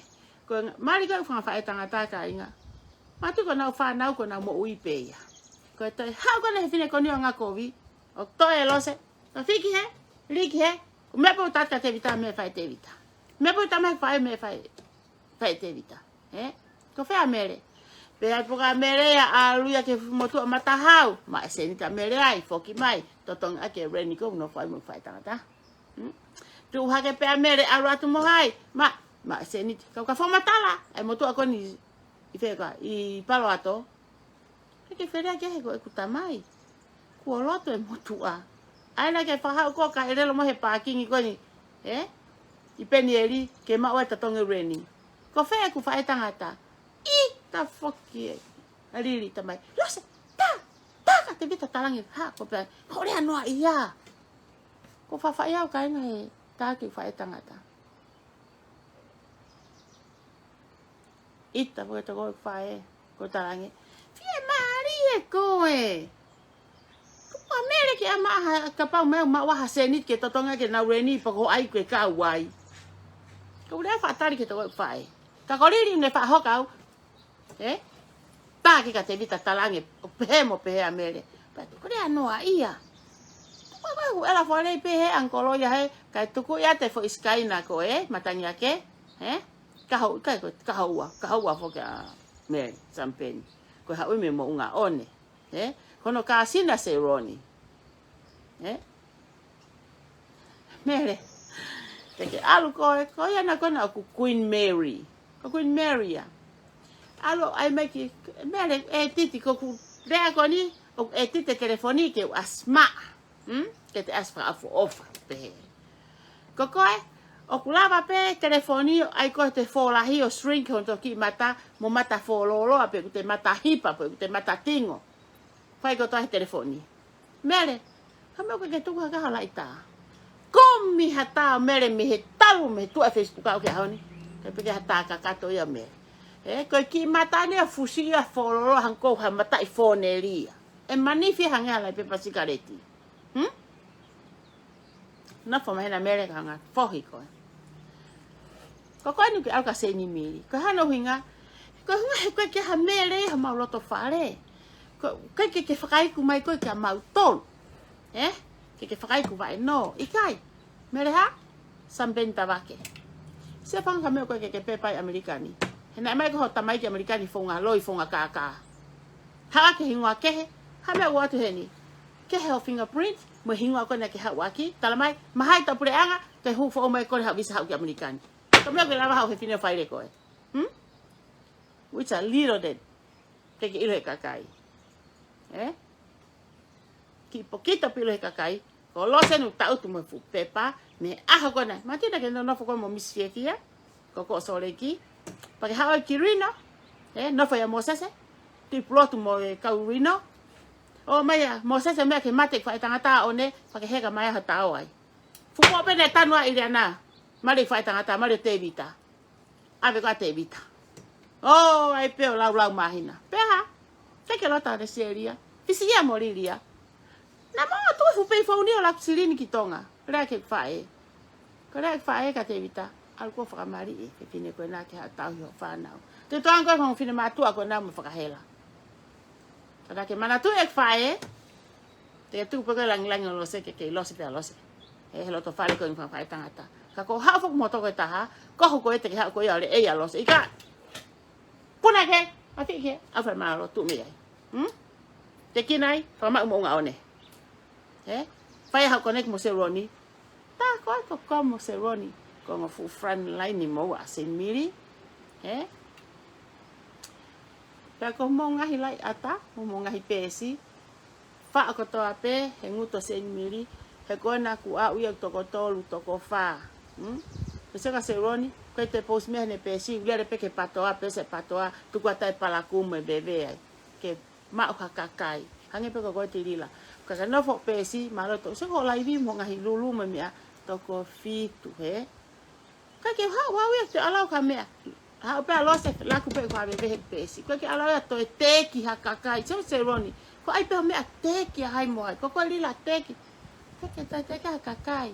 S1: Koe mari koe kua whae tangata ka inga. Matu ko nau whanau ko nau mo ui pe ia. Koe toi hau kone he whine koni o ngā kovi. O toi e lose. Ka whiki he, riki he. Mea pou tatka te vita, mea whae te vita. Mea pou tamai whae, mea whae te vita. Ko whea mere. Pea puka mere a aluia ke motu o matahau. Ma e senita mere ai, foki mai. Totong ake reni ko no whae mo whae tangata. Tu hake pea mere alu atu mo hai. Ma e senita. Kau ka whamatala. E motu ako ni i wheka, i palo ato. Heke wherea ke he ko e kutamai. Kua loto e motu a. Aina ke whahau ko ka erelo mo he pākingi ko ni. I peni eri ke ma oe tatonga reni. Ko whea ku whae tangata. Ta foki e. Ariri tamai. Lose, ka te bita talangi. Ha, ko pea. Ko rea noa ia. Ko whawhai au ka inga he. Tāki whae tangata. Ita, po te koe whae. Ko talangi. Fie maari e koe. Kua mere ke a maa ka pau mea maa waha senit ke totonga ke nau reni pa ko ai ke ka wai. Ko rea whaatari ke te koe whae. Ka koriri ne whahokau. Tāki ka te vita talange, o pehe mo pehe a mere. Ko rea noa ia. Wah, ela fole pe he angkolo ya he kai tuku ya te fo iskai na ko matanya ke kahau fo ka me sampen ko ha me mo nga one kono ka sina se roni mere ke alu ko ya na kona ku Queen Mary ya alo ai meki mere titi ko ku rea koni o titi telefonike asma que te as para ofa pe kokoe o kulava pe telefonio ai ko te fola hi o shrink on to ki mata mo mata fololo pe te mata hipa pe te mata tingo fai ko to telefoni mere kama ko ke tu ka hala ita komi hata mere mi he talu me tu Facebook ka ke honi ke pe hata ka to ya me ko ki mata ne fusia fololo hanko ha mata ifonelia manifi hangala pe pasikareti na fo mahena mere kanga fohi ko ni ke alka se ni mili ko hano hinga ko ke ha mere ha mauloto fare ko ke fakai ku mai ko ke mau tol ke fakai ku vai no ikai mere ha sambenta vake se pang ka me ko ke pepai amerikani hena mai ko tamai ke amerikani fonga loi fonga kaka ha ke hingwa ke ha me wa tu heni ke he fingerprint mo hingwa ko na ke ha waki talamai mahai ta pure anga ke hu fo mai ko ha visa ha ke amerikani to me ke lava ha he fine file ko which a little that ke ile kakai ki poquito pilo kakai ko lo se no ta tu mo fu pepa me aha ko na mati na ke no fo ko mo misie kia ko sole ki pa ke ha kirino no fo ya mo sese ti plot mo kaurino o maya Moses me ke mate fa tangata one pa ke hega maya hata ai fu mo pe ne tanwa iliana mari fa tangata mari tevita ave ka tevita oh ai pe la mahina pe ha te ke lota de seria fisia morilia na mo tu fu pe fa unio la silini kitonga ra ke fa ko ra fa ka tevita alko fa mari ke fine ko na ke hata yo fa na te to ango con fine ma tu ko na mo fa hela ada ke mana tu ek fae te tu pe lang lo se ke lo se pe lo se lo to fale ko fa tangata ka ko ha fo mo to ko ta ha ko ko te ha ko ya le ya lo se ika puna ke ati ke afa ma lo tu me ai te kinai fa ma mo nga one fa ya connect mo se roni ta ko mo se roni ko mo fu front line ni mo a se miri ta ko mo ngahi lai ata mo ngahi pesi fa ko to ape he nguto se miri he ko na ku a uya to ko tolu to ko fa se ka se roni ko te pos me ne pesi ule pe ke pato ape se pato a tu ko tai pala ku me bebe ai ke ma ka kakai hange pe ko te lila ka no fo pesi ma lo to se ko lai vi mo ngahi lulu me mia to ko fitu ka ke ha wa uya te ala ka me ha pe lo se la ku pe ko ave ve pesi ko ke ala ya to te ki ha kakai se roni ko ai pe me a te ki hai mo ko lila te ki ke ta te ka kakai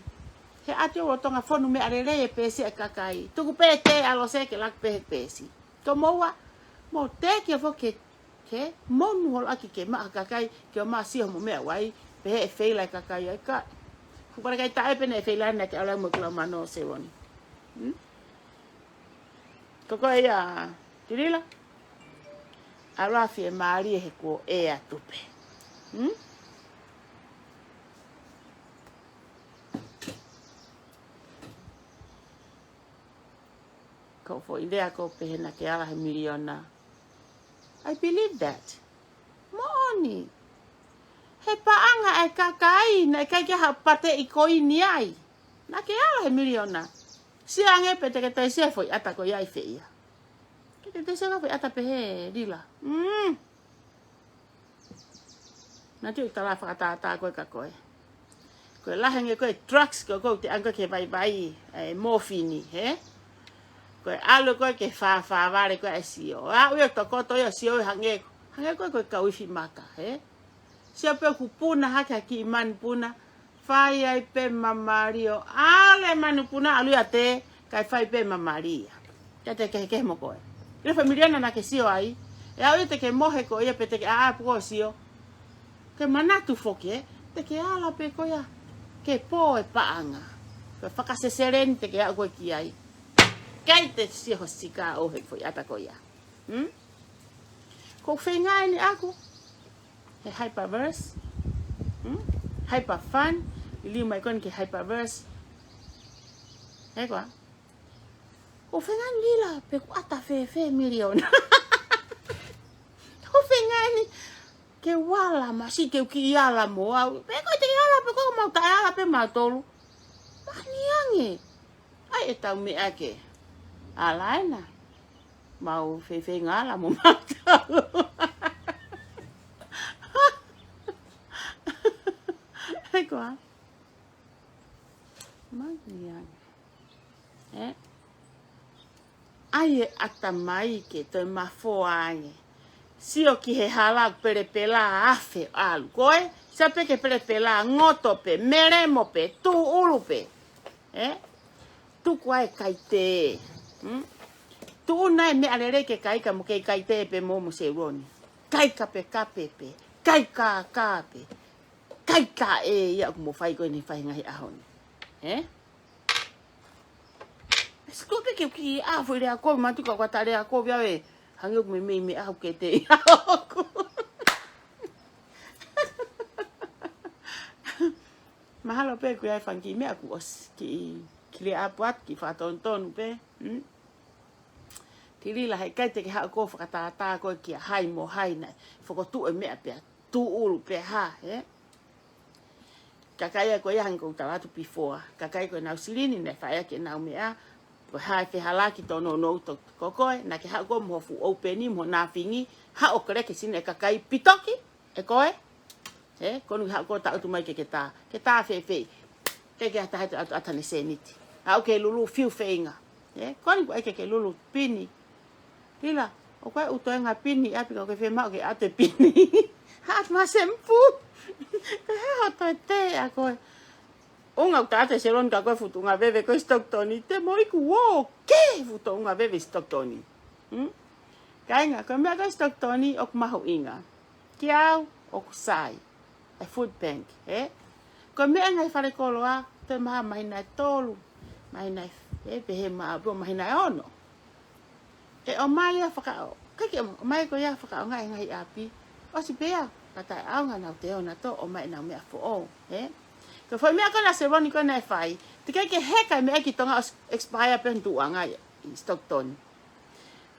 S1: he ate o tonga fonu me arele pesi a kakai tu ku pe te alo se ke la pe pesi to mo wa mo te ki fo ke mo nu aki ke ma kakai ke ma si mo me wai pe fe la kakai ka ku para kai ta pe ne fe la na ke ala mo kla mano se roni Koko ya tirila arafi mari he ko a tupe ko fo idea ko pe na ke ala miliona I believe that moni he paanga e kakai na kai ke ha pate I koi ni ai na ke ala miliona si ange pe te te se foi ata ko ia feia ke te se foi ata pe he dila na tu tala fa ta ko ka ko la henge ko drugs ko te ange ke vai morphine ko alo ko ke fa vale ko sio a u to ko to yo sio hange ko ka wifi maka si pe ku puna haka ki man puna fai ai pe mamario ale manupuna alu ate kai fai pe mamaria te ke mo ko le familia na ke sio ai e ai te ke mohe ko ia pe te a po sio ke mana tu foke te ke ala pe ko ya ke po e paanga. Ko whakaseserente ke au koe ki ai. Kei te siho sika o he foi ata ko ia. Ko whengai ni aku. He hyperverse. Hyper fun. Ili mai kon ke hyperverse. He koa. Ko whengai ni lila. Pe ku ata fe milion. Ko whengai ni. Ke wala ma si ke ki ala mo au. Pe ko te ala pe ko mau ta ala pe mau tolu. Mani ange. Ai e tau me ake. Alaina. Mau fe ngala mo mau tolu. Ai koa. Mani ange. Ai e ata mai ke te mafo ange. Sio ki he hala pere pela afe alu koe. Sape ke pere pela ngoto pe, meremo pe, tu ulu pe. Tu koe kai te. Tu unai me alere ke kai ka mo ke kai te pe mo se roni. Kai ka pe pe. Kai ka pe. Kai ka e ia mo fai koe ni fai ngai ahoni. Skope ke ki afu rea koe matu ka tare a koe via e. Hangi me au ke te aku. Mahalo pe ku ai fangi me aku os ki le apuat ki whatonton pe. Tiri la hei kai te ki hao ko whakatata koe ki a hai mo hai nei. Whakotu e mea pe tu ulu pe ha. Kakai a koe hangi kou talatu before. Kakai koe nau silini nei whaia ke nau mea. Ko hai te halaki tono no to kokoe na ke ha ko mo fu openi mo na fingi ha o kre ke sine kakai pitoki e koe konu ha ko ta tu mai ke ta fe ke ata ata ne seniti ha o ke lulu fiu feinga konu ko ke lulu pini lila o koe u toenga pini api ko ke fe ma ke ate pini ha ma sempu ke ha to te a koe Unga tate se ron ka koe futunga veve koe stoktoni. Te moiku wo ke futunga veve stoktoni. Kainga koe mea koe stoktoni ok mahu inga. Kiau ok sai. A food bank. Koe mea ngai whare koloa. Te maha mahina tolu. Mahina pehe maa bro mahina ono. E o mai a whakao. Kaki o mai koe a whakao ngai ngai api. O si pea. Katai aunga nau te ona to o mai nau mea fo o. Ko foi mea kona se roni kona e whai. Te kai ke heka mea ki tonga expire pen tuanga i Stockton.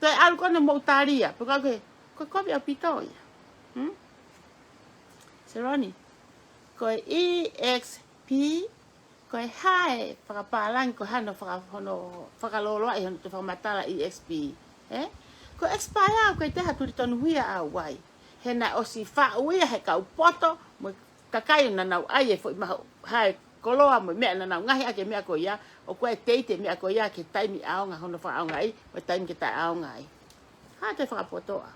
S1: Te alu kona moutaria. Peka koe kopi au pitoia. Se roni. Koe EXP. Koe hae whakapalang ko hano whakaloloa i hono te whakamatala EXP. Koe expire koe te haturi tonu huia au wai. Hena osi whauia he kau poto. Kakai na nau ai e foi mahu hai koloa mo mea na nau ngahi ake mea ko ia o koe teite mea ko ia ke taimi aonga hono wha aonga ai o taimi ke tai aonga ai ha te whakapotoa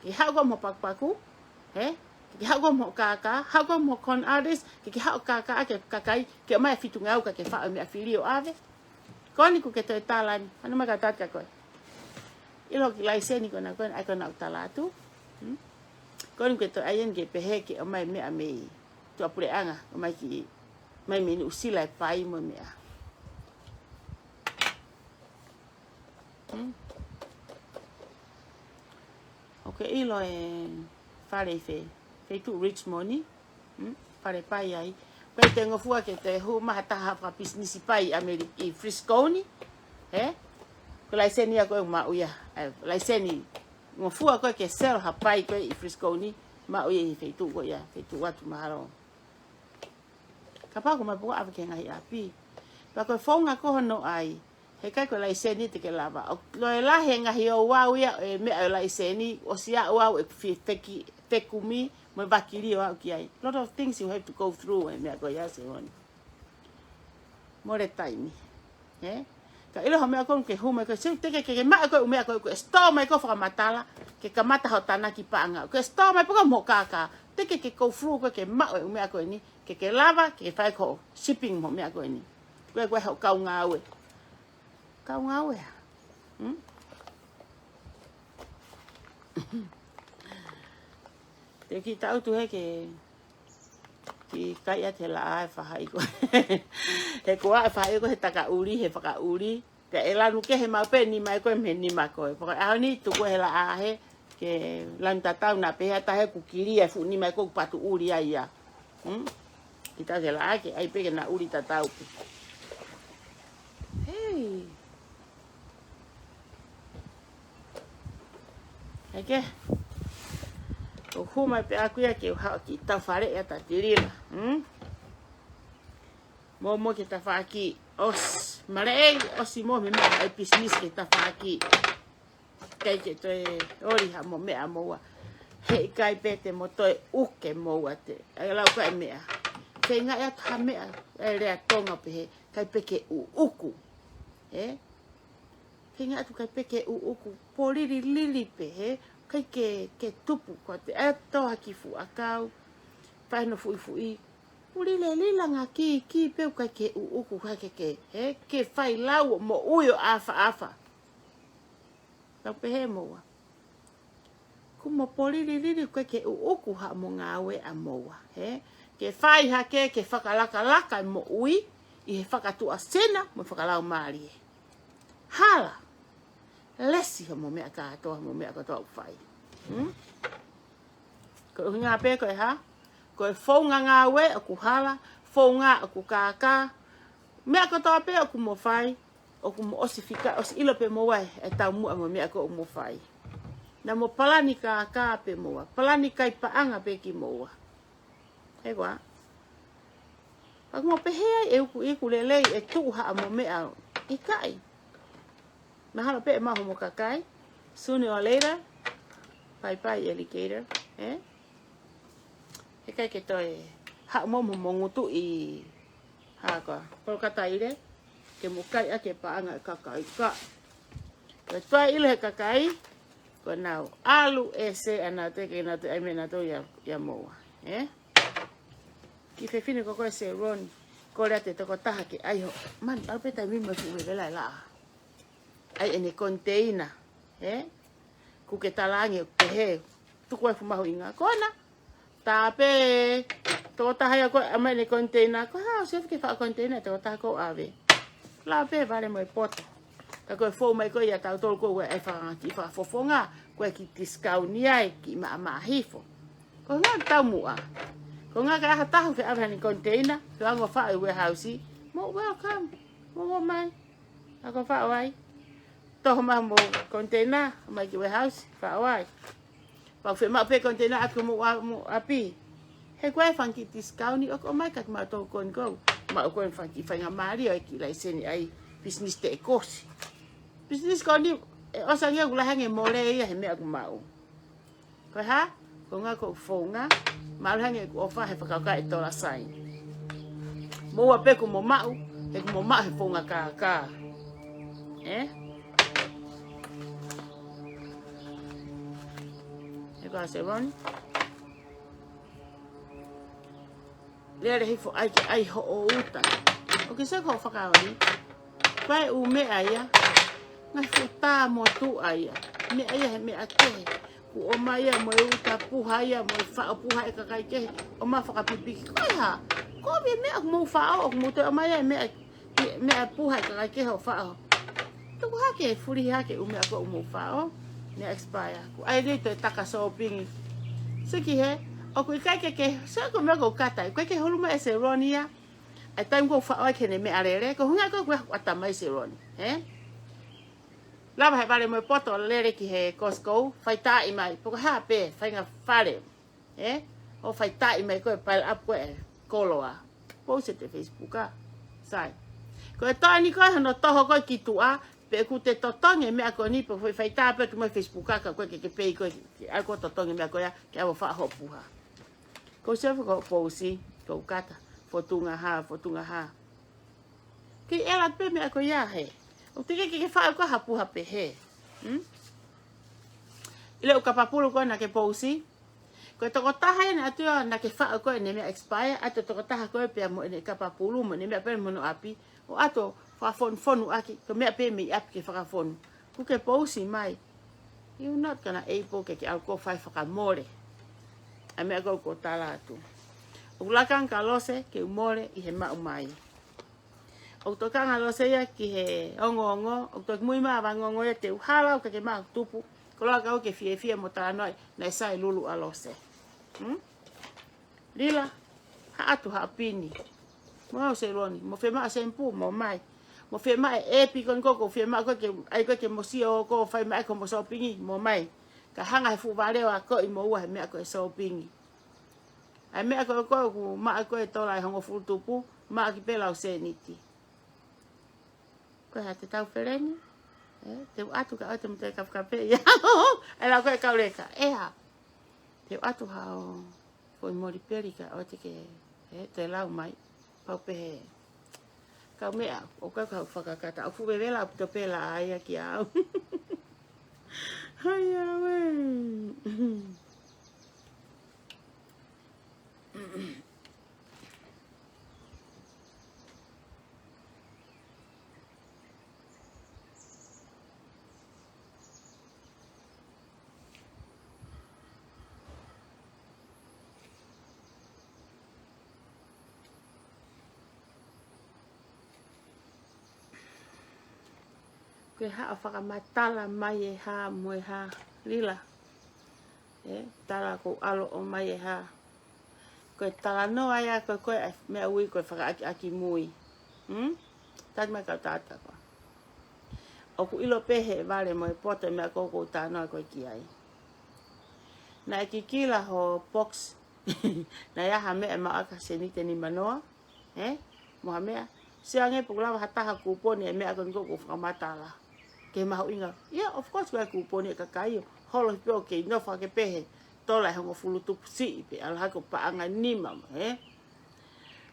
S1: ki hau ko mo pakpaku ki hau ko mo kaka hau ko mo con artist ki hau kaka ake kakai ke mai fitu ngau ka ke wha mea filio ave koni ku ke toi talani anu maka tatka koe ilo ki laiseni kona koe ai kona utalatu koni ku ke toi ayen ke pehe ke o mai mea mei tu apure anga o mai ki mai me usila e pai mo mea okay ilo e fare fe tu rich money fare pai ai pe te ngofua ke te hu mahata ha business pai America Frisconi ko lai seni ko ma uya lai seni ngofua ko ke sell ha pai ko I Frisconi ma uya fe tu ko ya fe tu watu maharo Kapa ko mabuka ave ke ngai api. Pa ko fonga ko no ai. He kai ko lai seni te ke lava. Lo e la he ngai o wa ia e me lai seni o sia wa e fekumi mo bakiri o ki ai. Lot of things you have to go through e me ko ya se on. More time. Ka ilo me ko ke hu me ko se te ke ma ko me ko sto me ko fa matala ke kamata ho tana ki panga. Ko sto me ko mo kaka. Te ke go through ko ke ma o me ko ni. Ke lava ke fai ko shipping mo mea koe ni. Koe ho kau ngā ue. Kau ngā ue. Te ki tau tu he ke ki kai a te la ai whahai ko. He kua e whahai ko he taka uri, he whaka uri. Te e lanu ke he maupe ni mai koe me ni mai koe. Paka au ni tuku he la ahe ke lanu tatau na peha tahe kukiri e fu ni mai koe patu uri ai ia. Ki tau he la ake ai peke na uri tatau. Hei. Eke. O huma pe aku ia ke hao ki tau whare e ta tirila. Mo ke ta whaki. Os, marei, osi mo me mea ai business ke ta whaki. Kei ke toi ori ha mo mea moa. Hei kai pe te mo toi uke moa te. Ai lau kai mea. Kei ngai atu ha mea. Ai rea tonga pe he. Kai pe ke uku. Kei ngai atu kai pe ke uku. Poriri lili pe he. Kai ke tupu kwa te. Ai toa ki fu akau. Whaino fui. Uri le lilanga ki peu kai ke uku kai ke whai lau mo uio afa. Kau pehe moa. Ku mo poliri kai ke uku ha mo ngawe a moa. Ke whai ha ke whakalaka mo ui. I he whakatua sena mo whakalau maari. Hala. Lesi ha mo mea katoa mo mea katoa whai. Ko ngā pe koe ha? Koe whaunga ngā we, aku hala, whaunga aku kākā. Mea katoa pe aku mo whai, aku mo osifika, osi ilo pe mo wai, e tau mua mo mea ko mo whai. Na mo palani kākā pe moa, palani kai paanga pe ki moa. Hei kwa. Aku mo pehea e uku iku lelei e tuha mo mea i kai. Mahalo pe e maho mo kakai. Sooner or later, bye alligator. He kai ke toi ha mo ngutu i ha ka polkata ile ke mo kai ake paanga kakai ka. Ke toi ile kakai ko nau alu ese ana te ke na te ai mena to ya moa. Ki fe fine ko se ron ko le te to taha ke ai ho man al pe tai mi mo fu vela la. Ai ene container, ku ke talangi pe he tu ko fu mahu inga kona. Tapi to taha ko amane container ko ha se ke fa container to taha ko ave. La pe vale mo poto. Ka ko fo mai ko ya tau tol ko e fa ki fa fofonga ko ki discount ni ai ki ma hifo. Ko nga tau mua. Ko nga ka tahu fe ave ni container, ko nga fa warehouse. Mo welcome. Mo mai. Ako fa wai. To ma mo container mai ki warehouse fa wai. Pag fe ma pe container at mo api. He koe fanki discount ni o mai kat ma to kon go. Ma ko fanki fa nga mari o ki lai seni ai business te kosi. Business ko ni o sa nge gula hange mole ia he me aku mau. Ko ha ko nga ko fonga ma hange ko fa he fa ka e to la sai. Mo ape ko mo mau he mo ma he fonga ka. Ko se ron le hifo ai ho uta o ke se ko whakaori pai u me aia ngai futa mo tu aia me aia he me ake ku o mai mo uta puha ia mo fa puha e ka kai ke o ma whakapipi ko ha ko be me mo fa o mo te o mai me puha ka kai ke ho fa o tu ha ke furi ha ke u me ko mo fa o ne expire ku ai le te taka shopping seki he o ku kai ke se ko me ko kata ko ke holu me se ronia ai time ko fa ai ke ne me arere ko hunga ko ata mai se ron la ba vale mo poto le ki he Costco fai ta i mai po ha pe fai nga fale o fai ta i mai ko pile up ko loa post te Facebook sai ko ta ni ko no to ko ki tua pe ku te totonge me ako ni po fai ta pe tu mai Facebook ka ko ke pe ko ako totonge me ako ya ke avo fa hopuha ko se ko posi ko kata fotunga ha ki ela pe me ako ya he o te ke fa ko hapuha pe he ile o kapapulu ko na ke posi ko to ko taha na tu na ke fa ko ne me expire ato to ko taha ko pe mo ne kapapulu mo ne me pe mo no api o ato fa fonu aki ko me pe me api ke fa fonu ku ke posi mai you not gonna able ke alko fa fa more a me go ko tala tu Ulakan ka lose ke umole I he mau mai. O to kanga lose ia ki he ongo o to mui ma vangongo ia te uhala o ke ma tupu. Kola ka o ke fie mo tala noi na sai lulu a lose. Lila ha atu ha pini. Mo se roni mo fe ma sempu mo mai. Mo fe ma e pi kon ko fe ma ko ke ai ko ke mo si o ko fai mai ko mo so pingi mo mai. Ka hanga he fu vale o ko I mo wa me ko so pingi. Ai me ko ku ma ko e tola hongo fu tupu ma ki pela o se niti. Ko ha te tau fereni. Te atu ka atu me te kape ya. Ai la ko e kauleka. Ha. Te atu ha o foi mori perika o te ke te lau mai. Pau pe ka mea o ka whakakata. O fuwewela o te pela aia ki au. Hai awe. Ke ha whakamatala mai e ha moe ha lila. Tala ko alo o mai e ha. Koe tala noa ia koe mea ui koe whakaaki mui. Tati mai kau tata koe. O ku ilo pehe vale moe poto mea koko tānoa koe ki ai. Na e kikila ho box. Na iaha mea maaka senite ni manoa. Moha mea. Siange pukulawa hataha kuponi e mea koe koko whakamatala. Ke mahu inga, yeah, of course koe kuponi e kakaio. Holo hipeo ke inofa ke pehe. Tola hongo fulu tupu si pe alhako paanga nima.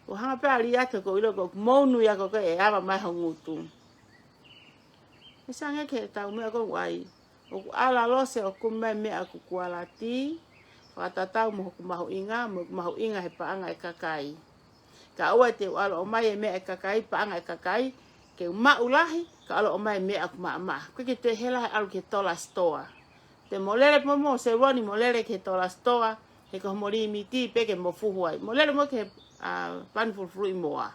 S1: O hanga pe ali ate ko ilo ko monu ya ko e ama mai hongutu. E sange ke tau mea ko wai. O ala lose o kumai mea ku kualati. Whakatatau mo mahu inga he paanga e kakai. Ka oa te alo o mai e mea e kakai, paanga e kakai. Ke maulahi, ka alo o mai mea ku maa. Koe ke te hela he alu ke tola stoa. Te molere mo se roni molere ke tola stoa. He ko mori miti peke mo fuhuai. Molere mo ke panful frui moa.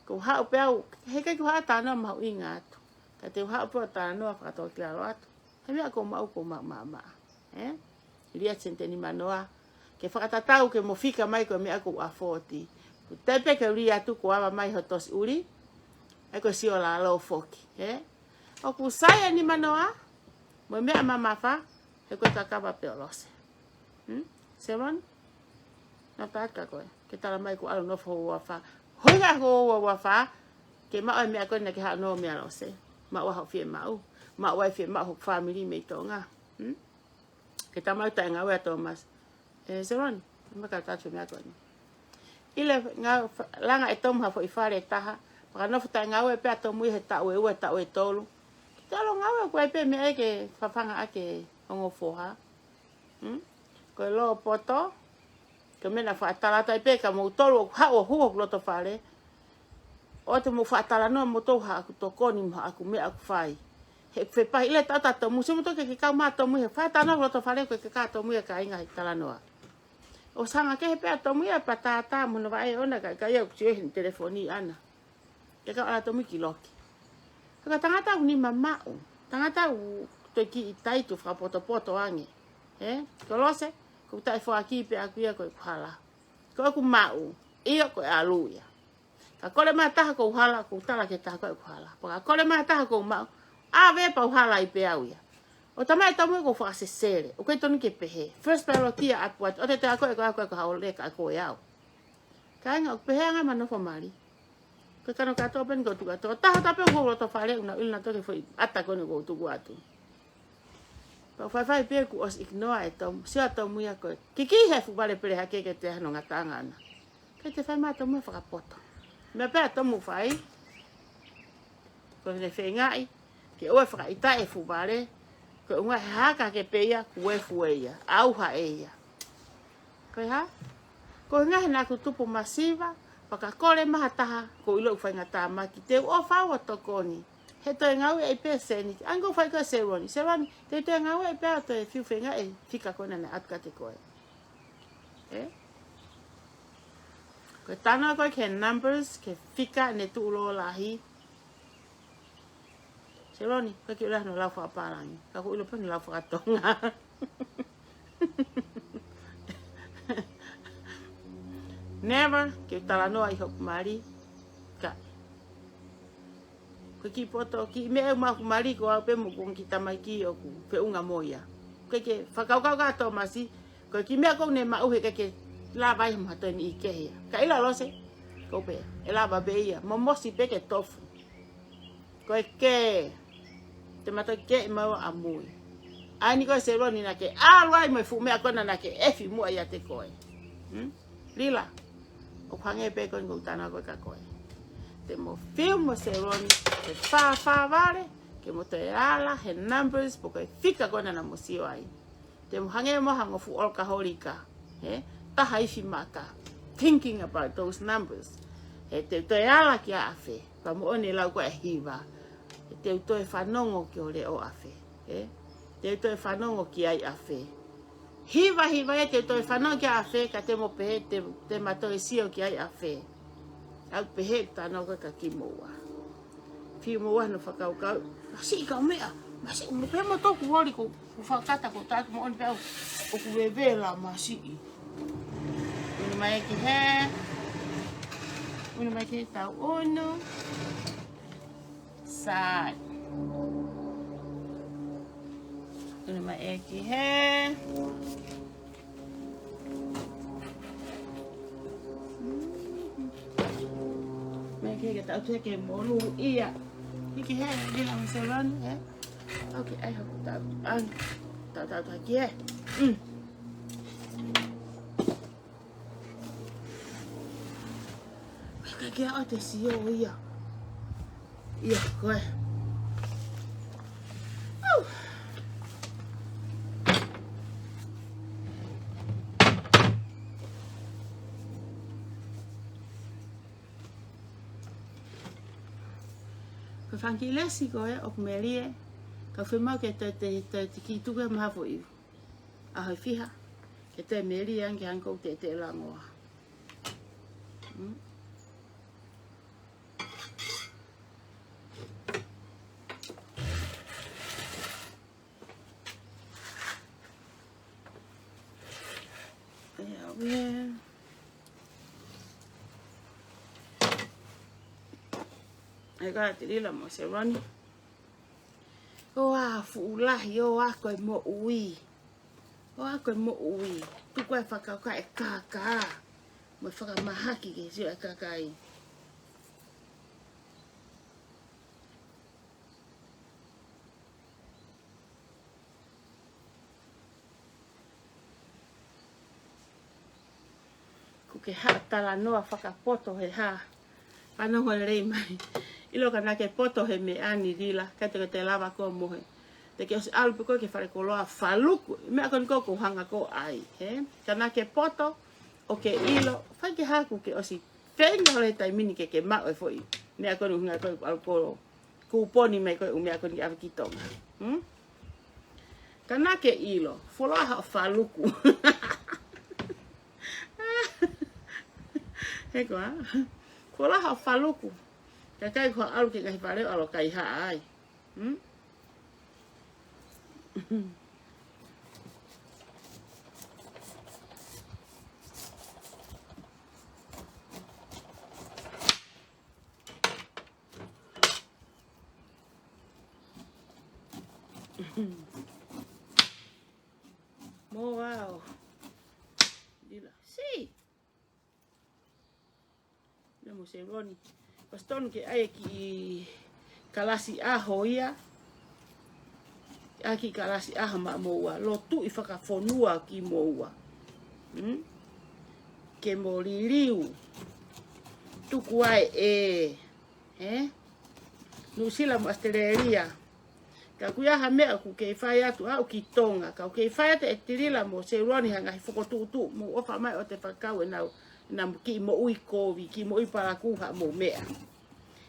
S1: Ko hao pe au, he kai ku haa tāna mahu inga atu. Ka te hao pe au tāna noa whakatoa ki alo atu. He mea ko mau ko maa. Lia senteni manoa. Ke whakatatau ke mo fika mai ko mea ko a 40. Tepe ke uri atu ko awa mai hotos uri. Eko si o la alo foki. O ku saya ni manoa. Mo mea mamafa. Eko kakaba pe olose. Seron? Napaka koe. Ke tala mai ko alo nofo wafa. Hoinga ko wafa. Ke mao e mea koe na ke haa no mea lose. Ma waha fie mau. Ma wai fie mau family me tonga. Ke tamau ta ngawe ato mas. Seron? Maka tatu mea koe ni. Ile nga langa e tomu hafo I whare taha. Paka nofu tai ngawe pe ato mui he tau e ue tau e tolu. Ki talo ngawe koe pe mea eke whawhanga ake hongo foha. Koe loo poto. Ke mena whaatalata I pe ka mou tolu o hao huo loto whare. O te mou whaatala noa mo tau ha aku tokoni mo aku mea aku whai. He whepahi ile tata tomu. Se mo toke ke kau maa tomu he whaatala noa loto whare koe ke kā tomu e ka inga he tala noa. O sanga ke he pea tomu ia patata mo no vai ona ka ia ku he telefoni ana. Ke ka ala tomu ki loki. Ka tangata ni mamau. Tangata u to ki itai tu fra poto ange. Ko lose ku tai fo aki pe aku ia ko hala. Ko ku mau. Ia ko aluia. Ka kole ma taha ko hala ku tala ke taha ko hala. Pa kole ma taha ko mau. A ve pa hala I pe au ia. O tamai tamu ko fa sesere. O ke tonu ke pehe. First priority a puat. O te ako ko haole ka ko yao. Ka nga pehe nga mano fo mali. Ko kano ka to ben go tu ka to. Ta pe ko to fale una ilna to ke foi ata ko go tu atu. Pa fa pe ku os ignore to. Si ato mu ya ko. Kiki he fu vale pele ha ke te no ngatanga na. Ke te fa ma to mu fa poto. Me pe to mu fai. Ko le fe ngai. Ke o fa ita e fu vale. Ko unga haka ke peia kue fueia au ha eia ko ha ko nga na ku tupu masiva paka kole mahataha ko ilo fa ngata ma ki te o fa wa tokoni he to nga e pe seni ango fa ko seroni te nga e pe to e fiu fenga e fika ko na atka te ko Ko tana ko ke numbers ke fika ne tu lo lahi. Seroni ko ki ulah no lau fa parangi. Ka ko ulo pa no lau fa tonga. Never ke tala no ai hok mari ka. Ko ki poto ki me ma mari ko pe mo ko ki tamai ki o ku pe unga moia. Ko ke fakau ka to masi ko ki me ko ne ma uhe ke la vai ma to ni ke ya. Ka ila lo se ko pe ela ba be ya mo mo si pe ke tofu. Ko ke te mata ke ma amui. Ani ko se roni na ke alwai me fu me akona na ke efi mo ya te ko. Lila o kwange pe ko ngutana ko ka ko. Te mo film mo se roni te fa vale ke mo te ala he numbers porque fika kona na musio ai te mo hange mo hango fu alcoholica ta haifi maka thinking about those numbers te ala ki afe pa mo oni la ko hiva te to e fanongo ki ole o afe te to e fanongo ki ai afe hiva te to e fanongo ki afe ka te mo pe te mato e sio ki ai afe au pehe tano ka kimoa. Fi mo wa no fakau ka. Masi ka mea. Masi mo pe mo to ku wori ko fakata ko ta mo on pe o ku bebela masi. Uni mai ki he. Uni mai ki ta uno. Sai. Uni mai ki he. Cái tạo thuê cái món lu ia cái hè đi làm xe run hè ok ai học tạo ăn tạo kia cái kia ở đây xíu ia coi Ko fanki lesi ko o melie ka fema ke te ki tu ke ma fo i a ha fiha ke te melie ang yang ko te la mo Ega te lila mo se rani. O a fuulahi o a koe mo ui. O a koe mo ui. Tu koe whakauka e kaka. Mo whakamahaki ke sio e kakai. Ko ke haa tala noa whakapoto he haa. Panoho rei mai. Ilo kana ke poto he me ani rila, ka te lava ko mohe. Te ke alpu ko ke fare ko loa faluku, me akon ko hanga ko ai, he? Kana ke poto o ke ilo, fa ke haku ke osi fenga le tai mini ke ma e foi. Me akon hunga ko alko ku poni me ko me akon ki avikitonga. Kana ke ilo, foloa faluku. Heko ha? Foloa faluku. Kai ko alu ke kai pare alo kai ha ai. Mo wow. Dila. Si. Namo se roni. Paston ke ai ki kalasi aho ia. Aki kalasi aha ma moa. Lo tu I whakafonua ki moa. Ke mo liliu. Tuku ai New Zealand Australia. Ka kuia ha mea ku ke whai atu au ki tonga. Ka ke whai atu e tirila mo se roni hanga hi whakotutu. Mo ofa mai o te whakau e nau. Na ki mo ui kovi, ki mo ui parakuha mo mea.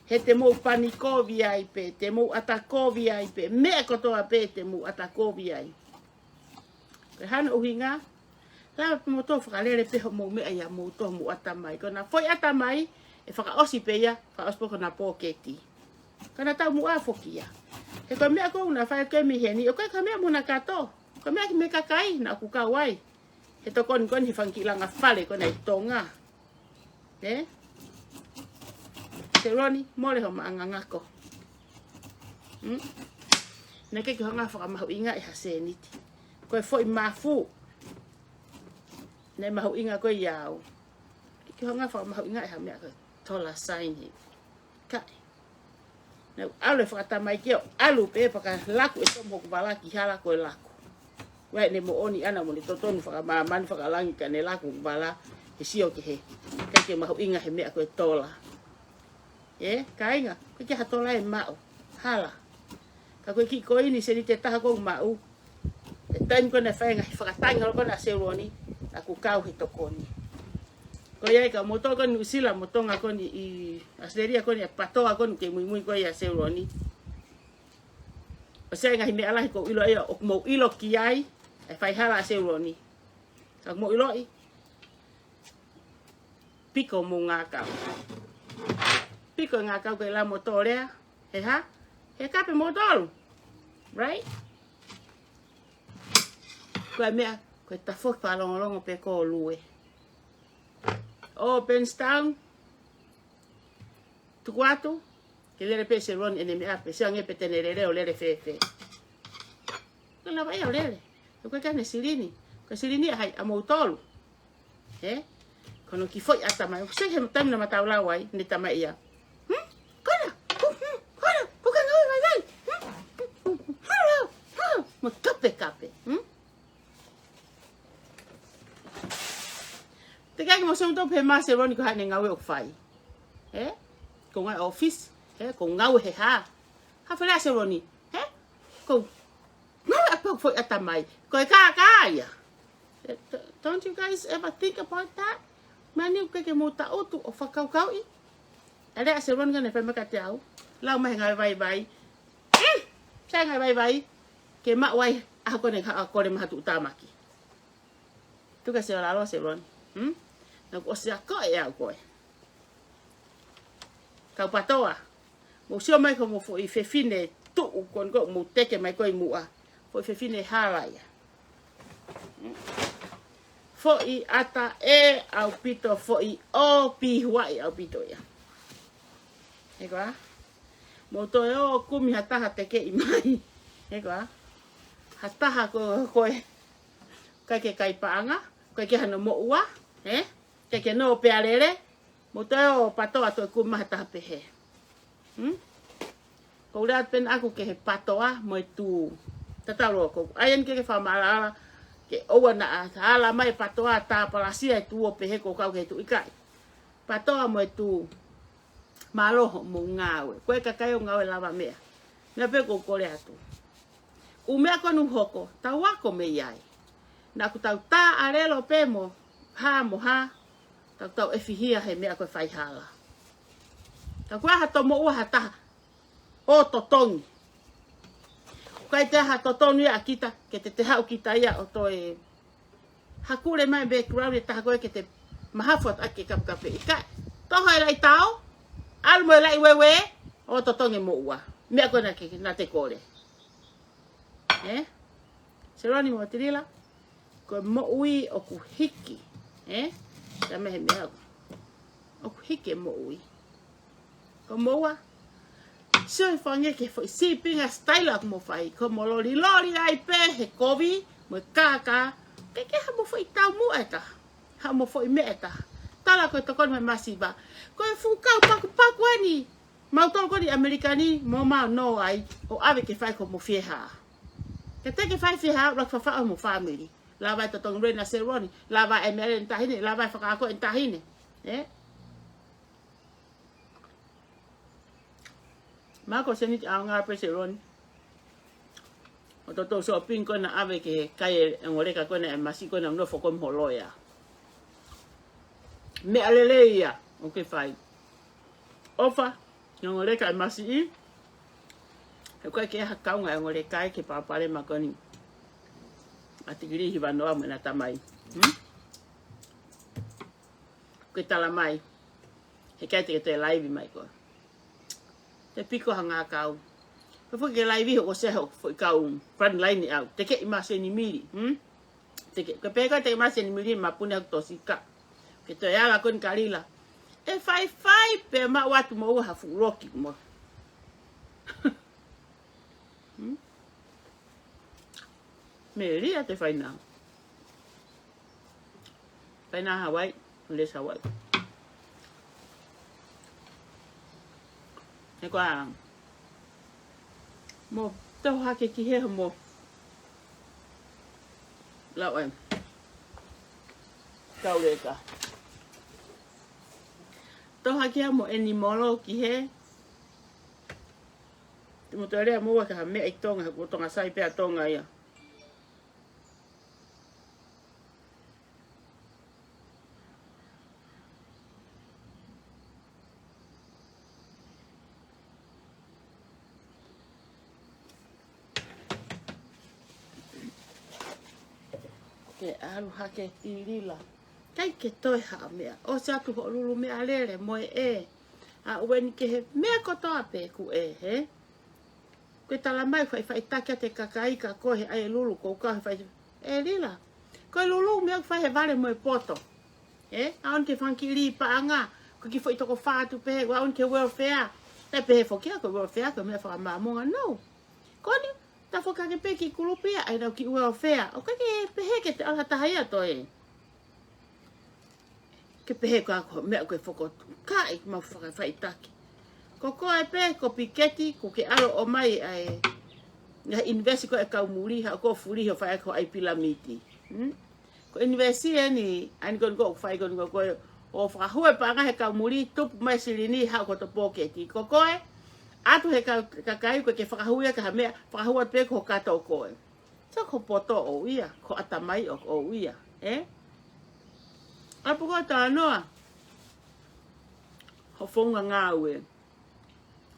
S1: He te mo pani kovi ai pe, te mo ata kovi ai pe, mea kotoa pe te mo ata kovi ai. Ke hana uhinga, La mo to whakalele peho mo mea ia mo to mo atamai. Kona foi atamai e whakaosi pe ia, whakaospo kona pōketi. Kana tau mu afokia. E koe mea kou na whae koe miheni, o koe ka mea muna kato. Koe mea ki me kakai na ku kawai. He to koni he whankilanga whale kona i tonga. Eh? Te roni, mole ho maanga ngako. Neke ki honga whakamahu inga e hase niti. Koe foi mafu. Ne mahu inga koe iau. Ki honga whakamahu inga e ha mea koe tola sign he. Kai. Nau alu e whakatamai keo alu pe paka laku e tomo ku wala ki hala koe laku. Wai ne mo oni ana mo ni totonu whakamamani whakalangi ka ne laku ku wala he sio ki he. Kai ke mahu inga he mea koe tola. Ka inga, koe ki hatola e mao. Hala. Ka koe ki koe ini se ni te taha kou mau. E taim kone whaenga he whakatangi holo kone a seuroni. Na ku kau he tokoni. Ko ia ka moto ko New Zealand motonga ko ni i Australia ko ni patoa ko ke mui ko ia seuroni. O se nga hime ala ko ilo ia o mo ilo ki ai e fai hala seuroni. Ka mo ilo i piko mo ngaka. Piko ngaka ko la motorea. He ha? He kape motor. Right? Ko mea ko ta fo pa longo pe ko lue. Openstown tu quarto che le pese ron e me ape se anche petenere o le fefe non la vai a lele lo che cane silini ko silini hai a motolo kono ki foi ata mai se he tam na mataula wai ni tama ia kona buka ngoi vai mo kape te kai mo so to pe ma se roni ko ha ne ngawe o fai ko ngai office ko ngawe he ha fala se roni ko ngawe apa foi atamai ko ka ya don't you guys ever think about that mani ko ke mo ta otu o fakau kau i ale se roni ne pe ma ka tau la ma ngai vai sai ngai vai ke ma wai a ko ne ka ko le ma tu tamaki tu ka se la lo se roni na ko se ko e a ko ka patoa mo sio mai ko mo fo i fefine tu kon ko mo teke mai ko i mua fo i fefine halaya fo i ata e au pito fo i o pi huai au pito ya e ko mo to e o kumi hata teke i mai e ko hata ko kai ke kai paanga kai ke hano mo ua ke no pe alele mo to patoa to ku mata pe he ko la pen aku ke patoa mo tu tatalo ko ayen ke fa mala ke o na ala mai patoa ta palasia tu o pe he ko ka ke tu ikai patoa mo tu malo mo ngawe ko ka kai ngawe lava me na pe ko ko le atu u me ko nu hoko ta wa ko me yai na ku ta arelo pe mo ha tau e fihia he mea koe whai hala. Ta kua hato mo ua hata o totongi. Kai te ha totongi a kita, ke te hau kita ia o toi hakure mai background e taha koe ke te mahafot ake kapukape i kai. Toho e lai tau, almo e lai wewe, o totongi mo ua. Mea koe na te kore. Seroni mo tirila, koe mo ui o ku hiki. Ta me he mea o ku hike mo ui ko moa so e whange ke fo si pinga style ak mo fai ko mo lori ai pe he kovi mo kaka ke ha mo foi tau mo eta ha mo foi me eta tala ko to kon me masiba ko fu ka paku ani mau to ko di americani mo ma no ai o ave ke fai ko mo fieha ke te ke fai fieha ro fa mo family la vai to tong rena seroni la vai emeren tahine la vai faka ko tahine mako senit anga pe seroni o to so pin ko na ave ke kai ngore ka ko na masiko na no foko mo loya me aleleia o ke fai ofa ngore ka masi e ko ke ha ka ngore kai ke papale makoni atigiri hiva no amena tamai Koe tala mai. He kai te laivi mai koe. Te piko hanga kau. Koe fo ke laivi ho seho fo kau front line au. Te ke imase ni mili. Te ke peko te imase ni mili ma pune ak tosika. Ke to yala kon kalila. E fai pe ma watu mo ha fu roki mo. Me ria te fai na. Fai na Hawaii, les Hawaii. E kwa mo tau hake ki he mo. Lau em. Kau leka. Tau hake mo enimolo ki he. Te mo tarea mo wa ka mea i tonga ko tonga sai pe tonga ia. Ke alu hake i lila. Kai ke toi ha mea. O se atu ho lulu mea lere moe e. A ueni ke he mea kotoa pe ku e he. Koe tala mai fai takia te kakai ka koe ai lulu ko ka fai. E lila. Koe lulu mea fai he vale moe poto. Aon ke fanki li pa anga. Ko ki foi toko fatu pe. Aon ke welfare. Te pe fo kia ko welfare ko mea fa mamonga no. Koni ta foka ke pe ki kulupia ai rau ki welfare. O ka ke pehe ke te ala tahaya toi. Ke pehe ko mea koe foko kai ma fai taki. Ko koe pe ko piketi ko ke alo o mai ai nga investi ko e kau muri ha ko furi ho fai ko ai pilamiti. Ko investi ni an gon go fai gon go o fa hue pa nga he kau muri tup mai silini ha ko to poketi. Ko koe atu he kakai ko ke fa hue ka me fa hue pe ko ka to koe. Sa ko poto o ia ko atamai o ia, Apu ko ta noa. Ho fonga ngawe.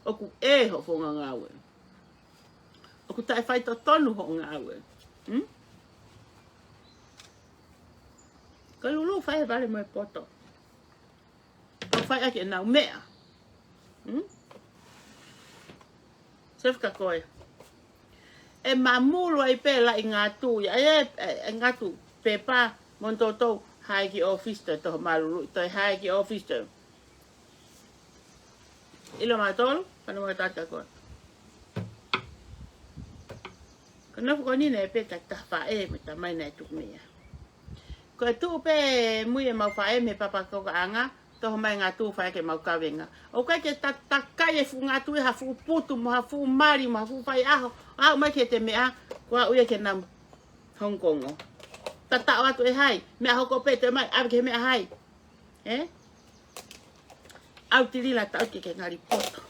S1: Oku ho fonga ngawe. Oku tai fai to tonu ho ngawe. Ko lulu fai vale mo poto. Ko fai ake na mea. Sef ka koe. E mamulu ai pe la ingatu ya ngatu pepa montoto hai ki office to malulu to hai ki office to. Ilo matol kana mo tata ko. Kana ko ni ne pe ta fa me ta mai na tu me. Ko tu pe mu e ma fa me papa ko anga to mai ngatu fa ke mau ka venga. O ka ke ta kai e fu ngatu ha fu putu mo ha fu mari mo fu fai aho. A mai ke te mea kwa uia ke nam Hong Kong. Tata watu e hai me ho ko pe te mai a ke me hai. Au tiri la tau ke ngari poto.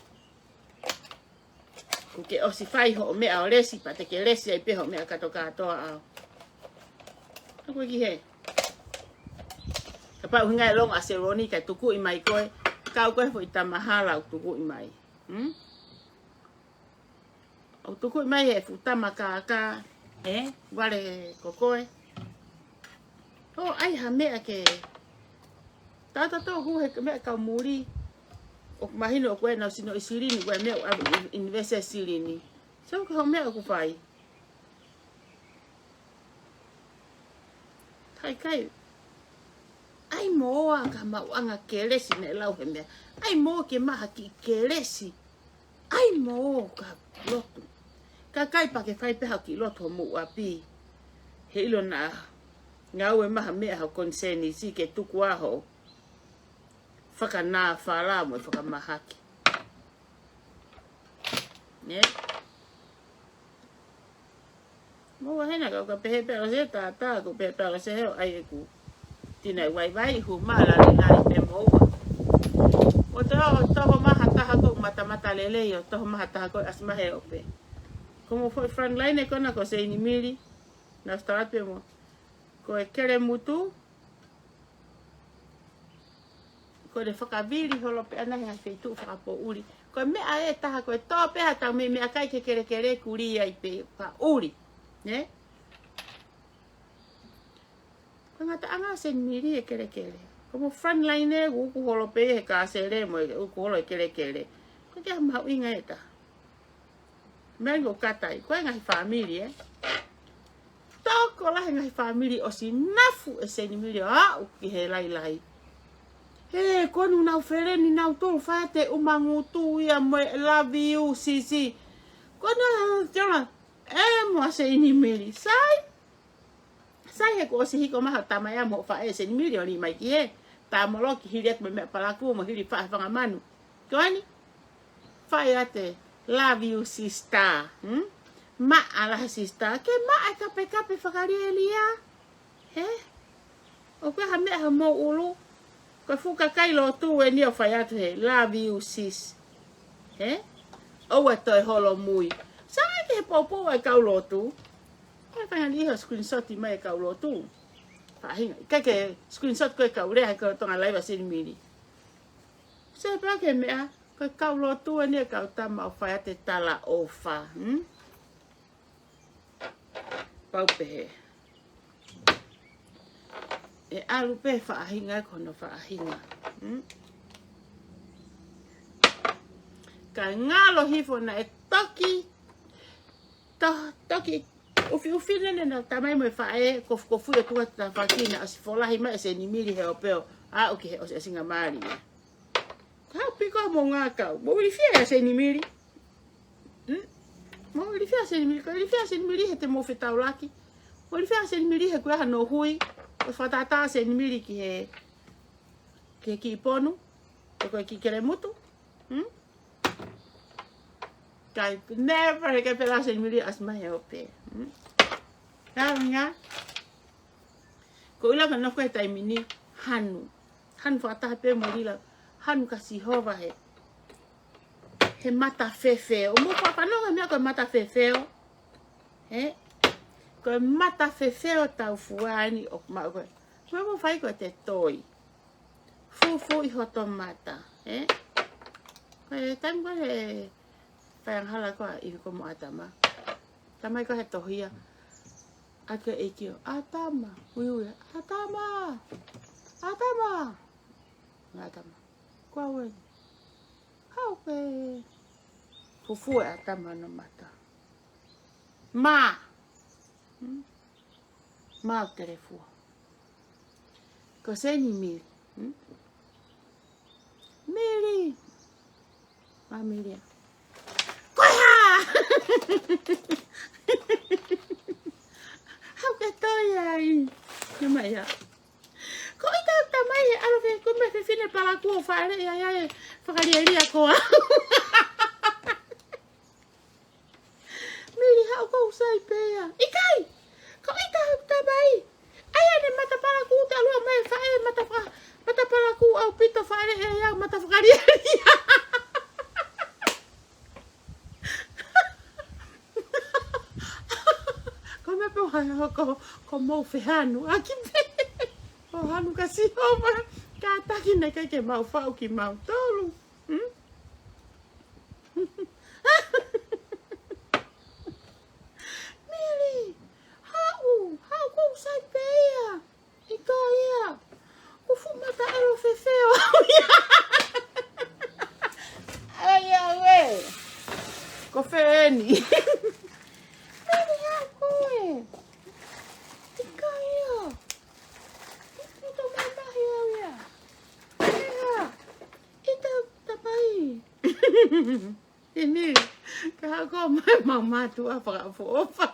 S1: Ku ke o si fai ho me a resi pa te ke resi ai pe ho me a katoka toa au. Ko ki he. Ka pa unga long a seroni ka tuku i mai koe. Kau koe fo i tamahala tuku i mai. O tuku i mai e futama ka wale kokoe. O ai ha mea ke tata to hu he mea ka muri. O mahino o koe na sino isirini koe mea o investe sirini. So ka mea ku fai. Kai. Ai moa ka mauanga kelesi ne lau he mea. Ai moa ke maha ki kelesi. Ai moa ka lotu. Ka kai pa ke fai peha ki loto mu api. He ilo na ngau e maha mea ha konseni si ke tuku aho. Whaka nā whāra mo e whaka mahaki. Mua hena ka pehe pēra se tā ko pehe pēra se heo ai e ku. Tina wai hu mala nari pe moa. O toho maha taha ko mata lele o toho maha taha ko asmahe o pe. Como foi front line e kona ko se ini mili. Na start pe mo. Ko e kere mutu. Ko le whakaviri holo pe ana hea wheitu whakapo uri. Ko mea e taha ko e tō peha tau me mea kai ke kere kuri ai pe wha uri. Ko ngata anga sen miri e kere. como front line ne ku holo pe he ka se le mo ku holo kele ko ke ma inga eta mengo katai ko ngai family toko la ngai family o si nafu e se ni mili o ki he lai he ko nu na fere ni na to fate o mangutu ia mo love you sisi ko na jona mo se ni mili sai he ko si ko ma ta mai mo fa e se ni mili ni mai ki he ta mo lo ki hilet me palaku mo hili fa manu ko ni fa te love you sister ma ala sister ke ma ka pe fakari elia o ko ha me ha mo ulu ko fu ka kai lo tu e ni o fa te love you sis o wa to holo mui sa ke popo e ka lo tu ko fa ni ho screenshot mai ka lo tu fa hinga ke screenshot ko ka ure ha ko to nga live sin mili se pa ke me a ko ka lo tu e ni ka ta ma fa te tala ofa paupe e alu pe fa hinga kono fa hinga ka ngalo hifo na e toki ufi nene na tamai mo fa e ko fu e tu ta fa kina as fola hima e se ni mili he opeo o ke o se singa mali ka piko mo ngaka mo wi fia se ni mili mo li fia se ni mili he te mo fe taulaki mo li fia se ni mili he ku ha no hui o fa tata se ni mili ki he ki ponu ko ki kere mutu kai never ke pela se ni mili as ma he ope nga ko ila ka no ko tai mini hanu fa ta pe mo lila hanu ka si hova he mata fefe o mo papa no me ko mata fefe ko mata fefe o tau fuani o ma ko mo fai ko te toi fu I hoto mata ko tan ko he fa hala ko I ko mo atama tamai ko he tohia ake ekio atama uyu atama kwa we haupe fufu atama no mata ma o telefu ko se ni mili familia koya haupe toyai Maya. Ko ita tamai alo ke ko me fine para ku fa ya fa ali ko. Miri ha ko sai pe ya. Ikai. Ko ita tamai. Ai ne mata para ku ta lo me fa mata para ku au pito fa ya mata fa ali. Come pe ko mo fe hanu aqui o hanu kasi oma ka taki ne ke mau fa o ki mau tolu Miri ha ko sai pe ya ika ya o fu mata elo fefeo ai we ko feni ini kako mama tua para fofa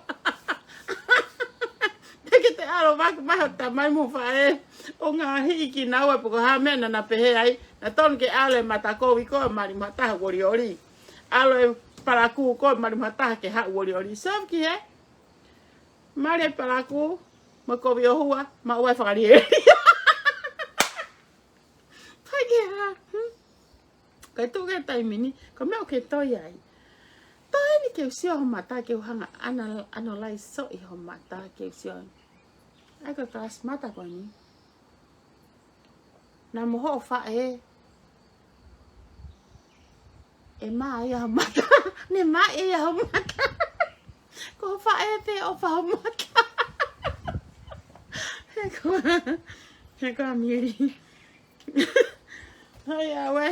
S1: te alo va tamai mo fa o nga hiki na wa ko ha mena na pehe ai na ton ke ale mata ko wi ko mari mata woriori alo para ku ko mari mata ke ha woriori sabe que é mari para ku mo ko vi hua ma wa fa ri kai tu ke tai mini ko me o ke toi ai toi ni ke sio mata ke hanga analyze so I ho mata ke sio ai ko class mata ko ni na mo ho fa e ma ya mata ne ma e ya mata ko fa e te o fa mata he ko miri Hai awe.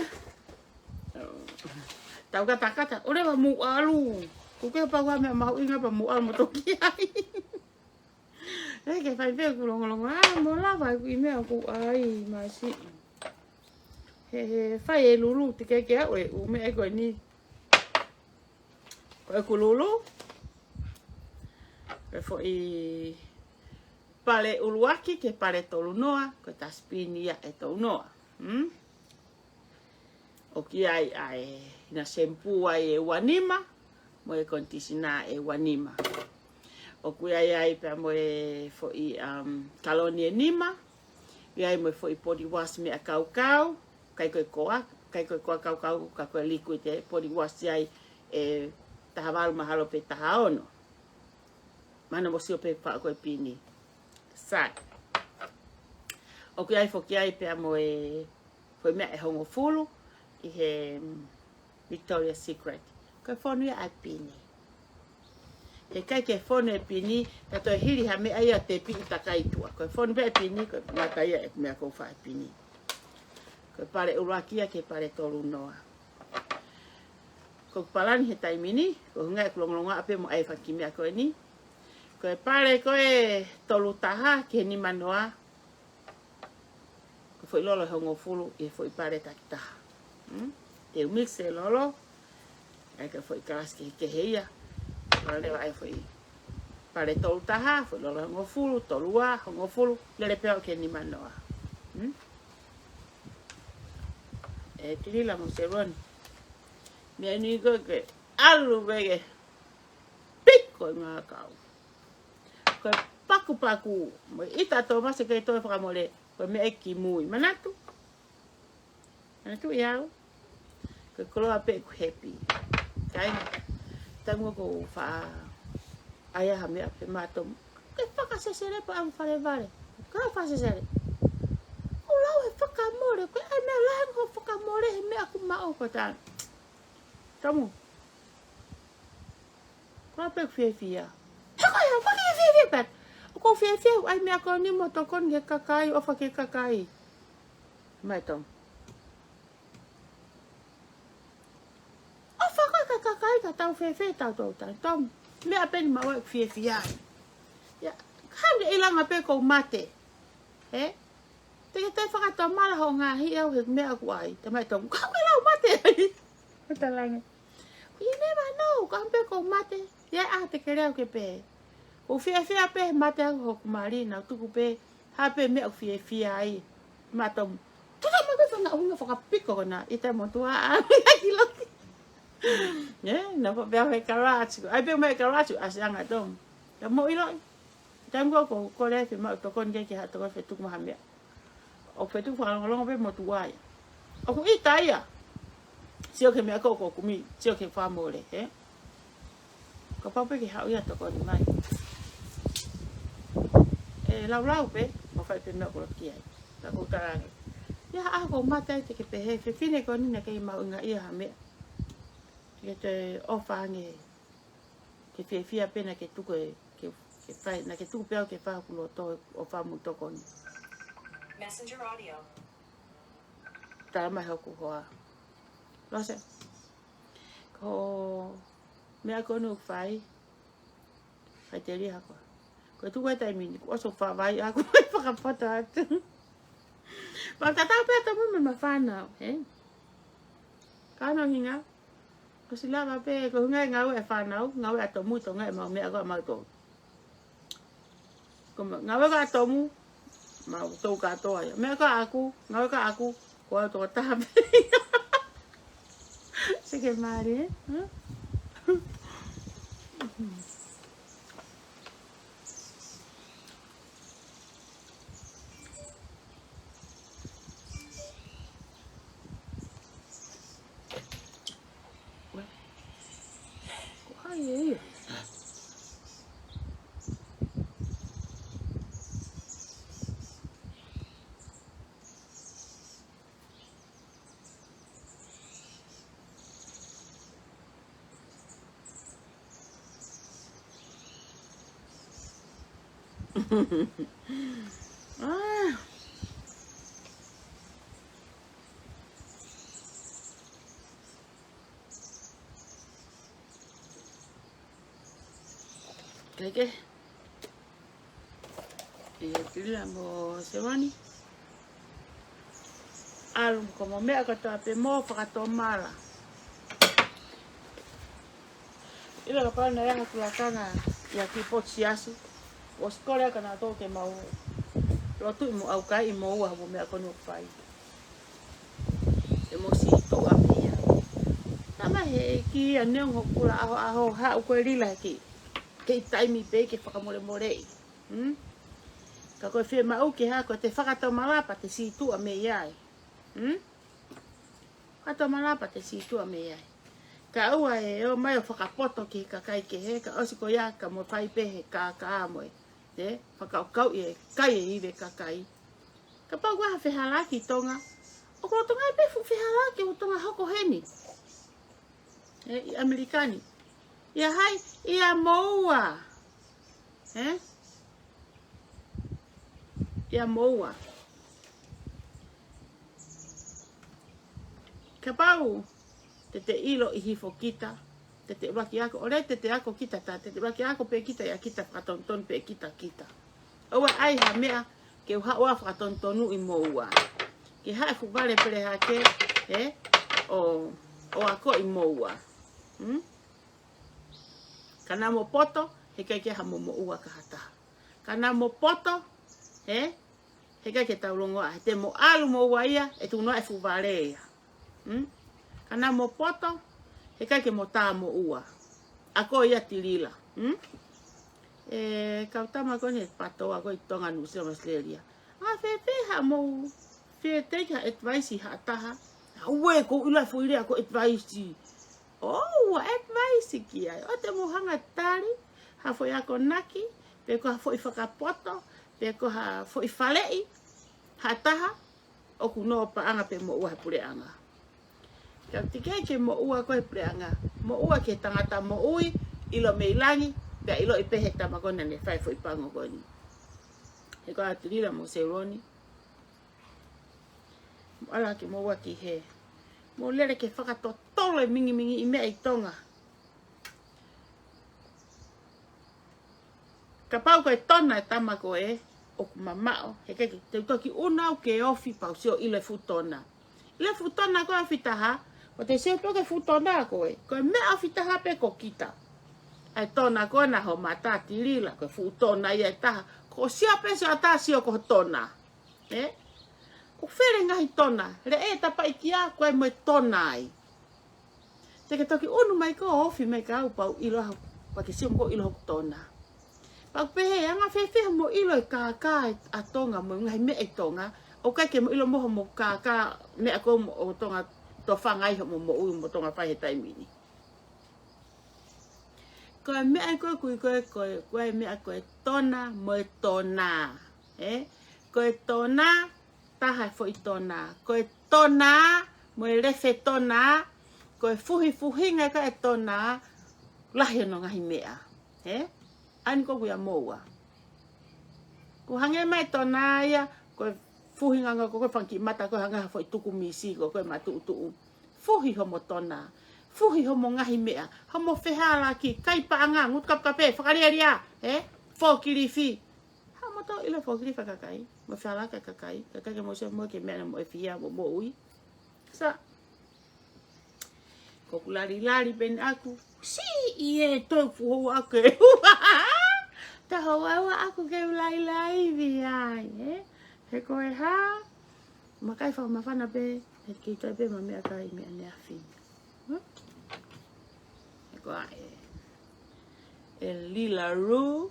S1: Tau kata-kata, ore wa mu alu. Kuke pa wa me mau inga pa mu al mo toki ai. Ke fai pe ku long mo la vai ku me ku ai masi. He fai lulu te ke we u me ko ni. Ko ku lulu. Ke fo I pale uluaki ke pale tolu noa ko taspini ya e tolu noa. O ki ai na sempu ai e wanima mo e kontisina e wanima. O kui ai pe mo e fo I kaloni e nima. Ia mo fo I body wash me a kau kai koa kau ka ko liquid e body wash ai e tahawal mahalo pe tahaono. Mana mo sio pe pa ko pini. Sai. O kui ai fo ki ai pe mo e fo me e hongo fulu I he Victoria's Secret. Ko fonu ia ai pini. E kai ke fonu e pini, na to hiri ha me ai te pi takai tua. Ko fonu be pini ko mata ia e me ko fa pini. Ko pare urakia ke pare tolu noa. Ko palani he taimini, ko ngai klonglonga ape mo ai fa kimi ko ni. Ko pare ko e tolu taha ke ni manoa. Ko foi lolo hongo fulu e foi pare takita. Te mix e lolo. Ai ka foi kalas ke heia. Pare ai foi pare tolu taha, foi lolo hongo fulu, tolua, hongo fulu, lele peo ke ni manoa. E tiri la mo se ron. Me ni go ke alu vege. Piko nga kau. Ko paku. Mo ita to ma se ke to fra mole. Ko me ki mui manatu. Manatu iau. Ko kolo ape ku happy. Kai. Tango ko fa aya ha me ape matom. Ke faka se sere pa am fare vale. Ko fa se sere. O lau e faka more. Ko ai me la ko faka more me aku ma o ko tan. Tamu. Ko ape fia. Haka pa fia pat. Ko fia ai me ako ni mo to kon ge kakai o fa ke kakai. Mai tom. Kakai ka tau fefe tau tom. Me apen ma wa fia. Ya, kan de ilang ape ko mate. Te fa ka to mala ho nga hi au me aku ai. Te mai tom. Ka la mate. Ta lang. You never know, ka ape ko mate. Ya te kereu ke pe. O fia pe mate ho kumari na tu pe. Ha pe me fia ai. Matom. Tu ma ko fa nga fa ka piko na ite mo tua. Kilo. Na pa bia me karachu. Ai pe me karachu asianga dom. Ya mo ilo. Tango ko le fe ma to kon ke ha to fe tu ma me. O fe tu fa long pe mo tuai. O ku itaya. Sio ke me ko kumi, sio ke fa mo le, Ko pa pe ke ha ia to kon mai. Lau pe, mo fa pe me ko ki ai. Ta ko tarang. Ya ko mata te ke pe he fe fine ko ni na ke ma nga ia ha me. Ke te ofange ke fia pena ke tuko ke fai na ke tuko peo ke fa ku lo to o fa mu to kon messenger audio ta ma ho ku hoa lo se ko me ko no fai te ri ha ko tu wa tai min ko so fa vai a ko fa ka pata pa ta pe ta mo me ma fa na ka no hinga ko sila ba pe ko ngai ngau e fa nau ngau e to mu to ngai ma me ko ma to ko ngau ka to mu ma to ka to ai me ka aku ngau ka aku ko to ta se ke mari Keke. Ia tila mo sewani. Alum como mea katoa pe mo whakatoa mala. Ila ka pāna yanga tuakanga ia ki poti asu. O skorea kana tō ke mau. Lotu i mo au kai i mo ua mo mea kono whai. E mo si tō apia. Tama he ki a neong hokura aho hau koe rila ki. Ke taimi pe ke whakamore morei. Ka koe whia mau ke hako te whakatau malapa te si tua me iai. Whakatau malapa te si tua me iai. Ka ua e o mai o whakapoto ki ka kai ke he, ka osi ko ia ka mo whai pehe ka amoe. Te, whakaukau i e kai e iwe ka kai. Ka pau waha whehalaki tonga. O ko tonga e pefu whehalaki o tonga hoko heni. I Amerikani. Ia hai, ia moua. Ia moua. Ka pau, te ilo i hifo kita, te waki ako, ore te ako kita ta, te waki ako pe kita ia kita whakatonton pe kita. Owa ai ha mea, ke uha oa whakatontonu i moua. Ke hae fukare pere hake, o ako i moua. Kana mo poto, he kai ke ha mo ua ka hata. Kana mo poto, he kai ke taulongo a, te mo alu mo ua ia, e tu noa e fukare ia. Kana mo poto, he kai ke mo tā mo ua. Ako ia tilila. Kautama kone patoa ko i tonga New Australia. Ha mo, take ha advice ha taha. Ue ko ila fuire ako advice. Oh, advice ki ai. O te mo hanga tari, ha foi ako naki, pe ko ha foi whakapoto, pe ko ha foi whalei, ha taha, o kuno pa anga pe mo ua pure anga. Ka tike ke mo ua koe preanga, mo ua ke tangata mo ui, ilo meilangi, pe ilo i pehe tamakona ne whai fo i pango koni. He koa aturira mo seuroni. Mo ala ke mo ua ki he. Mo lere ke whakatotolo e mingi i mea i tonga. Ka pau koe tona e tamako o kumamao, he keke te toki unau ke ofi pau seo ile futona. Ile futona koe awhitaha, o te seo toke futona koe mea awhitaha pe ko kita. Ai tona koe na ho mata tirila, koe futona ia taha, ko sia pese ata sio ko tona. O where ngahi tona, re tapa iki a koe moe tona ai. Te ke toki unu mai ko ofi mai ka au pau ilo hau, pa ke sio mko ilo hau tona. Pau pehe, anga whewheha mo ilo i kākā a tonga mo ngahi mea i tonga, o kai ke mo ilo moho mo kākā mea ko o tonga to whangai ho mo ui mo tonga whai he taimini. Koe mea koe koe mea koe tona mo e tona. Koe tona, taha fo i tona. Koe tona, mo e refe tona, koe fuhinga ka e tona, lahi no ngahi mea. Ani ko kuia moua. Ko hange mai tona ia, koe fuhinga nga koe whanki mata koe hanga hafo i tuku misi koe matu utu. Fuhi homo tona. Fuhi homo ngahi mea. Homo whehala ki. Kai paanga. Ngut kapkape. Whakaria. Whokirifi. Hamo tau ilo whokirifi kakai. Mo whehala ka kakai. Kakai ke mo se mo ke mea na mo e fia mo ui. Sa. Kokulari ben aku. Si ie tau fuho aku. Taho awa aku ke ulai viai. He koe ha. Makai whakamawhana pe. He kita pe ma mea kai mea nea whina. He koa e lila ru.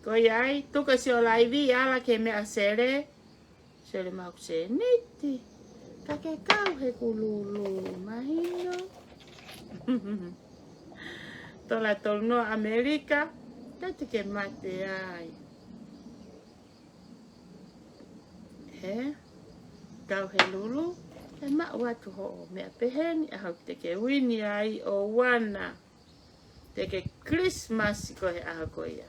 S1: Koe ai. Tuka si o laivi ala ke mea sere. Sere mau se niti. Ka ke kau he kululu mahino. Tola tolno Amerika. Tati ke mate ai. Kau he lulu. E ma watu ho mea peheni. Ahau te ke wini ai o wana. Te ke Christmas ko he aha ko ia.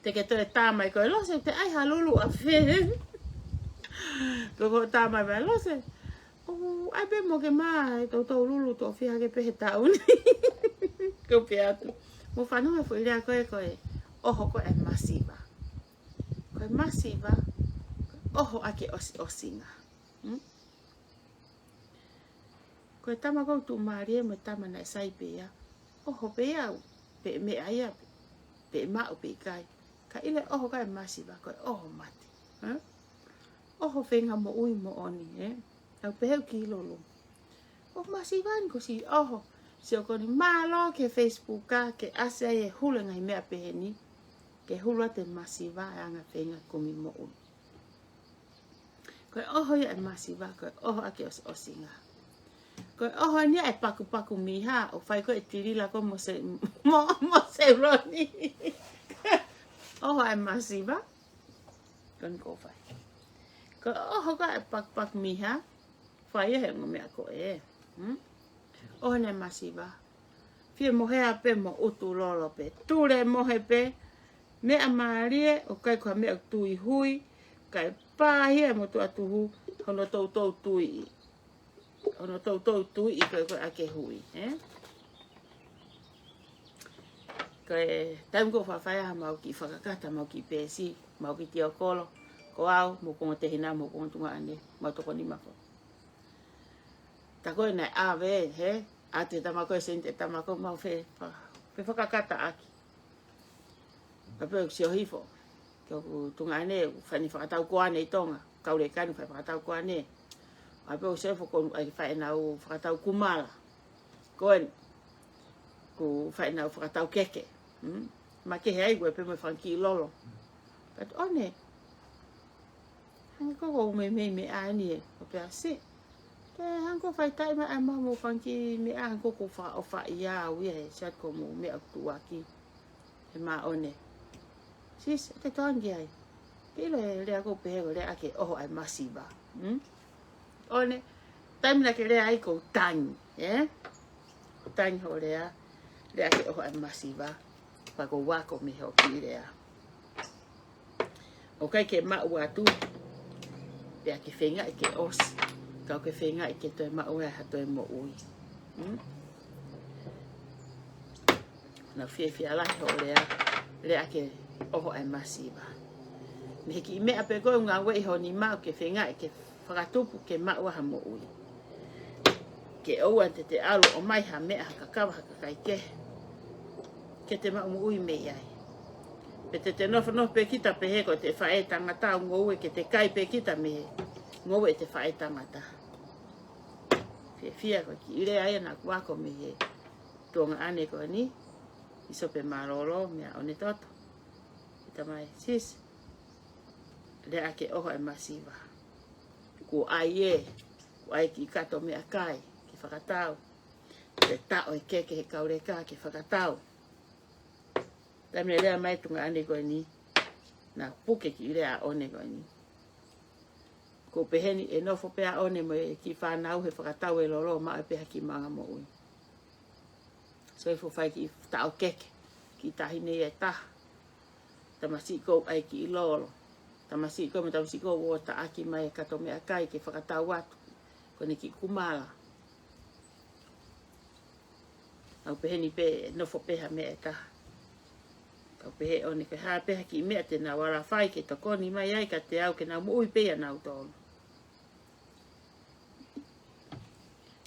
S1: Te ke toe tāmai koe lose. Te ai ha lulu a whe. Koko tāmai mai lose. ai be mo ke mai to lulu to fia ke pe taun ko pe atu mo fa no me foi ria ko oho ko e masiva oho ake osinga ko tama ko tu marie me tama na sai pe ya oho pe ya pe me aya pe ma o pe kai ka ile oho ka e masiva ko oho mate oho fenga mo ui mo oni au pe ki lolo o masivan ko si oho si o koni malo ke Facebook ka ke ase e hule ngai mea peheni ke hula te masiva anga fenga komi mo ui ko oho ya masiva ko oho ake osinga ko oho ni e paku miha o fai ko e tirila ko mo se roni oho e masiva kon ko fai ko oho ka e paku miha fai e ngo mea ko oho ne masiva fie mo hea pe mo utu lolo pe ture mo he pe mea marie o kai kwa mea tui hui kai pahi e mo tu atuhu hono tau tui ono tau tui i koe ake hui koe taim ko whawhaya mau ki whakakata mau ki pēsi mau ki tia kolo ko au mo kongo te hina mo kongo tunga ane mau toko ni mako ta koe nai awe a te tamako e sente tamako mau fe whakakata aki Pape si o hifo ke o tunga ane whani whakatau ko ane i tonga kaure kani whakatau ko ane Ape o sefo ko ai fai na o whakatau kumala. Koen ko fai na o whakatau keke. Ma ke hei koe pe me whanki lolo. But one hanga ko me ani e o pe ase. Te hanga fai tai ma ama mo whanki me a hanga ko o wha ia au ia he sat ko mo me aktu aki. E ma one. Sis te tongi ai. Pile le ako pe le ake oho ai masiva. One taim na ke rea ai ko tangi tangi ho rea ke oho ai masiva pa ko wako me ho ki rea o kai ke ma watu rea ke whenga i ke os kau ke whenga i ke toi ma ua ha toi mo ui na fie ala ho rea ke oho ai masiva me ki me ape ko nga we ho ni ma ke whenga i ke whakatupu ke maua ha mo ui. Ke oua te alu o mai ha mea ha kakawa ha kakai ke. Ke te mau mo ui me iai. Pe te nofa pe kita pe he ko te whae tangata o ngoue ke te kai pe kita me he. Ngoue te whae tangata. Fia ko ki ire aia na kuako me he. Tuonga ane ko ni. Iso pe maroro mea one toto. Ita mai sis. Lea ke oho e masiva. Ko ai ki kato me akai ki whakatau te tao e keke he kaure ka ki whakatau tamine rea mai tunga ane koe ni na puke ki rea one koe ni ko peheni e nofo pea one mo e ki whanau he whakatau e lolo ma e peha ki manga mo ui so e fufai ki tao keke ki tahine e taha tamasi kou ai ki lolo tamasi ko me tamasi ko wo ta aki mai kato me akai ke whakatau atu ko ni ki kumala au peheni pe no fo peha me ta au pehe oni ke ha peha ki me te na wara fai ke to koni mai ai ka te au ke na mu ui peha na uton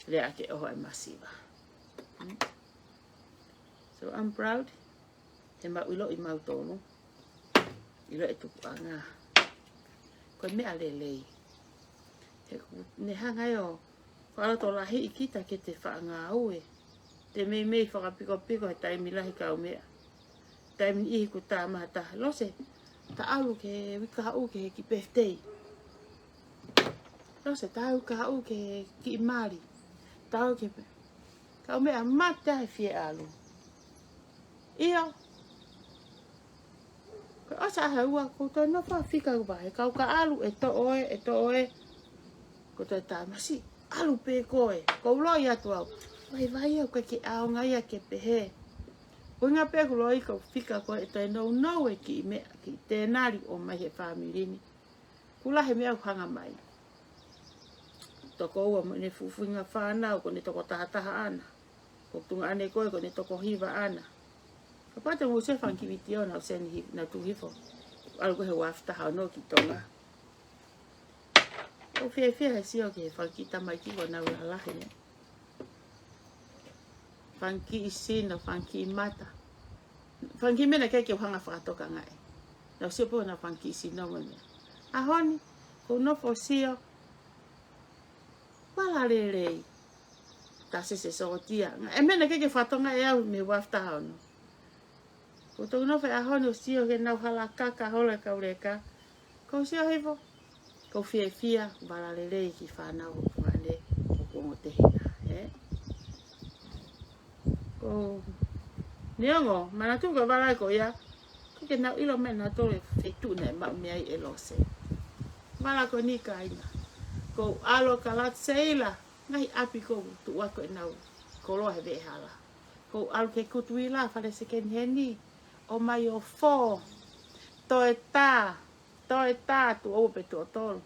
S1: le ake oho e masiva so I'm proud te ma ulo I mau tonu ilo e tuku anga ko me alelei ne hanga yo whala to lahi I kita ke te whaanga aue te mei whakapiko he taimi lahi kau mea taimi ihi ku tā maha taha lose ta alu ke wika hau ke ki birthday lose ta au ka hau ke ki imari ta au ke kau mea mata he fie alu ia ko asa haua ko to no fa fika ba he kau ka alu e to oe ko to ta masi alu pe koe ko lo ia tu au vai au ke au ngai ke pehe o nga pe ko lo I ko fika ko e to no e ki me ki te nari o mai he family ni kula he me au hanga mai toko ua mo ne fufuinga whanau ko ne toko tahataha ana. Ko tunga ane koe ko ne toko hiva ana. Ka pata mo se whanki witi o na useni na tu hifo. Alu ko he waftaha no ki tonga. O fia he sio ke whanki tamai ki ko na ua halahe ne. Whanki isina, whanki mata. Whanki mena kei ke uhanga whakatoka ngai. Na usio po na whanki isina mo ne. Ahoni, ko no fo sio. Wala lelei. Tase se sotia. E mena keke whatonga e au me waftaha ono. Ko tō no fe ahoni o sio ke nau halakaka hola kaureka. Ko sio hifo. Ko fia wala lelei ki whanau o pungane o kongo te hina. Ko neongo, mana tu ka wala ko ia. Keke nau ilo mena tole fetu ne ma meai e lose. Wala ko ni ka ina. Ko alo kalat seila. Ngai api ko tu wako e nau. Ko loa he vee hala. Ko alo ke kutuila whare se ken heni. O mai o fō. Toe tā tu ope tu o tolu.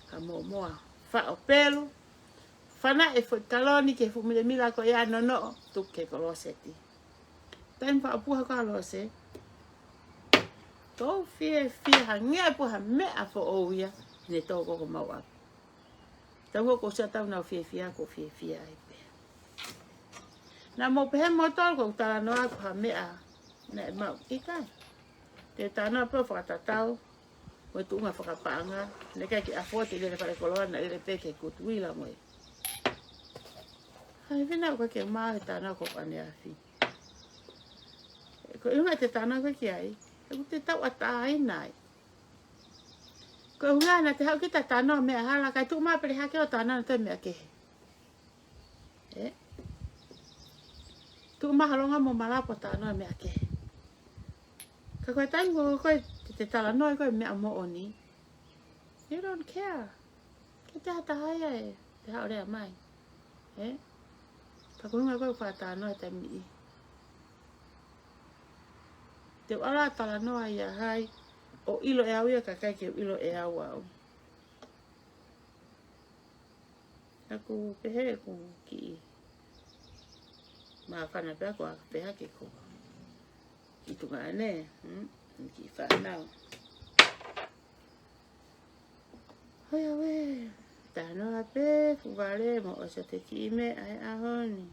S1: Ka moa. Wha o pelu. Whana e fo kaloni ke fu mila ko ia no. Tu ke ko loseti. Taim wha apuha ka lose. Tō fia hangea puha mea fo o ia. Ne tō koko mau api. Tango ko sa tau nau fia ko fia e pe. Na mo pehe mo tol ko tala no aku ha mea. Na mau ikai. Te tana pe whakatatau. Mo tu unga whakapaanga. Ne kai ki afote le whare koloa na ele pe ke kutuila mo e. Hai vina ko ke maa he tana ko ane afi. Ko inga te tana ko ki ai. Ko te tau atai nai. Ko hunga na te hau kita tano mea hala kai tu maa pere hake o tana na te mea kehe. Tu maa halonga mo malapo tano mea kehe. Ka koe tango koe te tala noi koe mea mo oni. You don't care. Ke te hata haya e. Te hao rea mai. Ka koe hunga koe whata noi te mii. Te wala tala noi ia hai. O ilo e au ia ka kai ke ilo e au au. Aku pehe ku ki. Maa whana pia ko aka peha ke ko. Ki tunga ane. Ki whanau. Hoi awe. Tano a pe. Fuware mo o sa te ki me ai ahoni.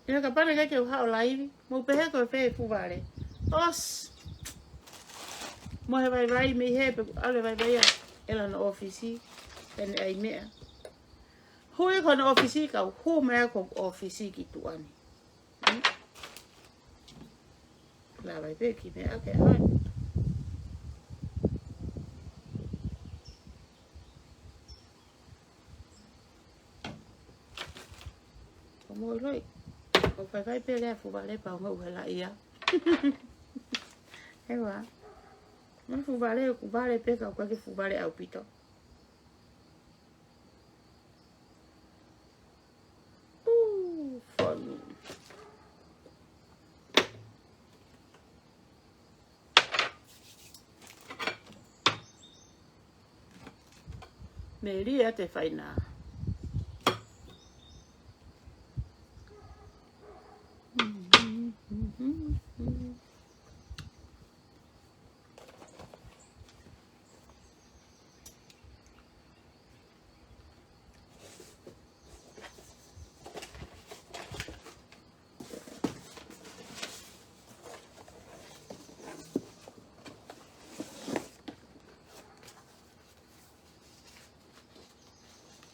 S1: Ina ka pane kai ke uhao laivi. Mo pehe ko pehe fuware. Os. Mo he vai me he pe ale vai ela no ofisi en ai mea. Hui ko no ofisi ka hu mea ko ofisi ki tuani. La vai pe ki mea ke hai. Ko mo loi. Ko vai pe le fu vale pa ngo hela ia. Ewa. Não fubare, kubare peka kwa ke fubare au pito. Funny. Melia te faina.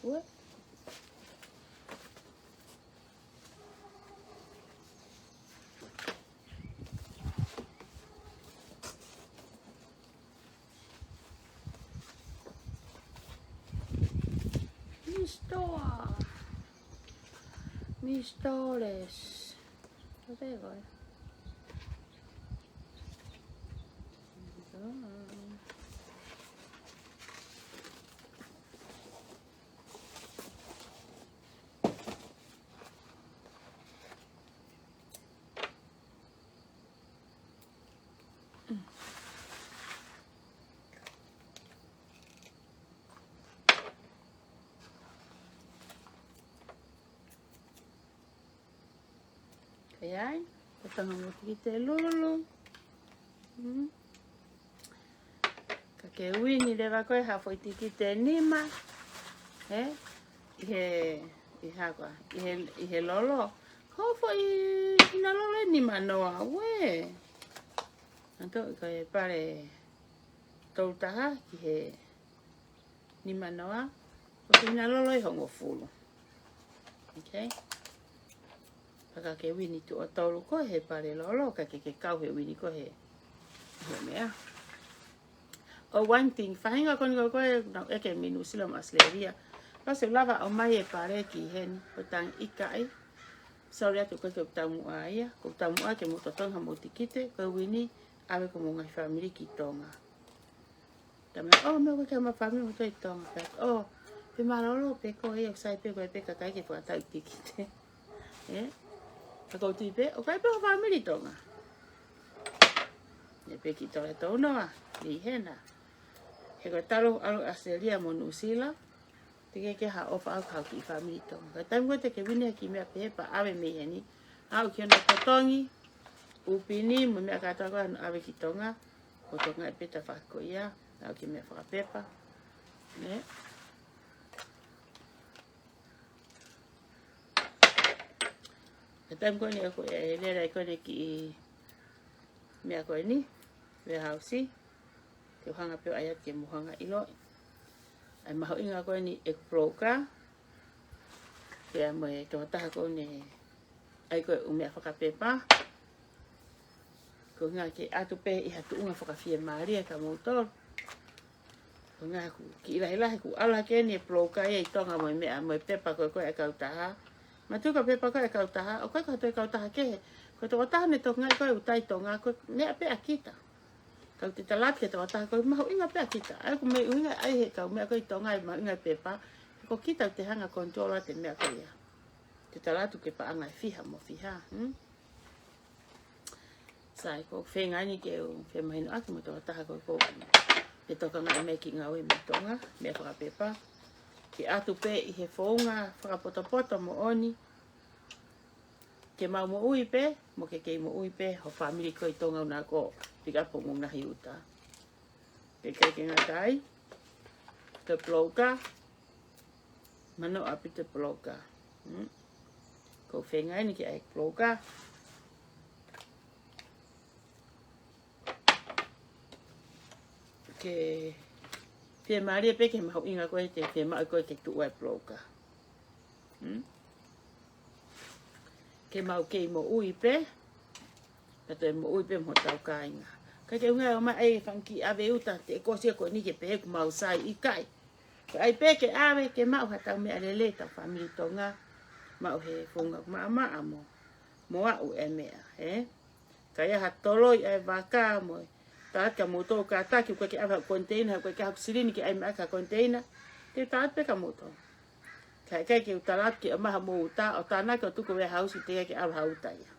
S1: What? Mis dólares. Lo veo, ai, o tanga mo ki te lulu. Ka ke wini le wa koe hafo i tiki te nima. I hako, i he lolo. Hofo i na lolo e nima noa, we. Anto i koe pare tautaha ki he nima noa. Hofo i na lolo i hongo fulu. Okay? Paka ke wini tu o tauru ko he pare lolo, ka ke kau he wini ko he mea. O one thing, whahinga koni koe nau eke minu sila masleria. Pase lava o mai e pare ki hen, o tang ika ai. Sorry atu koe ke utamua ia, ko utamua ke mototonga mo tikite, koe wini awe ko mo ngai family ki tonga. Tame, me koe ke ma family mo toi tonga. Pe marolo pe ko e o sai pe koe pe kakai ke whakatau tikite. Ako tui pe, o kai pe o family tonga. Ne pe ki tore taunoa, li hena. He koe talo alo Australia mo New Zealand, te ke ha ofa au kau ki family tonga. Ka tamu koe te ke wine ki mea pepa awe me heni, au ki ona totongi, upini, mo mea kata koe anu awe ki tonga, o tonga e peta whako ia, au ki mea whakapepa. Ne? Ka tamu koe ni ako e lera e koe ki mea koe ni, warehouse, te uhanga peo ai ati e muhanga ilo. Ai maho inga koe ni e broker, pea mo e tohataha koe ni ai koe umea whakapepa. Ko ngā ke atu pe i hatu unga whakawhia maria ka moutor. Ko ngā ki ilahilahi ku ala ke ni e broker e i tonga mo e mea mo e pepa koe koe e kautaha. Ma tuka pepa koe e kautaha, o koe koe e kautaha ke he. Ko te wataha ne toka ngai koe utai tonga, koe nea pe a kita. Kau te talat ke te wataha koe, maho inga pe a kita. Ai ko me uinga ai he kau mea koe tonga e ma inga pepa. Ko kita te hanga kontrola te mea koe ia. Te talatu ke pa anga e fiha mo fiha. Sai ko whenga ni ke o whemahino aki mo te wataha koe koe. Te toka ngai me ki ngau e mo tonga, mea whakapepa. Ke atu pe i he whaunga, whakapotapoto mo oni. Ke mau mo ui pe, mo ke kei mo ui pe, ho family koe tonga una ko pika po mong nahi uta. Ke kei ke ngatai, te ploka, mano api te ploka. Ko whengai ni ke ai ploka. Ke pia maria pe ke mahu inga koe te pia mau koe ke tuua e ploka. Ke mau kei mo ui pe, kato e mo ui pe mo tau kāinga. Ka ke unga o mai e whanki awe uta te e kosia koe ni ke pe ku mau sai i kai. Ko ai pe ke awe ke mau hatau mea lele tau whamiri tonga, mau he whunga maa mo, mo au e mea, Ka ia hatoloi ai waka mo, taat ka moto ka taki koe ke awa container, koe ke haku sirini ke ai maa ka container, te taat pe ka moto. Kai kai ke utalat ke amaha mo uta o tana ke tuku warehouse te ke au hauta ia.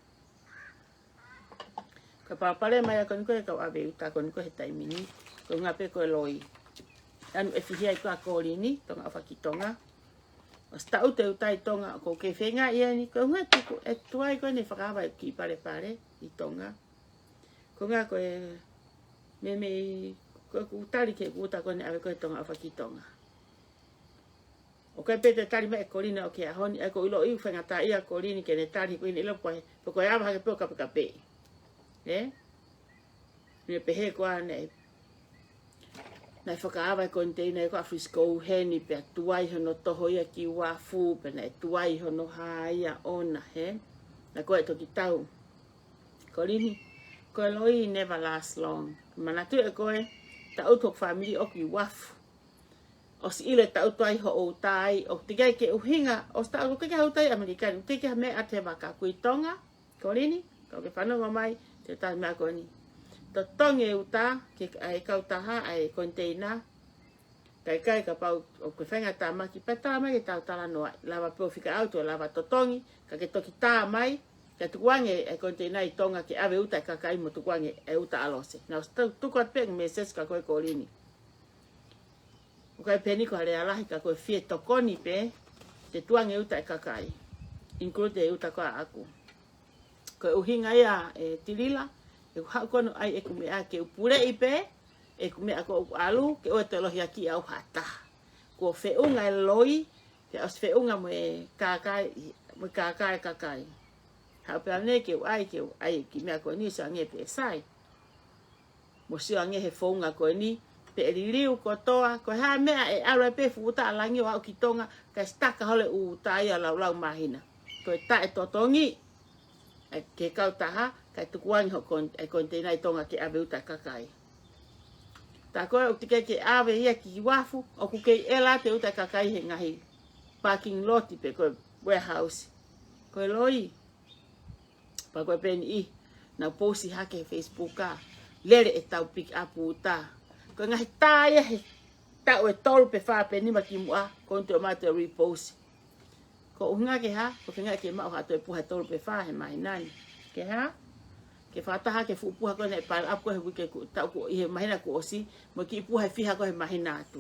S1: Ka papale mai ko ko ka ave uta ko he taimini ko ngape ko loi. Anu e fihia ko akolini tonga afakitonga. O sta uta uta tonga ko ke fenga ia ni ko ngati ko e tuai ko ni whakawa ki pare i tonga. Ko nga ko e me ko utali ke uta ko ni ave ko tonga afakitonga. O kai pete tari me kolina o ke ahoni e ko ilo i whangata ia kolini ke ne tari ko ilo koe po koe awa hake po kape. Me pehe ko ane nai whakaawa container ko a frisco heni pe tuai hono toho ia ki wafu pe nai tuai hono haia ona na koe toki tau. Kolini koe loi never last long. Manatu e koe ta utok family o ki wafu. O si ile ta utai ho o tai o te gai ke uhinga o sta o ke hau tai amerikani te ke me a te waka kui tonga kolini ko ke whanau mai te tai mea ko ni to tonge uta ke ai kautaha ai container kai ka pau o ke whenga tā maki pata mai ke tau tala noa lava profika auto lava to tongi ka ke toki tā mai ka tukuange ai container i tonga ke ave uta ka kai mo tukuange e uta alose na tukuat pe me ses ka koe kolini. O kai peni ko hare alahi ka koe fie tokoni pe, te tuange uta e kakai. Include e uta koa aku. ko uhinga ia e tilila e ha ko no ai e ku mea ke upure ipe e ku mea ko alu ke o te lohi aki au hata ko feunga e loi ke as feunga me kakai ha peane ke ai ki mea ko ni sa nge pe sai mo si nge he feunga ko ni pe riliu ko toa ko ha mea e ala pe futa langi wa ki tonga ka staka hole u tai ala lau mahina ko ta e totongi ke kau taha kai tukuani ho kontenai tonga ke ave uta kakai ta ko o tike ke ave ia ki wafu o ku ke ela te uta kakai he ngahi parking lot pe ko warehouse ko loi pa ko pen I na posti hake Facebook ka lere e tau pick up uta ko ngahi taia he tau e tolu pe fa pe ni maki mua ko to mate repost ko unga ke ha ko finga ke ma ha to pu ha tolu pe fa he mai nani ke ha ke fataha ke fu pu ha ko ne pa ap ko he ke tau ko I he mahina ko osi mo ki pu ha fi ha ko he mahina tu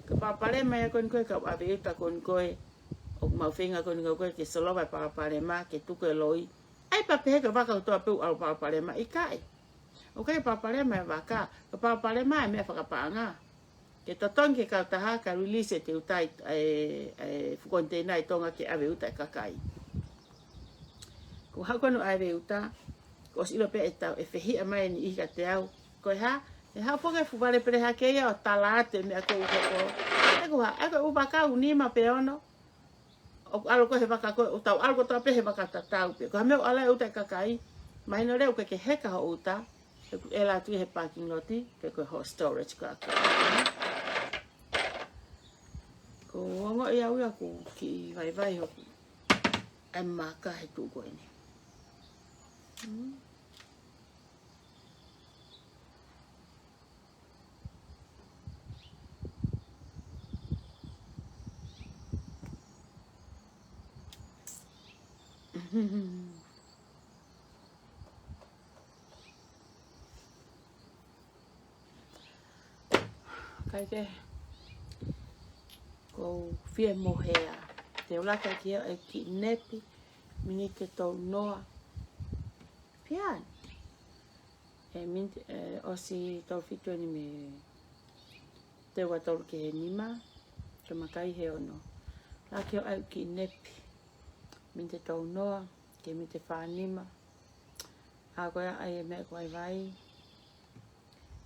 S1: ka pa pare mai ko ko ka ave ta ko o ma finga ko ko ke solo vai pa pare ma ke tu ko loi ai pa pe ka va ka to pe al pa pare ma I kai o kai pa pare ma va ka pa pare ma me fa ka pa nga ke totong ke ka taha ka release te utai fu container tonga ke ave utai kakai ko ha ko no ave uta ko silo pe eta e fehi mai ni I ka te au ko ha e ha fo ke fu vale pre ha ke ya talate me ko ko u ba ka uni ma pe ono o algo he baka ko tau algo to pe he baka tatau pe ko me ala utai kakai mai no le ke heka ho uta ela tu he parking lot ke ko ho storage ka ko ngo ia ua ko ki vai ho ai maka he tu ko ni kai ke ko fie mohea te ola ka ki e ki nepi mini ke tau noa pian e min osi tau fitu ni me te wa tau ke nima ke makai he ono la ke ai ki nepi min te tau noa ke min te whanima a koe ai me koe vai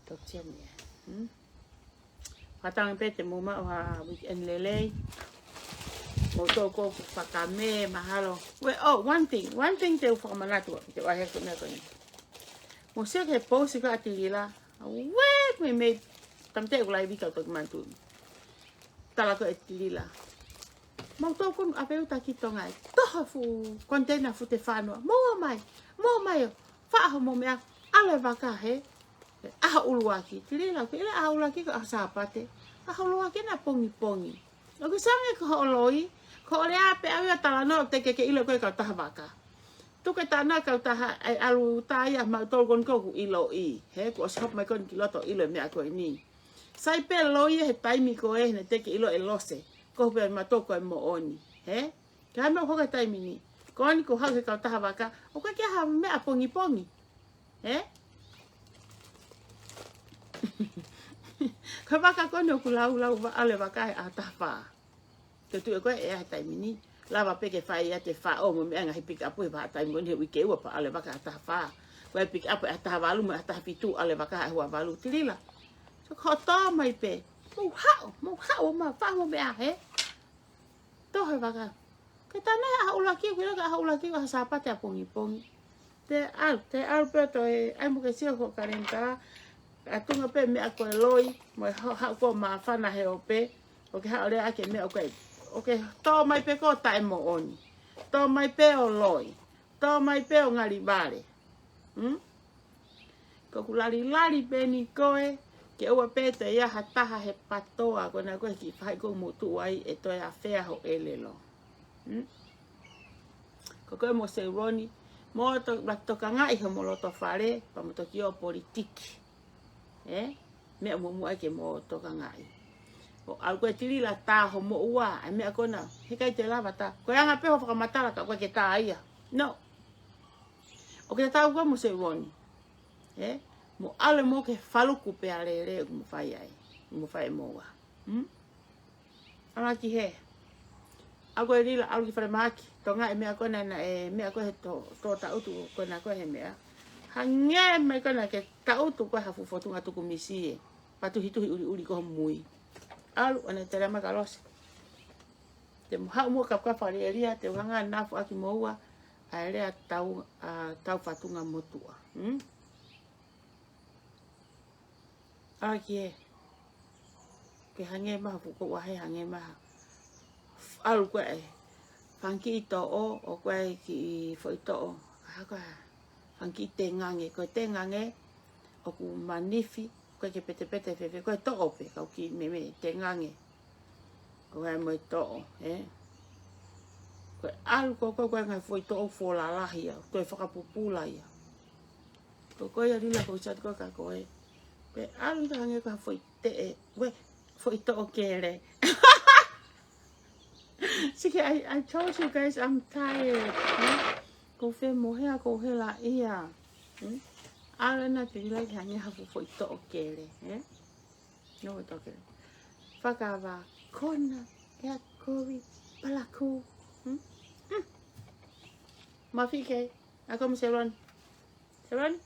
S1: tok tia mea Patang pe te muma o ha weekend lele. Mo to ko pakame mahalo. We one thing te ufo manatu te wa he ko na ko ni. Mo se ke post ka atilila. We me tamte ko lai bika to mantu. Tala ko atilila. Mo to ko apeu ta ki tonga. To fu container fu te fano. Mo mai. Fa ho mo me ale vaka he. Ah uluaki, tilila ko ila ah uluaki ko asapate. Ah uluaki na pongi. Oke sange ko oloi, ko ole ape awe talano te ke ilo ko ka tahvaka. Tu ke tana ka taha ai alu taya ma tol kon ko ilo I. He ko shop mai kon kilo to ilo me ko ni. Sai pe loi he taimi ko e ne te ke ilo e lose. Ko pe ma to ko mo oni. He? Ka me ko ka taimi ni. Ko ni ko ha ke ka tahvaka. O ka ke ha me a pongi. He? Ka baka kono ku lau ale baka a tafa. Te tu ko e a tai mini. Lava pe ke fai te fa o mo me anga pick up ba tai mo ni wike wa pa ale baka tafa. Ko pick up a ta valu ma ta fitu ale baka wa valu tilila. So ko to mai pe. Mo ha ma fa mo be a he. To he baka. Ke tana a ulaki ko ga ulaki ko sa pa te pongi. Te al pe to e ai mo ke si ko 40 atunga pe me ako loi mo ha ko ma fana he ope o ke ha ole ake me okay to mai pe ko tai mo oni to mai pe o loi to mai pe o ngali bale ko kulari pe ni koe ke o pe te ya hataha he patoa ko na ko ki fai ko motu ai e to ya fea ho elelo ko mo se roni mo to kanga I ho mo lo to fare pa mo to ki o politiki me mo ai ke mo to ka ngai o algo e tiri la ta ho mo ua me ko na he kai te lava ta ko anga pe ho ka matala ka ko ke ta ia no O ke tau ko mo se roni. Mo ale mo ke faluku pe ale le mo fai ai. Mo fai mo wa. Ala ki he. Ako e rila alu ki whare maki. Tonga e mea kona na e mea koe to tautu kona koe he mea. Hange me kona ke tautu koe hafu fotunga tuku misi e. Patu hituhi uri koho mui. Alu ane te rama kalose. Te hau mua kapkapa rea rea te uhanga nafu aki moua. A rea tau fatunga motua. Ala ki he. Ke hange maha fuko wahe hange maha. Alu koe e. Whanki i tō o koe ki fo i tō o. Haka whanki i te ngange. Koe te ngange o ku manifi. Koe ke pete fefe. Koe tō o pe. Kau ki me te ngange. Koe mo i tō o. Koe alu koe ngai fo i tō o fo la lahi au. Koe whakapupula ia. Koe a rila koe sat koe ka koe. Koe alu ta hange koe fo i te e. Koe fo i tō o kere. Siki, I told you guys I'm tired. Ko fe mohea ko he la ia. Ala na te ila ki hange hafu fo i to o kere. No i to kere. Whakawa kona ea kori palaku. Mawhi ke. Ako mi se ron. Se ron?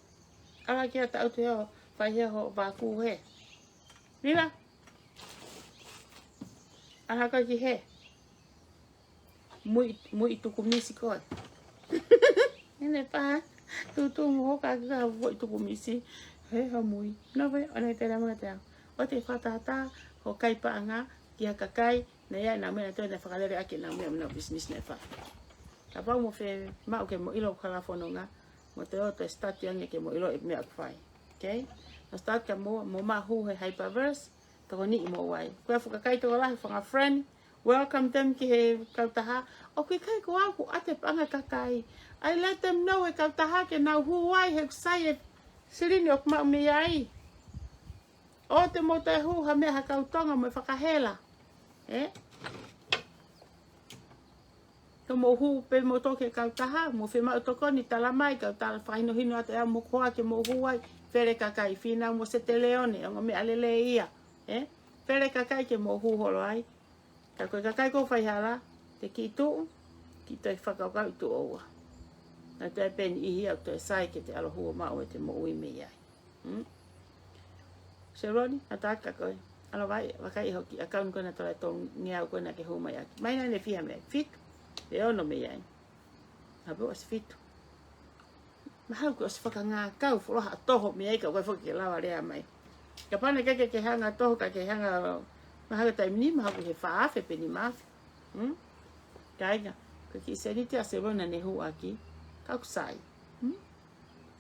S1: Ala ki a tau te ho. Whai hea ho waku he. Lila? Ala ka ki he. Mui tuku misi koe. Nene pa, tutu mo ka voi tuku misi. He ha mui. No ve, ona te rama te au. O te whatata, ho kai paanga, ki haka kai, na ia na mea toi na whakalere ake na mea mna business ne wha. Ka pau mo fe, mau ke mo ilo kalafono nga, mo te o te start yange ke mo ilo e mea kwhai. Okay? Na start ka mo mahu he hyperverse, toko ni i mo wai. Kua whakakai toko lahi whanga friend, welcome them ki he kautaha. O kui kai ko aku ate panga kakai. I let them know e kautaha ke nau huai he kusai e sirini o kuma umi ai. O te mo te hu ha mea ha kautonga mo e whakahela. Ka mo hu pe mo toke kautaha, mo whi mau toko ni talamai kautala whahino hino ate au mo koa ke mo huai. Fere kakai whina mo se te leone, o me alele ia. Fere kakai ke mo hu holo ai. Ka koe kakai ko whaihala, te ki tuu, ki toi whakaukau tu oua. Na toi peni ihi au toi sai ke te alohua mau e te mo ui me iai. Se roni, a tāka koe. Alo vai, wakai hoki, a kaun koe na tolai tō niau koe na ke huma iaki. Mai nai ne whiha mea, fitu, te ono me iai. Hapu as fitu. Mahau koe os whakangā kau, wholoha toho me iai ka koe whoki ke lawa rea mai. Ka pane kake ke hanga toho, ka ke hanga mahau taim ni, mahau ke whaafe pe ni maafe. Kainga, ko ki se ni te ase rona ne hu aki, kau kusai.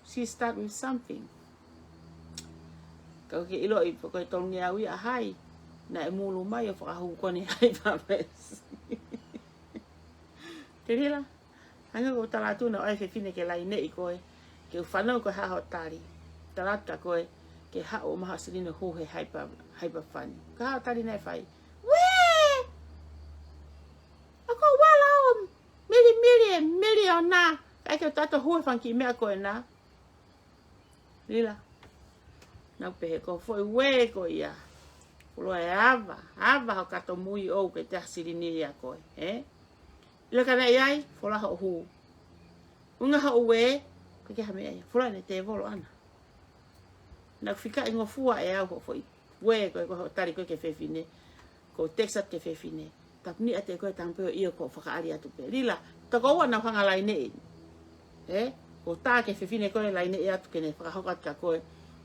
S1: She start with something. Kau ke ilo i koe tongi au i a hai, na e mulu mai o whakahu kone hai papes. Te rila, hanga ko talatu na oe whine ke lai ne i koe, ke whanau koe haho tari, talata koe, ke hao maha sirino hu he haipa whani. Ka hao tari nei whai, ako wala o million na. Kai ke tato hua whanki mea koe na. Lila. Nau pehe ko foi we ko ia. Ulo e ava ho kato mui o ke te asirini ia koe. Ila kana iai, fola ho hu. Unga ho we, ko ke hame ia. Fola ne te volo ana. Nau whika ingo fua e au ho foi. We ko tari koe ke whewhine. Ko Texas ke whewhine. Tapi ni ate koe tangpeo ia ko whakaari atu pe. Lila, tako ua na whangalai ne. Ko tā ke whiwhine koe lai ne atu kene whakahokat ka koe.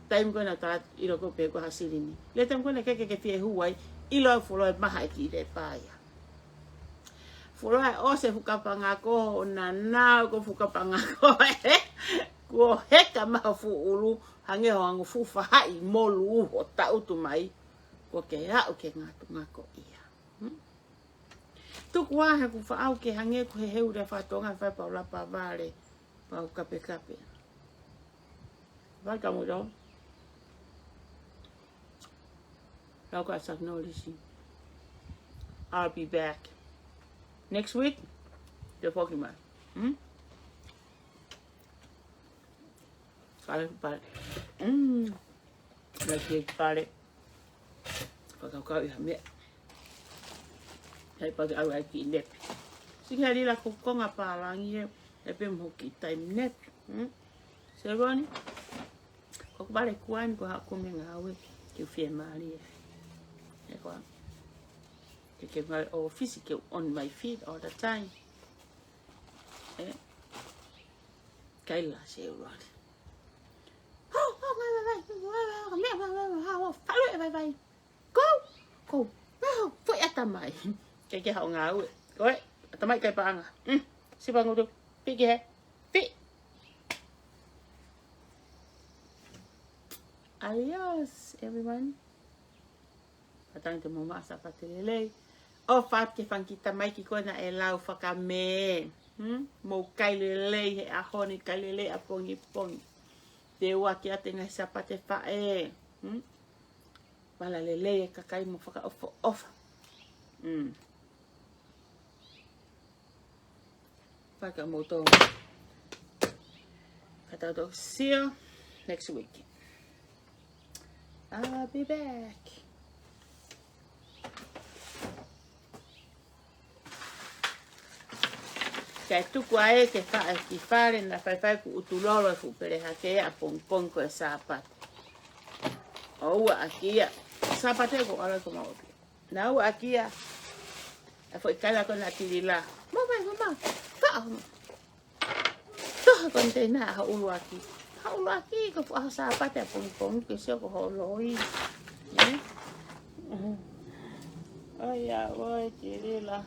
S1: Taim koe na tā ilo koe pe koe hasirini. Le tam koe na keke ke whie huai, ilo au wholoe maha e ki re pāia. Wholoe o se whukapanga ko na nāu ko whukapanga ko Ko heka maha fu ulu, hange ho angu fu whahai molu uho ta utu mai. Ko ke au ke ngātu ngako ia. Tuku wahe ku whaau ke hange ko he heure whatonga whai pau lapa vare. Pau kape kape. Vai kamu rau. Rau ka acknowledging. I'll be back. Next week, the Pokemon. pale. Lagi pale. Kau ihan mie. Hai pagi awal ki nep. Singa lila kukonga palangi e pe mo ki time nep. Seroni. Ko bale kuan ko ha kumenga we ki fie mali. E ko. Ke my office ke on my feet all the time. Kaila se urad. Vai. Go. Foi atamai. Ke hao ngau. Oi, atamai kai panga. Si bangu tu. Pi ke. Pi. Adios everyone. Patang te mama sa patelele. O fat ke fan kita mai ki kona e lau whakame. Mo kai lele he ahoni kai lele a pongi. Te ua ki ate ngai sa pate whae. Wala lele e kakai mo whaka ofa. Whaka mo tō. Kata tō, see you next week. I'll be back. Kei tuku ae ke whae ki whare na whai ku utulolo ku pere hake a pong ko e sāpate. O ua akia. Sāpate ko ala ko maupi. Na ua akia. A fwoi kaila ko na tirila. Mama. Pao. Toha kon te na ha ulu aki. Ha ulu aki ko fwa sāpate a pong ke sio ko holoi. Oia, oi tirila.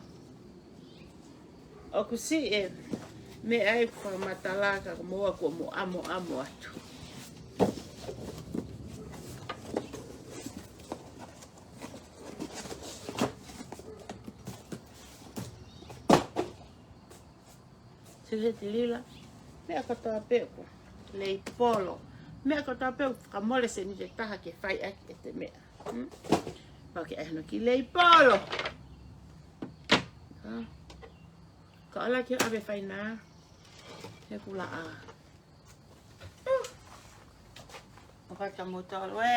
S1: O ku si e me ai kwa matalaka moa ko mo amo atu. Se tilila me akatoa peko lei polo me akatoa peko ka mole se ni te taha ke fai aki e te mea. Pa ke ahno ki lei polo. Ka ala ki abe fai na he kula a. Papa kamu tol we.